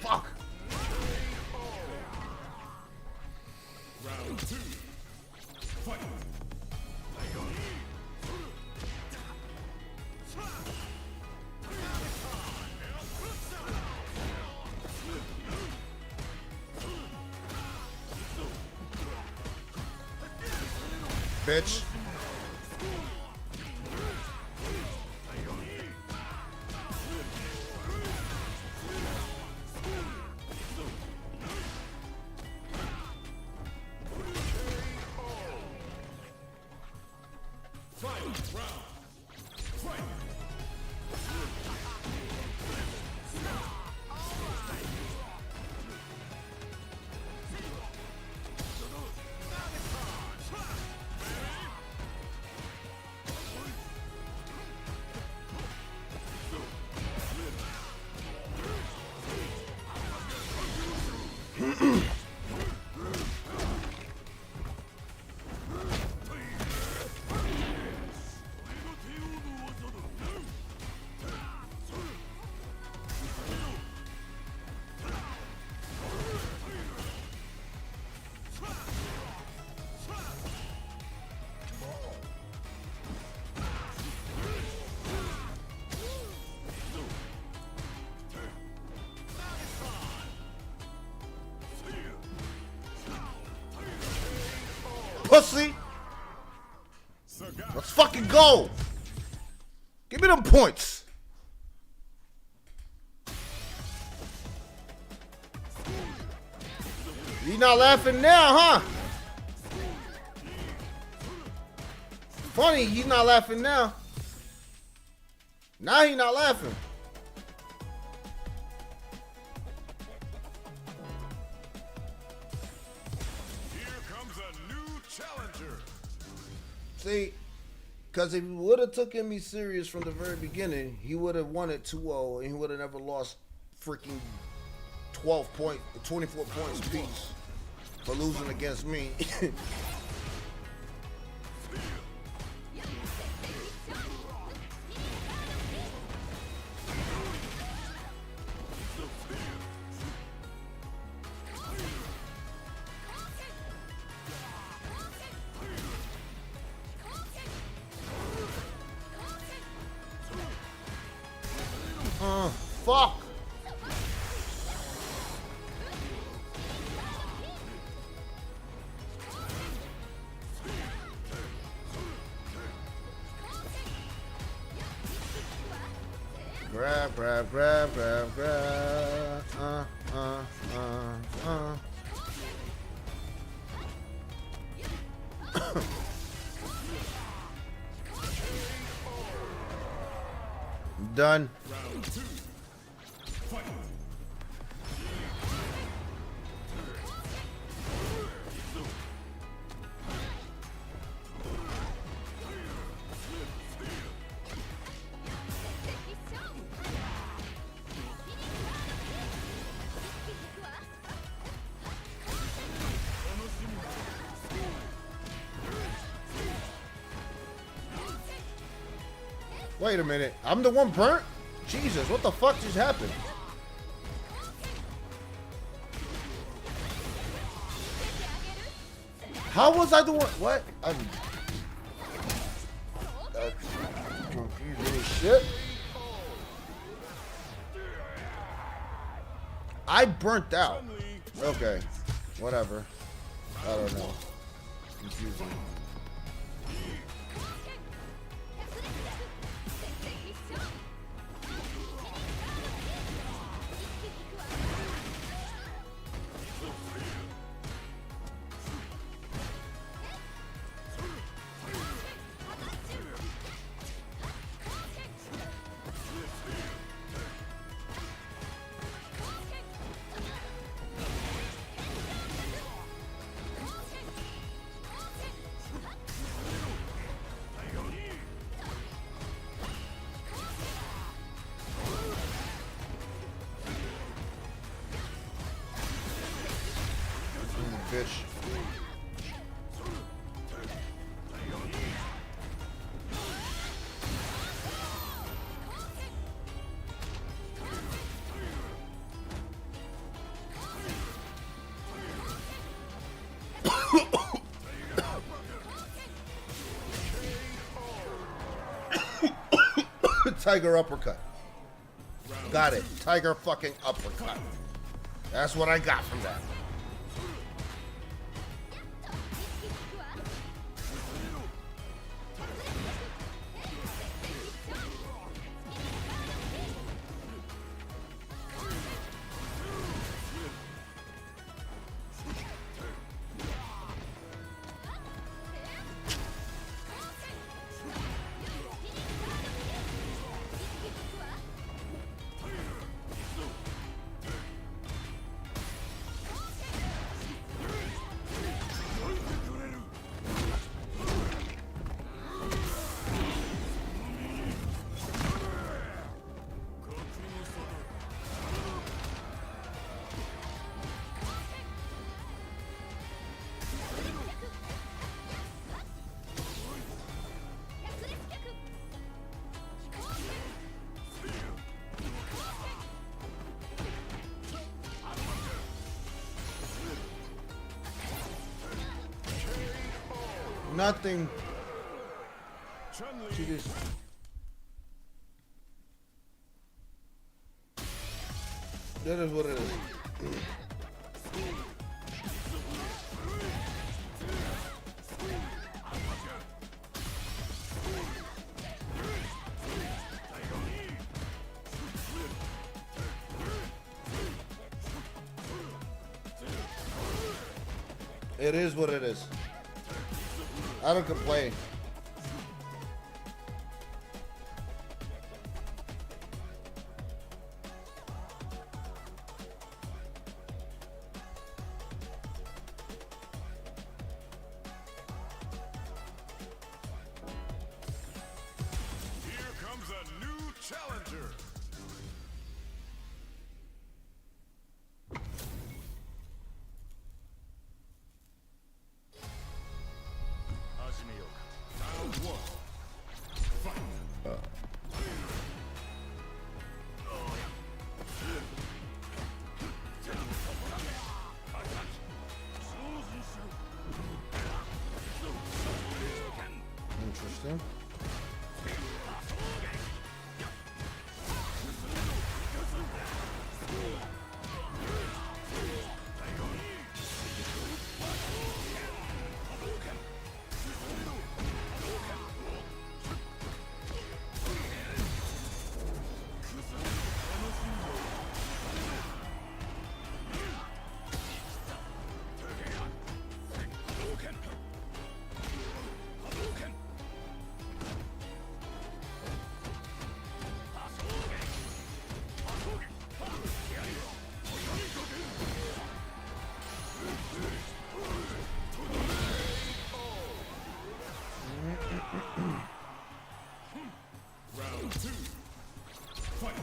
Fuck. Round 2. Fight. Bitch. pussy. Let's fucking go. Give me them points. You not laughing now, huh? Funny, you not laughing now. Now he not laughing. Here comes a new challenger. See, because if he would have taken me serious from the very beginning, he would have won it 2-0 and he would have never lost freaking 24 points apiece for losing against me. Fuck. Grab, grab, grab, grab, grab. Done. Round 2. Fight. Wait a minute. I'm the one burnt? Jesus, what the fuck just happened? How was I the one? What? I'm confused as shit. I burnt out. Okay. Whatever. I don't know. Confusing. Bitch. Tiger uppercut. Got it. Tiger fucking uppercut. That's what I got from that. Nothing to this. That is what it is. It is what it is. I don't complain. Here comes a new challenger. Round one. Interesting. Round two. Fight.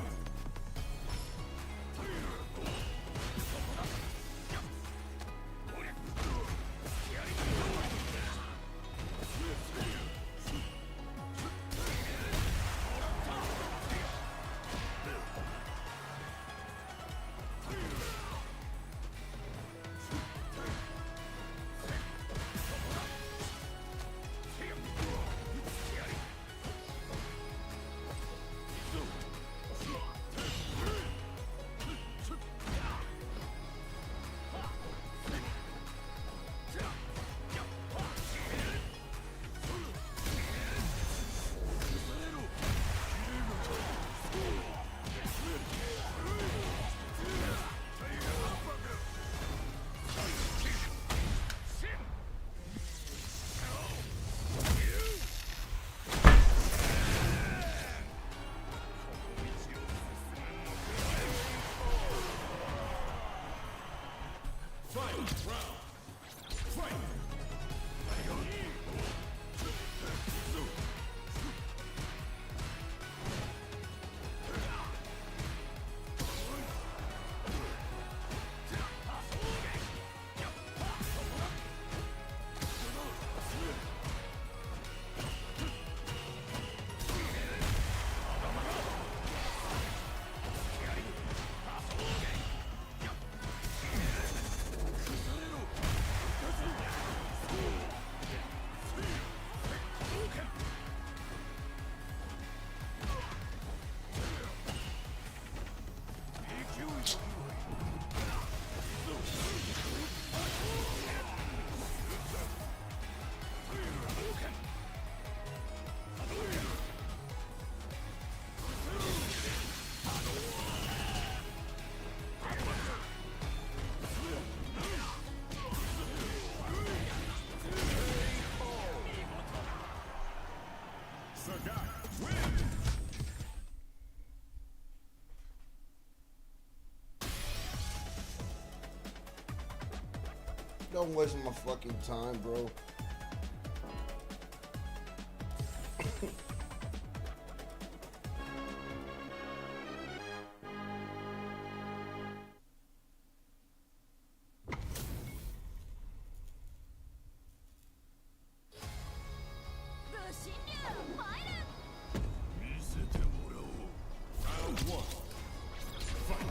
Don't waste my fucking time, bro. Round one. Fight.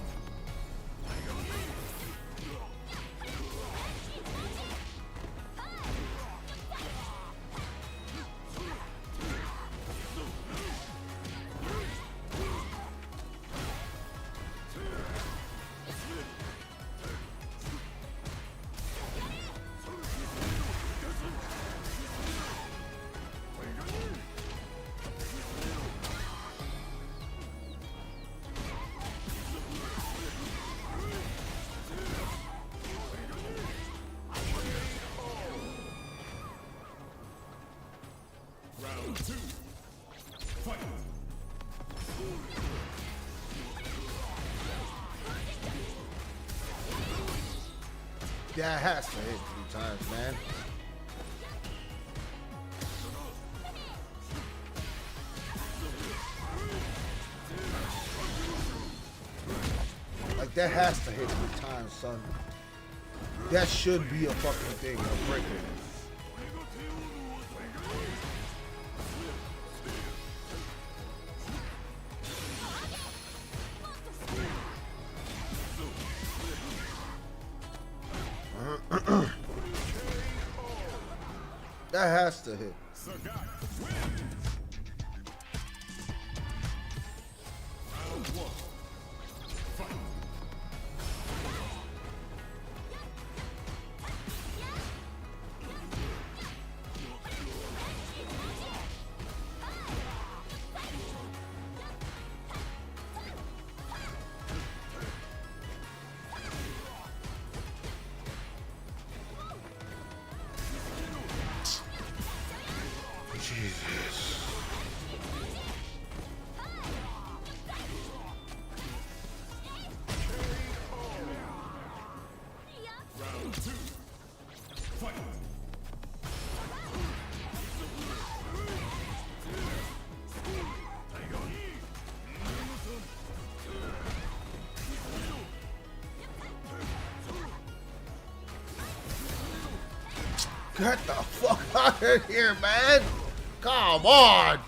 That has to hit 3 times, man. Like, that has to hit 3 times, son. That should be a fucking thing, a breaker. That has to hit. Jesus. Round 2. Fight. Get the fuck out of here, man. Come on.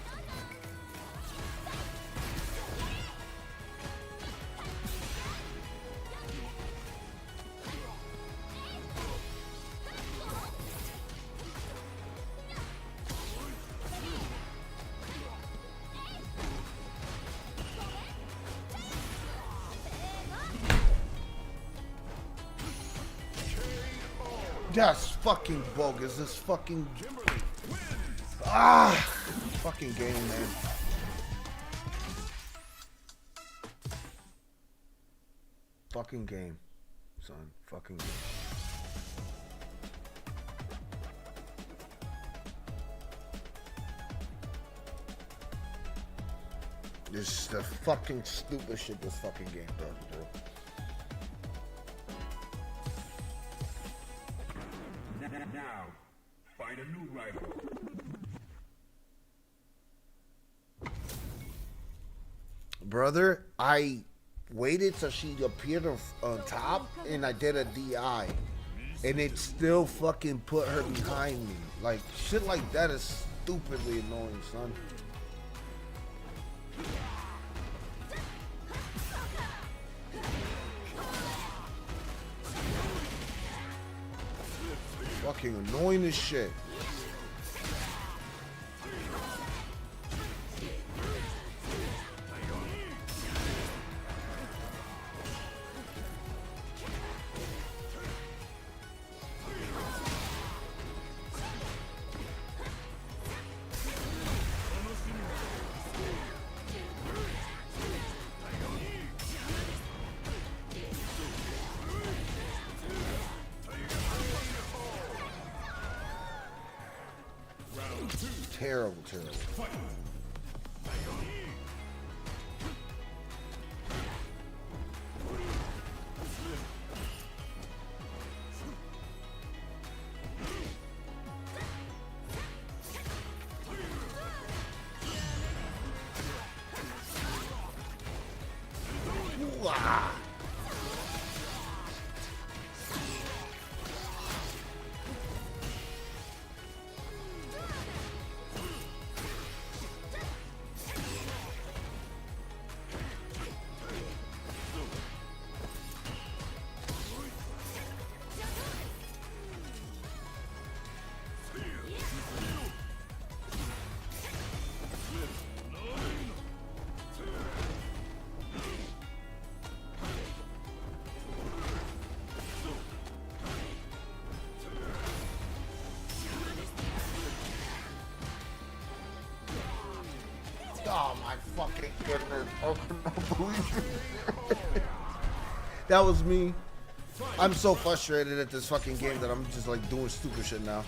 That's fucking bogus. This fucking fucking game, man. Fucking game, son. Fucking game. This is the fucking stupid shit this fucking game does, bro. Now, find a new rival. Brother, I waited till she appeared on top and I did a DI. And it still fucking put her behind me. Like, shit like that is stupidly annoying, son. Fucking annoying as shit. Terrible, terrible. Wow. Oh my fucking goodness. I cannot believe it. That was me. I'm so frustrated at this fucking game that I'm just like doing stupid shit now.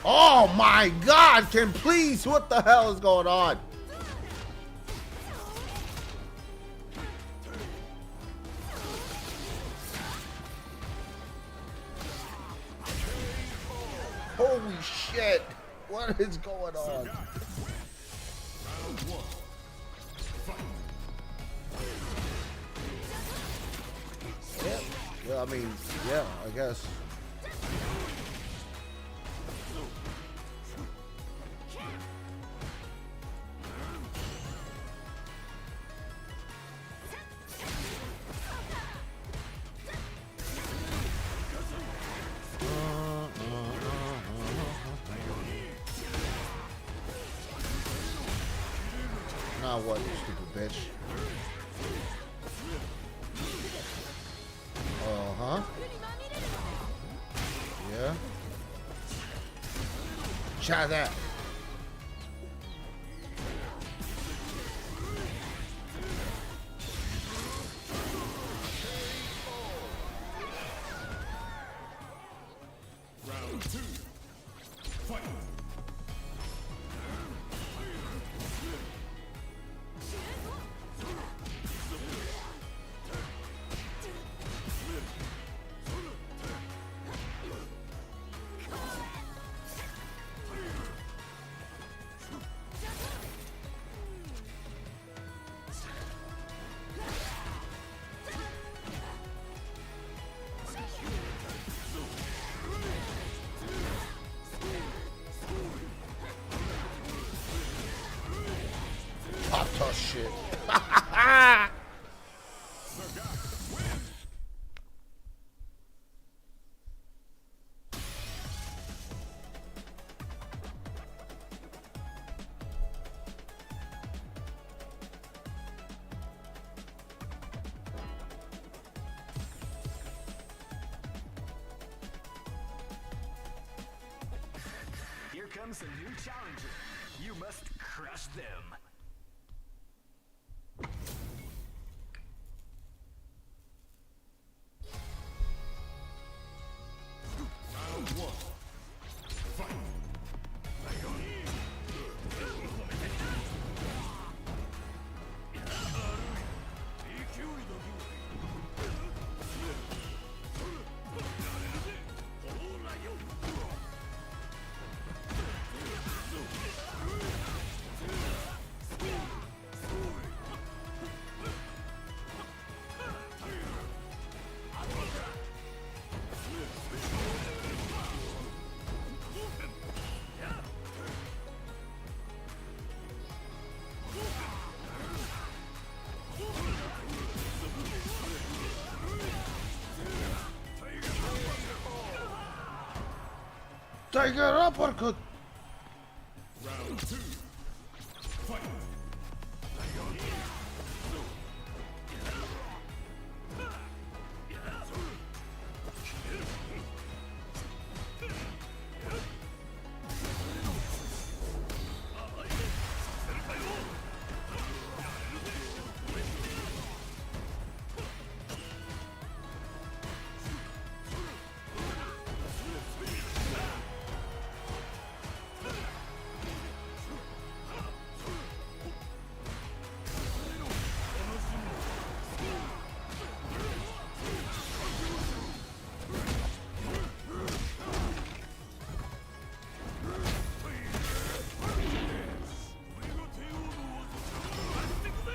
Oh my God! Can please, what the hell is going on? Holy shit! What is going on? Yeah. Well, I mean, yeah, I guess. Now what, you stupid bitch? Uh-huh. Yeah. Try that. Round 2. Fight. Pop toss shit. Here comes a new challenger. You must crush them. Round 1. Fight. Tiger uppercut. Round 2. Fight.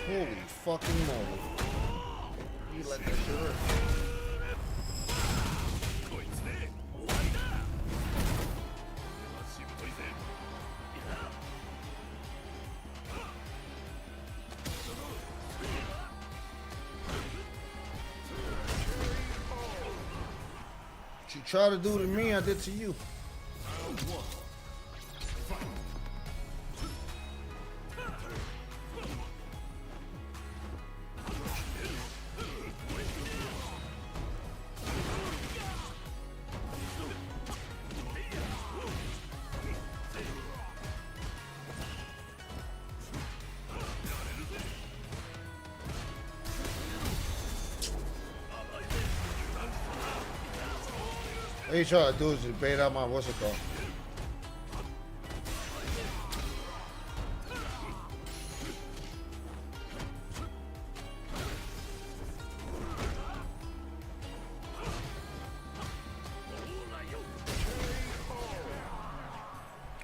Holy fucking moly. You let that shit rip. What you try to do to me, I did to you. Round 1. Fight. What you trying to do is just bait out my what's it called?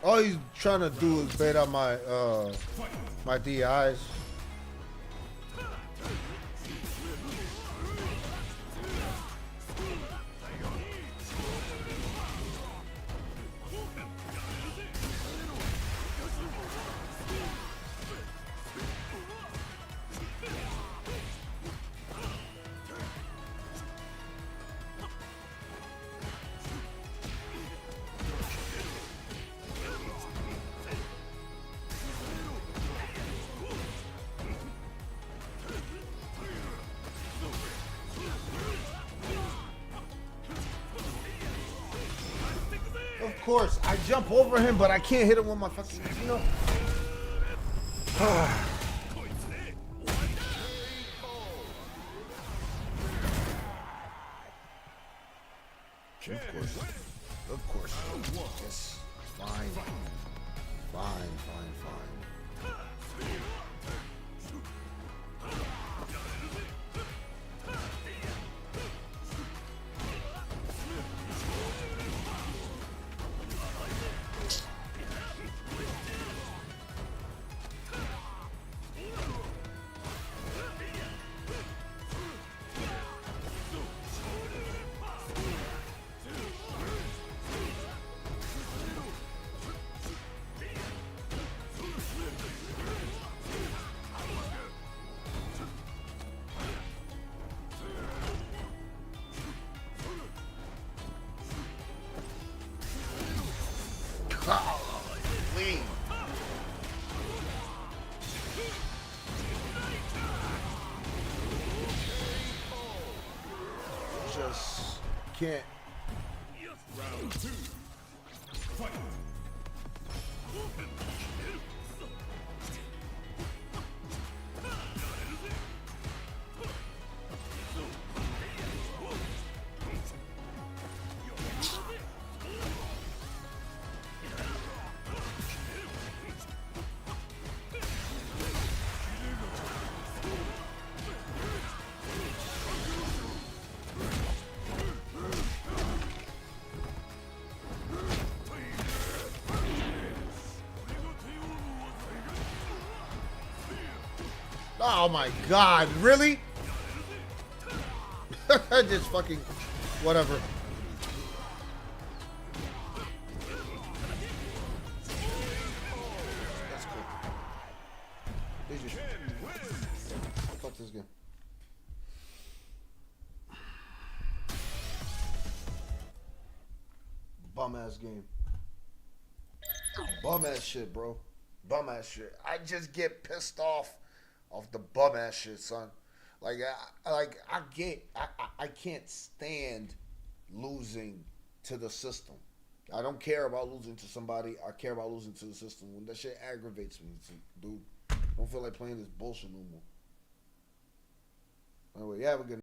All he's trying to do is bait out my my DIs. Of course, I jump over him, but I can't hit him with my fucking, you know. Of course. Yes. Fine. Clean. Just can't. Round 2. Fight. Oh my god, really? Just fucking whatever. That's cool. GG. Fuck this game. Bum ass game. Bum ass shit, bro. Bum ass shit. I just get pissed off the bum ass shit, son. I can't stand losing to the system. I don't care about losing to somebody. I care about losing to the system. When that shit aggravates me, it's like, dude, I don't feel like playing this bullshit no more. Anyway, yeah, have a good night.